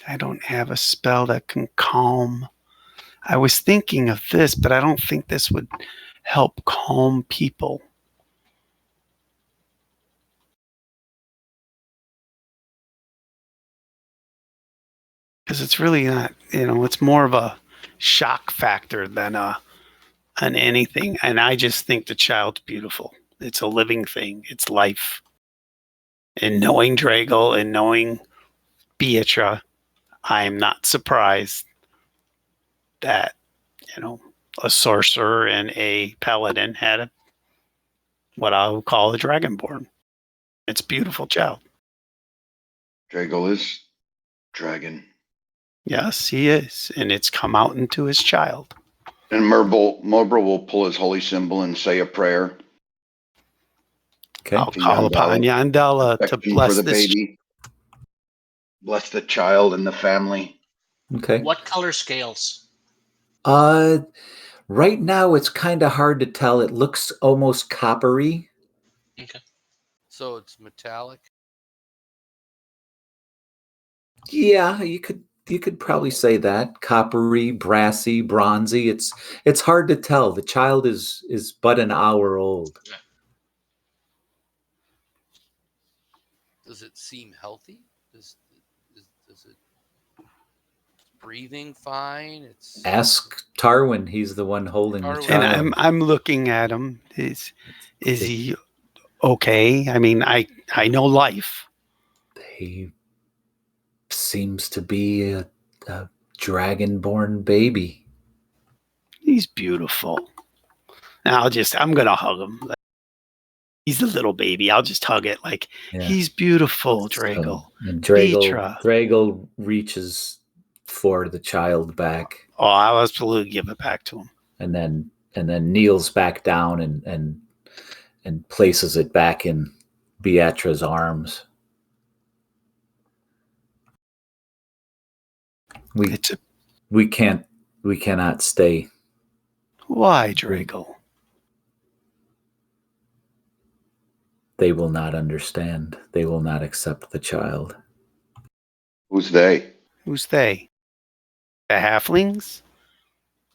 I don't have a spell that can calm. I was thinking of this, but I don't think this would help calm people. Because it's really not, it's more of a shock factor than anything. And I just think the child's beautiful. It's a living thing. It's life. And knowing Dragal and knowing Beatra, I'm not surprised that, a sorcerer and a paladin had what I would call a dragonborn. It's a beautiful child. Drago is dragon. Yes, he is. And it's come out into his child. And Morbel will pull his holy symbol and say a prayer. Okay. I'll call upon Yandala to bless for the this. baby. Bless the child and the family. Okay. What color scales? Right now it's kind of hard to tell. It looks almost coppery. Okay. So it's metallic. Yeah, you could probably say that. Coppery, brassy, bronzy. It's hard to tell. The child is but an hour old. Does it seem healthy? Does it breathing fine? It's Ask Tarwin. He's the one holding the Tarwin. child. And I'm looking at him. Is he okay? I mean, I know life. He seems to be a dragon-born baby. He's beautiful. And I'm gonna hug him. He's a little baby. I'll just hug it like he's beautiful, Drago. And Drago reaches for the child back. Oh, I'll absolutely give it back to him. And then kneels back down and places it back in Beatra's arms. We cannot stay. Why, Drago? They will not understand. They will not accept the child. Who's they? Who's they? The halflings?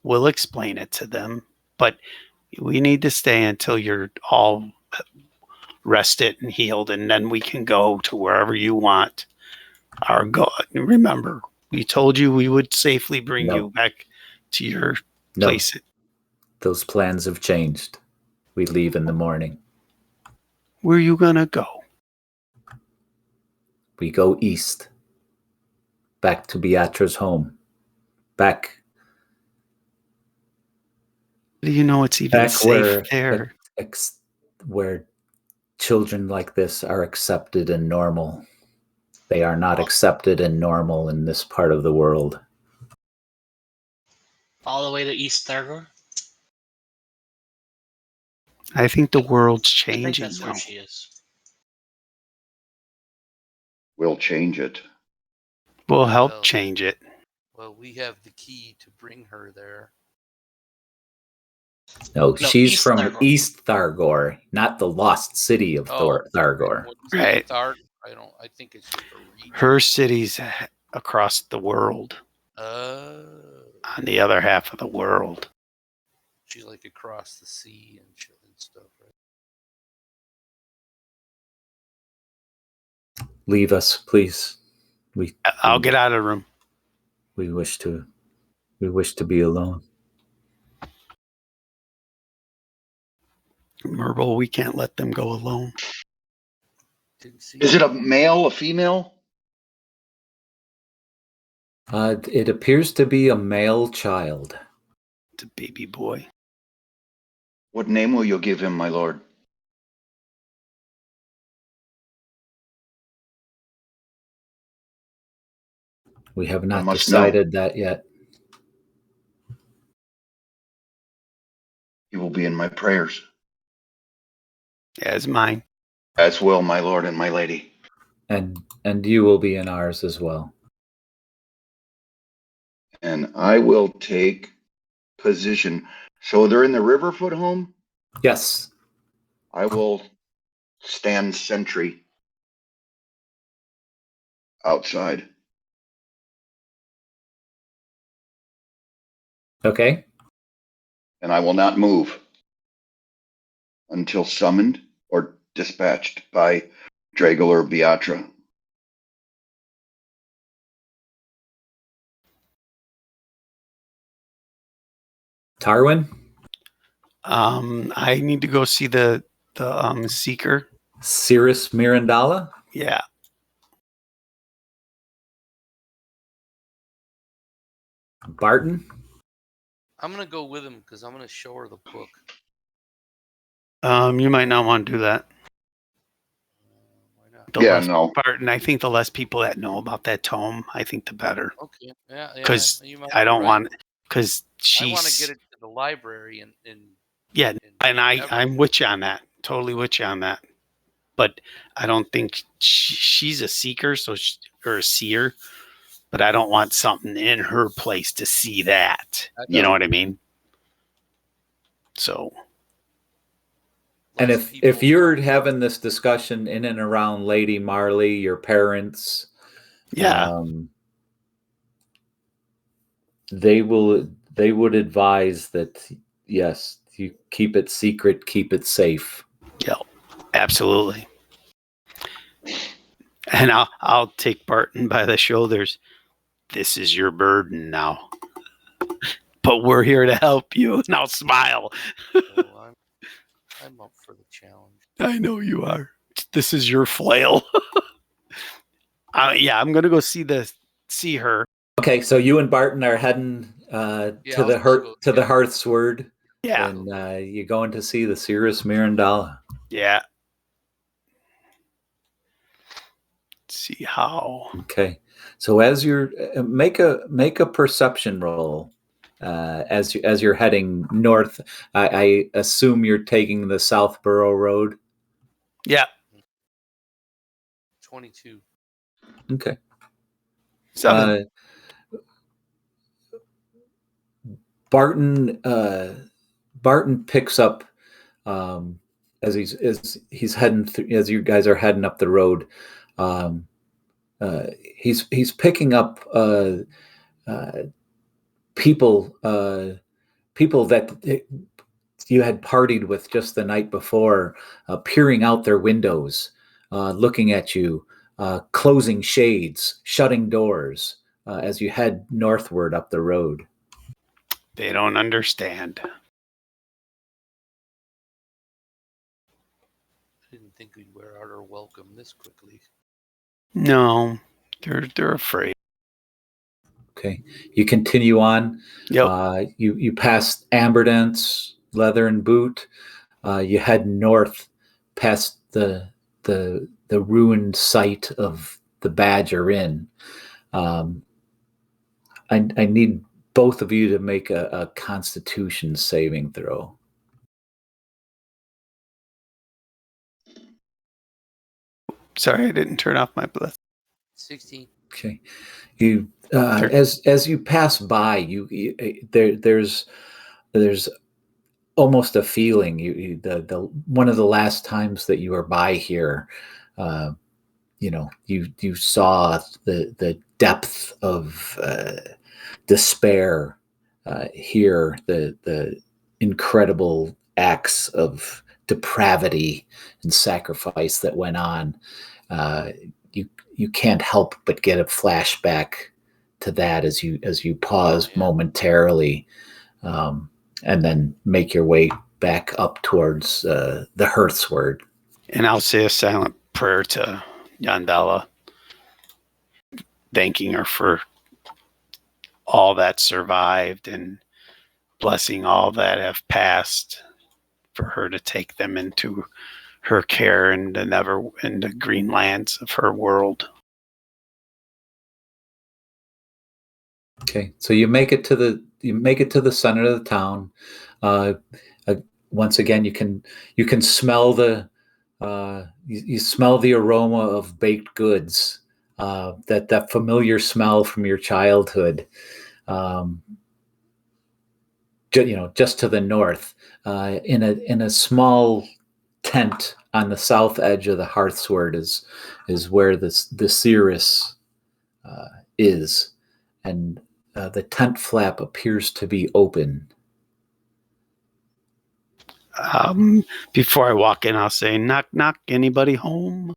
We'll explain it to them, but we need to stay until you're all rested and healed, and then we can go to wherever you want. Our God, remember, we told you we would safely bring you back to your place. Those plans have changed. We leave in the morning. Where are you gonna go? We go east. Back to Beatra's home. Back. Do you know it's even safe there? Where children like this are accepted and normal. They are not accepted and normal in this part of the world. All the way to East Thargor? I think the world's changing. I think that's where she is. We'll change it. We'll help change it. Well, we have the key to bring her there. No, she's from East Thargor, not the lost city of Thargor. Right. I think it's just a region. Her city's across the world. On the other half of the world. She's like across the sea and stuff, right? Leave us, please. I'll get out of the room. We wish to be alone. Merble, we can't let them go alone. Is it a male, a female? It appears to be a male child. It's a baby boy. What name will you give him, my lord? We have not decided that yet. He will be in my prayers. As mine. As will my lord and my lady. And you will be in ours as well. And I will take position. So they're in the Riverfoot home? Yes. I will stand sentry outside. Okay. And I will not move until summoned or dispatched by Drago or Beatra. Tarwin? I need to go see the Seeker. Cirrus Mirandala? Yeah. Barton? I'm going to go with him because I'm going to show her the book. You might not want to do that. No. Barton, I think the less people that know about that tome, I think the better. Okay. Yeah. Because I don't want, because I want to get it to the library and and I'm with you on that. Totally with you on that. But I don't think she's a seeker, or a seer. But I don't want something in her place to see that. You know what I mean? So. And if you're having this discussion in and around Lady Marley, your parents, they would advise that, yes, you keep it secret, keep it safe. Yeah, absolutely. And I'll take Barton by the shoulders. This is your burden now, but we're here to help you. And I'll smile. I'm up for the challenge. I know you are. This is your flail. I'm gonna go see her. Okay, so you and Barton are heading to the Hearthsword. Yeah, and you're going to see the Cirrus Mirandala. Yeah. Let's see how. Okay, so as you're make a perception roll. As you're heading north, I assume you're taking the Southborough Road. Yeah. 22. Okay. 7. Barton picks up as he's heading as you guys are heading up the road. He's picking up people that you had partied with just the night before, peering out their windows, looking at you, closing shades, shutting doors as you head northward up the road. They don't understand. I didn't think we'd wear out our welcome this quickly. No, they're afraid. Okay, you continue on. Yep. You pass Amberdance, Leather and Boot. You head north past the ruined site of the Badger Inn. I need both of you to make a Constitution saving throw. Sorry, I didn't turn off my bless. 16. Okay, you as you pass by, there's almost a feeling. The one of the last times that you were by here, you saw the depth of despair. Here, the incredible acts of depravity and sacrifice that went on. You can't help but get a flashback to that as you pause momentarily, and then make your way back up towards the Hearthsword. And I'll say a silent prayer to Yandala, thanking her for all that survived and blessing all that have passed, for her to take them into her care and in the green lands of her world. Okay, so you make it to the center of the town. Once again, you can smell you smell the aroma of baked goods, that familiar smell from your childhood. Just to the north, in a small tent on the south edge of the Hearthsword is where the Cirrus is, and the tent flap appears to be open. Before I walk in, I'll say, knock, knock, anybody home?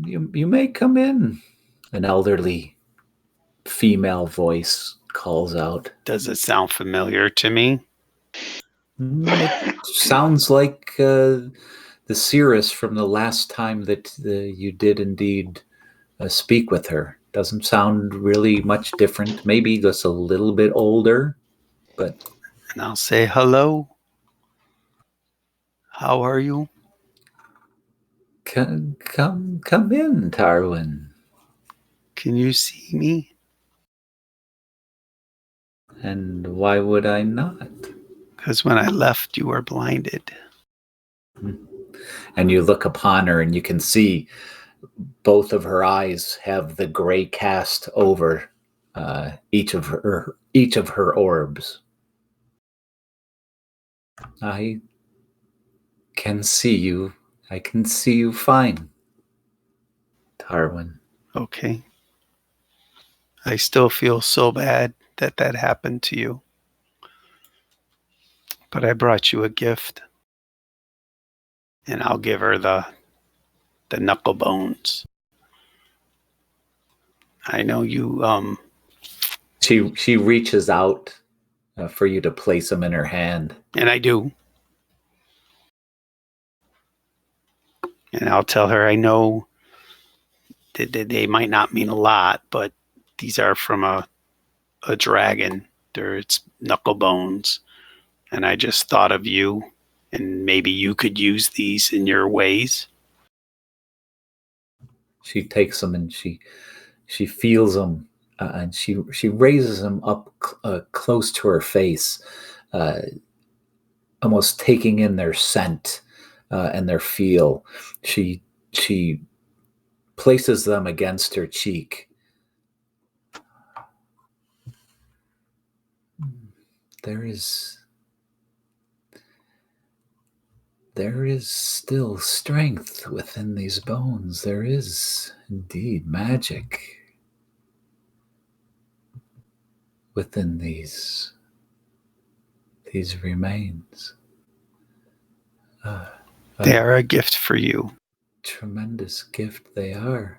You may come in, an elderly female voice calls out. Does it sound familiar to me? It sounds like the Cirrus from the last time that you did indeed speak with her. Doesn't sound really much different. Maybe just a little bit older, but. And I'll say hello. How are you? Come in, Tarwin. Can you see me? And why would I not? Because when I left, you were blinded. And you look upon her, and you can see both of her eyes have the gray cast over each of her orbs. I can see you. I can see you fine, Tarwin. Okay. I still feel so bad that happened to you. But I brought you a gift. And I'll give her the knuckle bones. I know you She reaches out for you to place them in her hand. And I do. And I'll tell her I know that they might not mean a lot, but these are from a dragon. It's knuckle bones. And I just thought of you, and maybe you could use these in your ways. She takes them and she feels them, and she raises them up close to her face, almost taking in their scent and their feel. She places them against her cheek. There is still strength within these bones. There is indeed magic within these remains. They are a gift for you. Tremendous gift they are.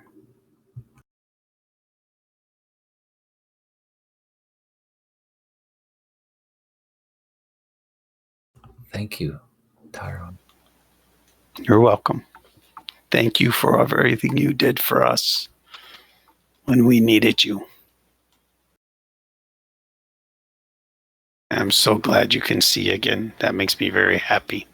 Thank you, Tyrone. You're welcome. Thank you for everything you did for us when we needed you. I'm so glad you can see again. That makes me very happy.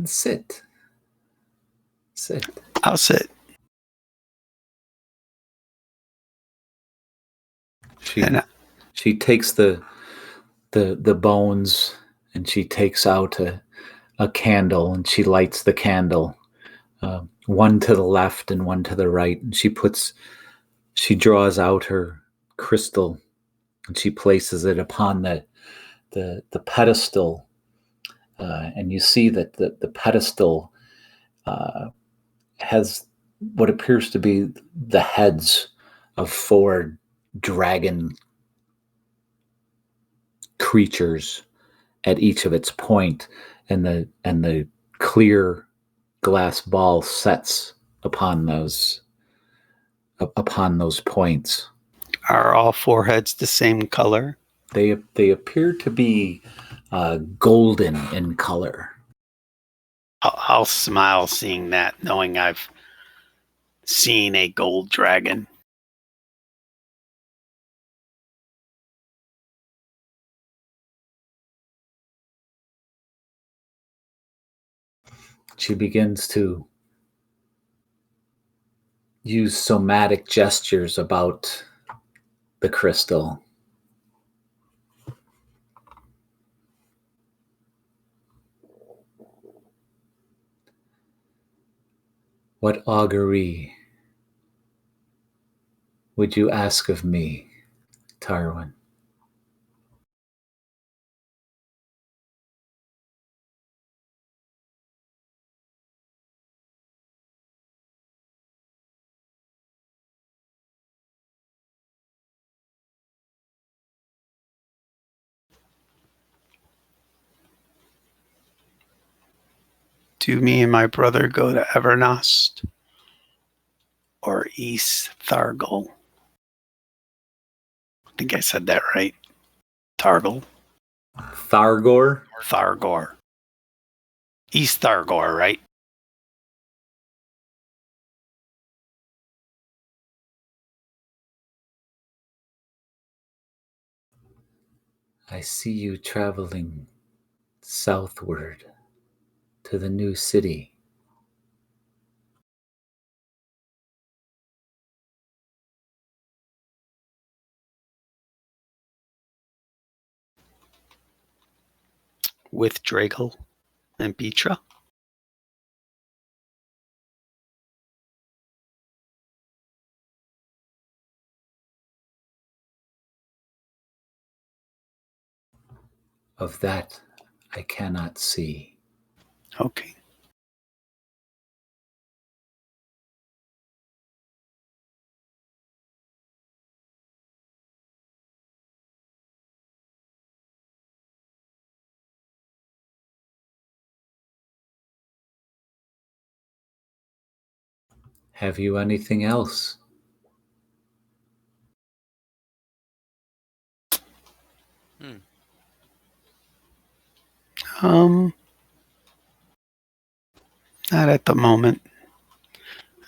Sit. I'll sit. She takes the bones, and she takes out a candle, and she lights the candle, one to the left and one to the right, and she draws out her crystal, and she places it upon the pedestal, and you see that the pedestal has what appears to be the heads of 4 dragon creatures at each of its point, and the clear glass ball sets upon those points. Are all 4 heads the same color? They appear to be golden in color. I'll smile seeing that, knowing I've seen a gold dragon. She begins to use somatic gestures about the crystal. What augury would you ask of me, Tyrwin? Do me and my brother go to Evernost or East Thargol? I think I said that right. Targol? Thargor. East Thargor, right? I see you traveling southward to the new city. With Drago and Beatra. Of that I cannot see. Okay. Have you anything else? Not at the moment.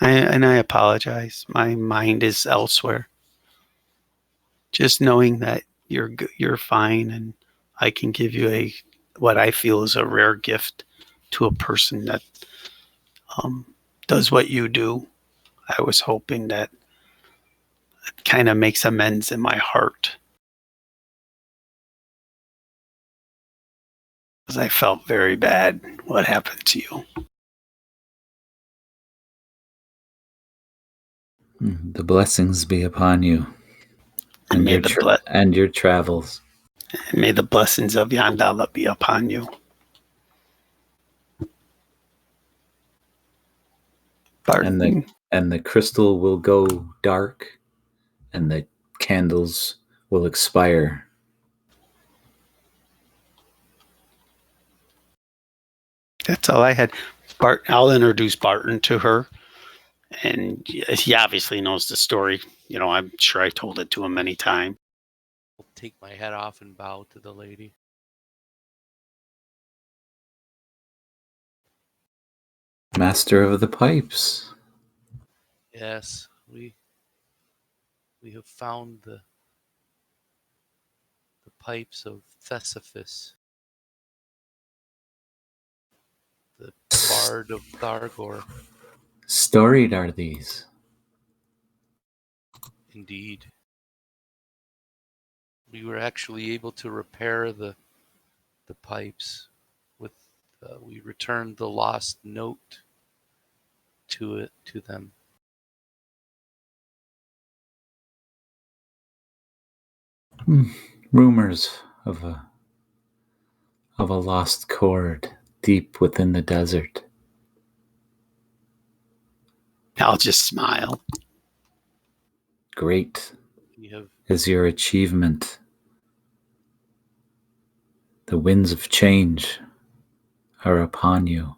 I apologize. My mind is elsewhere. Just knowing that you're fine, and I can give you what I feel is a rare gift to a person that does what you do. I was hoping that it kind of makes amends in my heart, because I felt very bad what happened to you. The blessings be upon you And and your travels. may the blessings of Yandala be upon you. Barton. And the crystal will go dark and the candles will expire. That's all I had. I'll introduce Barton to her, and he obviously knows the story. I'm sure I told it to him many times. I'll take my head off and bow to the lady. Master of the pipes. Yes, we have found the pipes of Thesephus, the bard of Thargor. Storied are these. Indeed. We were actually able to repair the pipes with we returned the lost note to them. Rumors of a lost chord deep within the desert. I'll just smile. Great is your achievement. The winds of change are upon you.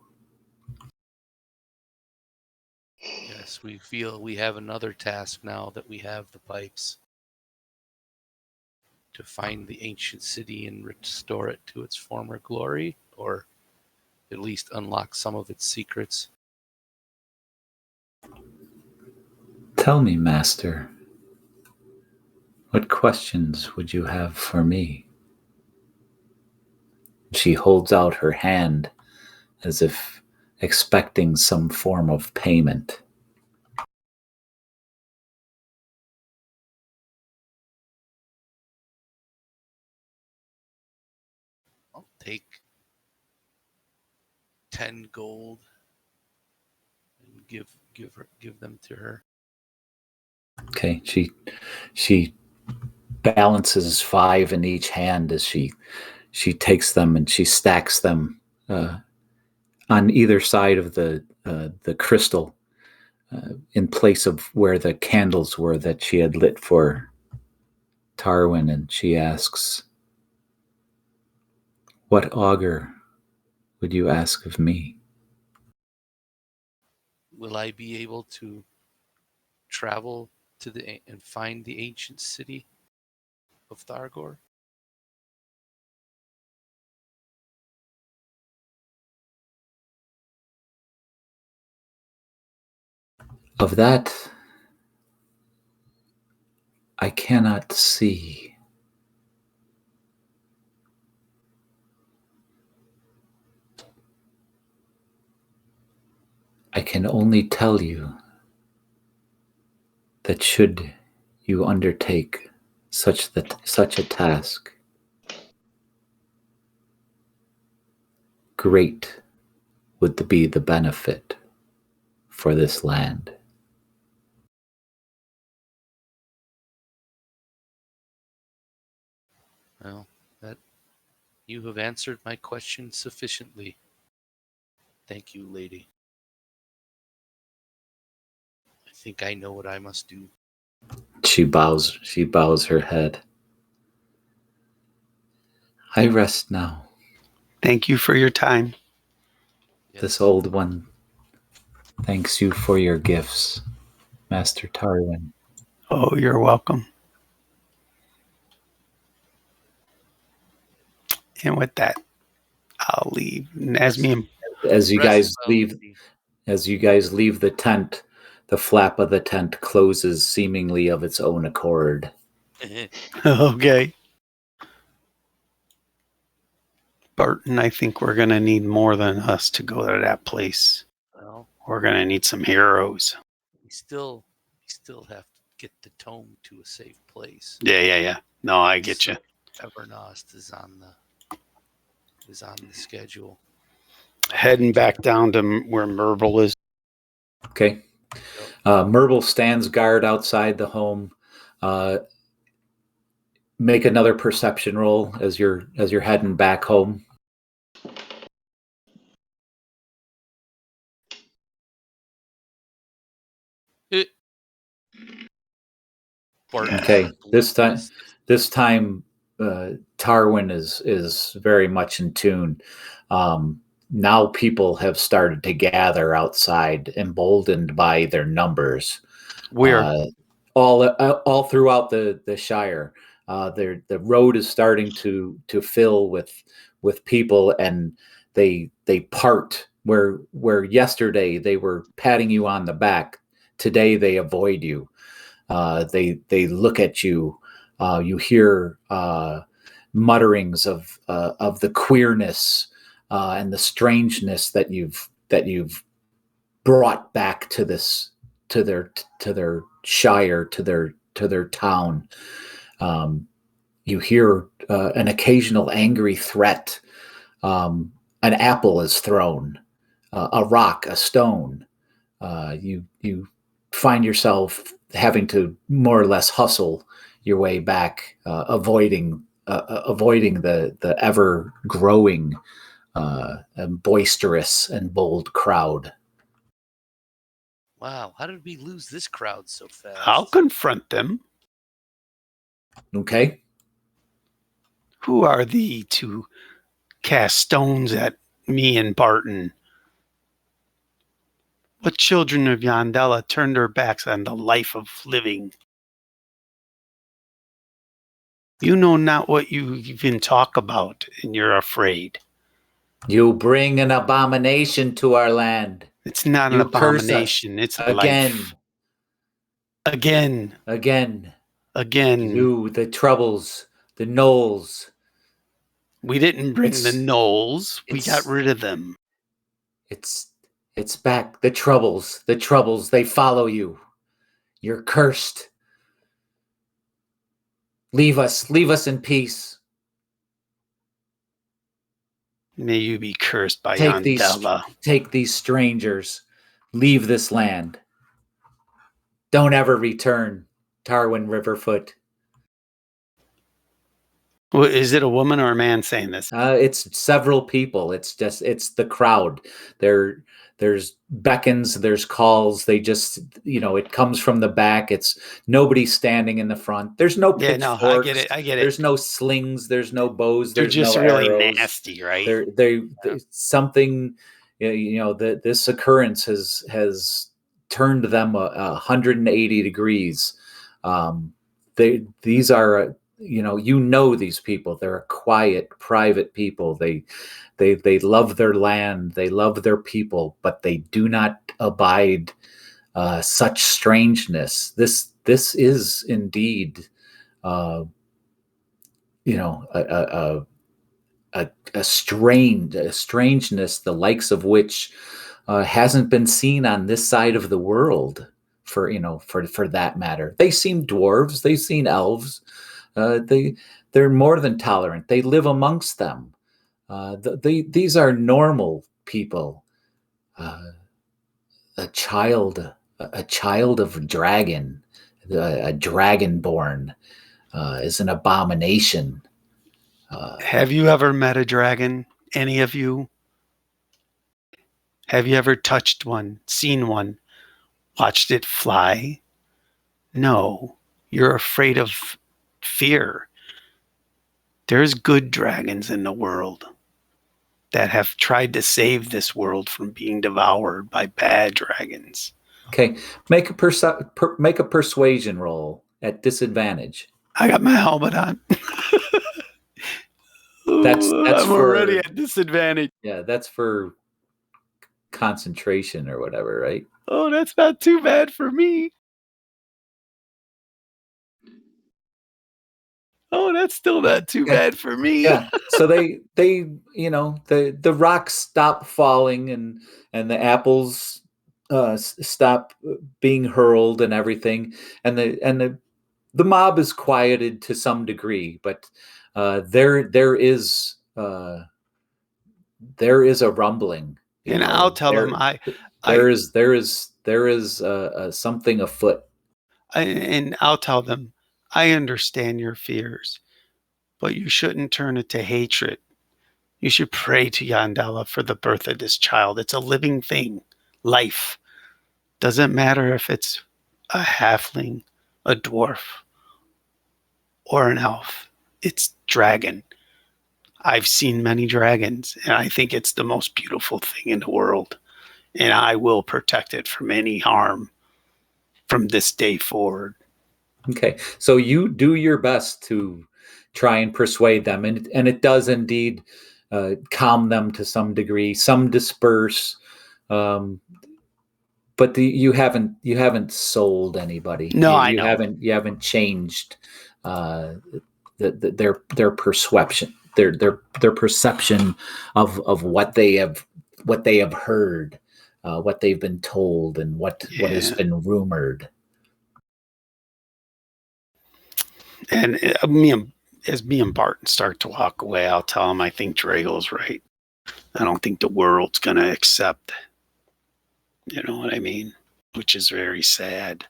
Yes, we feel we have another task now that we have the pipes. To find the ancient city and restore it to its former glory, or at least unlock some of its secrets. Tell me, Master, what questions would you have for me? She holds out her hand as if expecting some form of payment. I'll take 10 gold and give them to her. Okay, she balances 5 in each hand as she takes them and she stacks them on either side of the crystal in place of where the candles were that she had lit for Tarwin, and she asks, "What augur would you ask of me?" Will I be able to travel to and find the ancient city of Thargor? Of that, I cannot see. I can only tell you that should you undertake such a task, great would be the benefit for this land. Well, that you have answered my question sufficiently. Thank you, lady. I think I know what I must do. She bows her head. I rest now. Thank you for your time. Yes. This old one thanks you for your gifts, Master Tarwin. Oh, you're welcome. And with that, I'll leave. And as you guys leave the tent, the flap of the tent closes seemingly of its own accord. Okay. Barton, I think we're going to need more than us to go to that place. Well, we're going to need some heroes. We still have to get the tome to a safe place. Yeah. No, I get you. Evernost is on the schedule. Heading back down to where Merble is. Okay. Merble stands guard outside the home. Make another perception roll as you're heading back home. Okay. This time, Tarwin is very much in tune. Now people have started to gather outside, emboldened by their numbers. Where? All throughout the Shire. The road is starting to fill with people, and they part where yesterday they were patting you on the back. Today they avoid you. They look at you. You hear mutterings of the queerness and the strangeness that you've brought back to their shire, to their town. You hear an occasional angry threat. An apple is thrown, a rock, a stone. You find yourself having to more or less hustle your way back, avoiding the ever growing and boisterous and bold crowd. Wow, how did we lose this crowd so fast? I'll confront them. Okay. Who are thee to cast stones at me and Barton? What children of Yandella turned their backs on the life of living? You know not what you even talk about, and you're afraid. You bring an abomination to our land. It's not an abomination. It's life. Again. You, the troubles, the gnolls. We didn't bring the gnolls. We got rid of them. It's back. The troubles, they follow you. You're cursed. Leave us in peace. May you be cursed by Yandella. Take these strangers. Leave this land. Don't ever return, Tarwin Riverfoot. Well, is it a woman or a man saying this? It's several people. It's the crowd. There's beckons, there's calls. They just, it comes from the back. It's nobody standing in the front. There's no pitchforks. No, I get it. There's no slings. There's no bows. They're there's just no really arrows. nasty, right? They're something. That this occurrence has turned them 180 degrees. These are. These people. They're quiet, private people. They love their land. They love their people, but they do not abide such strangeness. This is indeed, a strangeness, the likes of which hasn't been seen on this side of the world for that matter. They've seen dwarves, they've seen elves. They're more than tolerant. They live amongst them. These are normal people. A child of a dragon, a dragonborn, is an abomination. Have you ever met a dragon? Any of you? Have you ever touched one, seen one, watched it fly? No, you're afraid of fear. There's good dragons in the world that have tried to save this world from being devoured by bad dragons. Okay, make a persuasion roll at disadvantage. I got my helmet on. That's I'm for, already at disadvantage. Yeah, that's for concentration or whatever, right? Oh, that's not too bad for me. Oh, that's still not too bad for me. Yeah. So they the rocks stop falling and the apples stop being hurled and everything, and the mob is quieted to some degree, but there is a rumbling. And I'll tell them there is something afoot. And I'll tell them, I understand your fears, but you shouldn't turn it to hatred. You should pray to Yandela for the birth of this child. It's a living thing, life. Doesn't matter if it's a halfling, a dwarf, or an elf. It's dragon. I've seen many dragons, and I think it's the most beautiful thing in the world. And I will protect it from any harm from this day forward. Okay, so you do your best to try and persuade them, and it does indeed calm them to some degree. Some disperse, but you haven't sold anybody. No, I know. You haven't changed their perception, their perception of what they have heard, what they've been told, and what has been rumored. And as me and Barton start to walk away, I'll tell him I think Drago's right. I don't think the world's going to accept. You know what I mean? Which is very sad.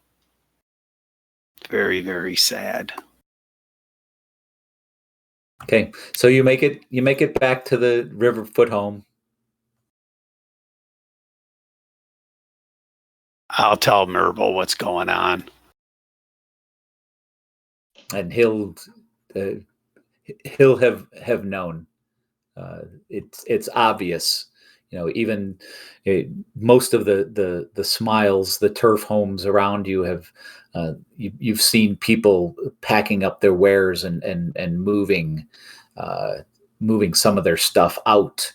Very, very sad. Okay, so you make it back to the Riverfoot home. I'll tell Merble what's going on. And he'll have known. It's obvious, even most of the smiles, the turf homes around you have you've seen people packing up their wares and moving some of their stuff out.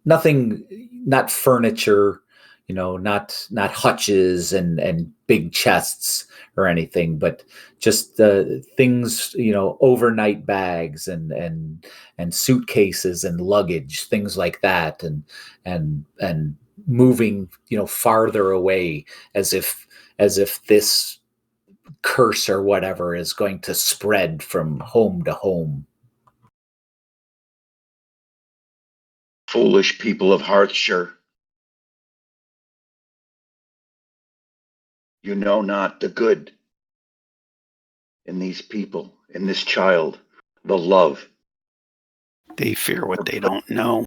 Nothing, not furniture, not hutches and big chests or anything, but just things, overnight bags and suitcases and luggage, things like that, and moving, farther away, as if this curse or whatever is going to spread from home to home. Foolish people of Hearthshire. You know not the good in these people, in this child, the love. They fear what they don't know.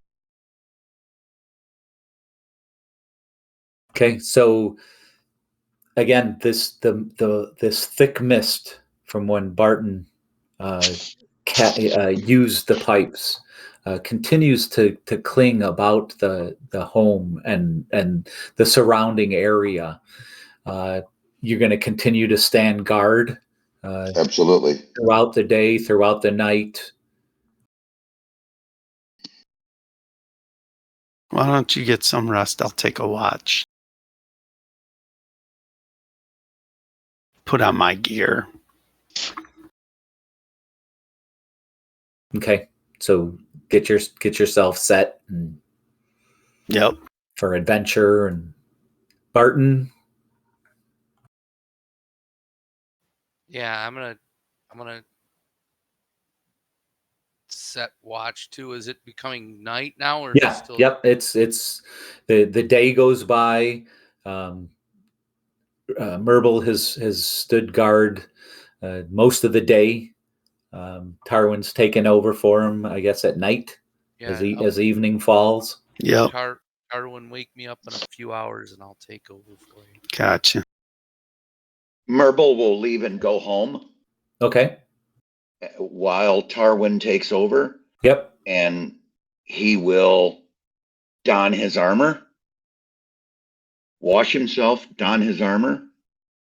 Okay, so again, this thick mist from when Barton used the pipes continues to cling about the home and the surrounding area. You're going to continue to stand guard. Absolutely. Throughout the day, throughout the night. Why don't you get some rest? I'll take a watch. Put on my gear. Okay, so get yourself set. Yep. for adventure. And Barton? Yeah, I'm gonna set watch too. Is it becoming night now, or is it still? Yep. It's the day goes by. Merble has stood guard most of the day. Tarwin's taken over for him, I guess, at night as evening falls. Yep. Tarwin, wake me up in a few hours, and I'll take over for you. Gotcha. Merble will leave and go home. Okay. While Tarwin takes over. Yep. And he will don his armor, wash himself, don his armor,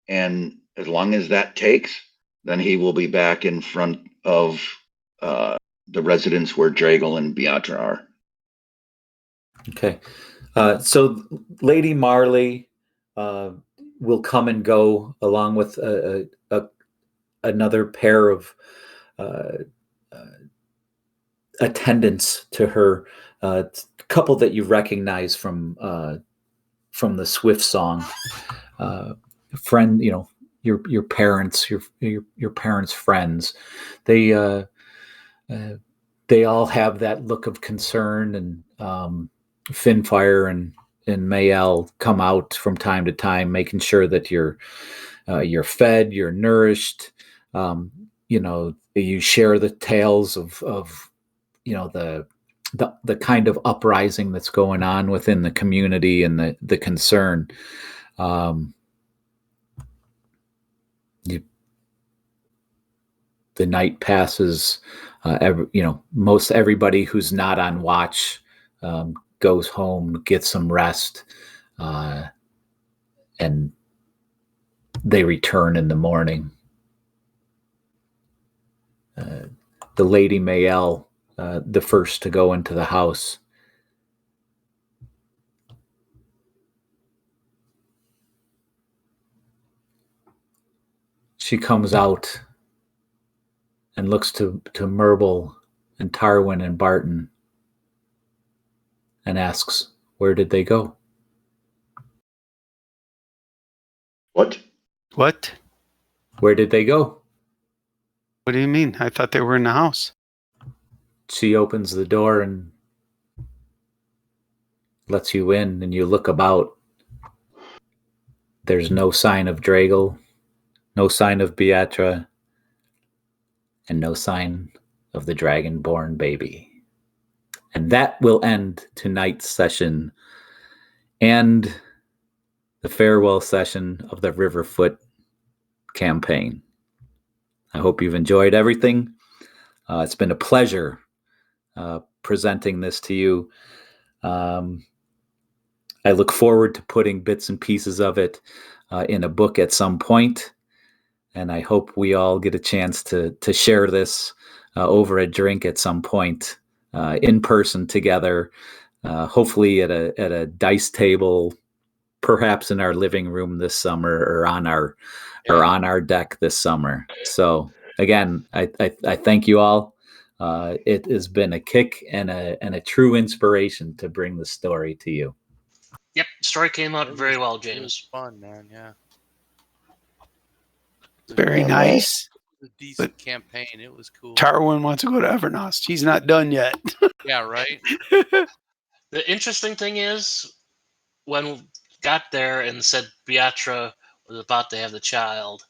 and as long as that takes, then he will be back in front of the residence where Dragal and Beatra are. Okay. So Lady Marley will come and go along with another pair of attendants to her, couple that you recognize from the Swift song. Friend, your parents, your parents' friends. They all have that look of concern, and Finfire and Mayel come out from time to time, making sure that you're fed, you're nourished. You share the tales of the kind of uprising that's going on within the community and the concern. The night passes. Most everybody who's not on watch goes home, gets some rest, and they return in the morning. The Lady Mayel, the first to go into the house. She comes out and looks to Merble and Tarwin and Barton and asks, where did they go? What? Where did they go? What do you mean? I thought they were in the house. She opens the door and lets you in, and you look about. There's no sign of Dragal, no sign of Beatra, and no sign of the dragonborn baby. And that will end tonight's session and the farewell session of the Riverfoot campaign. I hope you've enjoyed everything. It's been a pleasure presenting this to you. I look forward to putting bits and pieces of it in a book at some point, and I hope we all get a chance to share this over a drink at some point, in person together, hopefully at a dice table, perhaps in our living room this summer, or on our deck this summer. So again, I thank you all. It has been a kick and a true inspiration to bring the story to you. Yep, story came out very well, James. It was fun, man. Yeah. Very nice. It was a decent campaign. It was cool. Tarwin wants to go to Evernost. He's not done yet. Yeah, right. The interesting thing is, when we got there and said Beatra was about to have the child,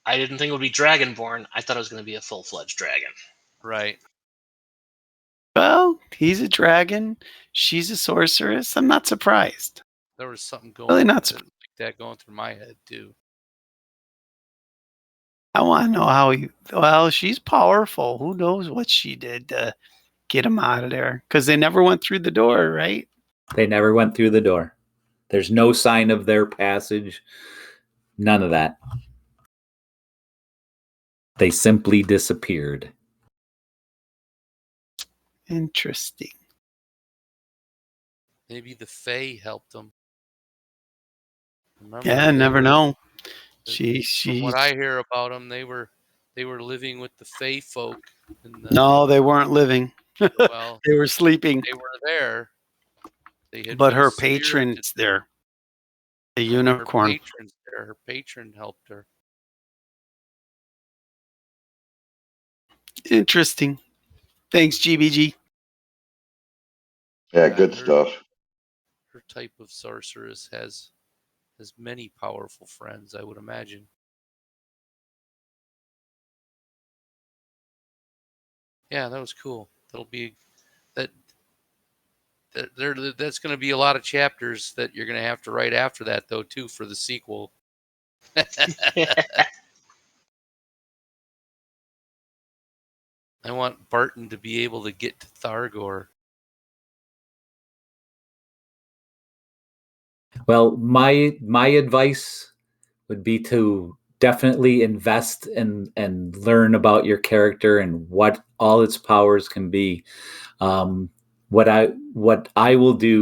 I didn't think it would be dragonborn. I thought it was going to be a full-fledged dragon. Right. Well, he's a dragon. She's a sorceress. I'm not surprised. There was something going Really not like that going through my head too. I want to know how well, she's powerful. Who knows what she did to get him out of there? Because they never went through the door, right? They never went through the door. There's no sign of their passage. None of that. They simply disappeared. Interesting. Maybe the Fae helped them. Remember, Yeah, never know. From what I hear about them, they were living with the Fae folk. No, they weren't living. Well, they were sleeping. They were there. But her patron's there. The unicorn. Her patron's there. Her patron helped her. Interesting. Thanks, GBG. Yeah, good stuff. Her type of sorceress has many powerful friends, I would imagine. Yeah, that was cool. That'll be that's going to be a lot of chapters that you're going to have to write after that, though, too, for the sequel. I want Barton to be able to get to Thargor. Well, my advice would be to definitely invest and learn about your character and what all its powers can be. What I will do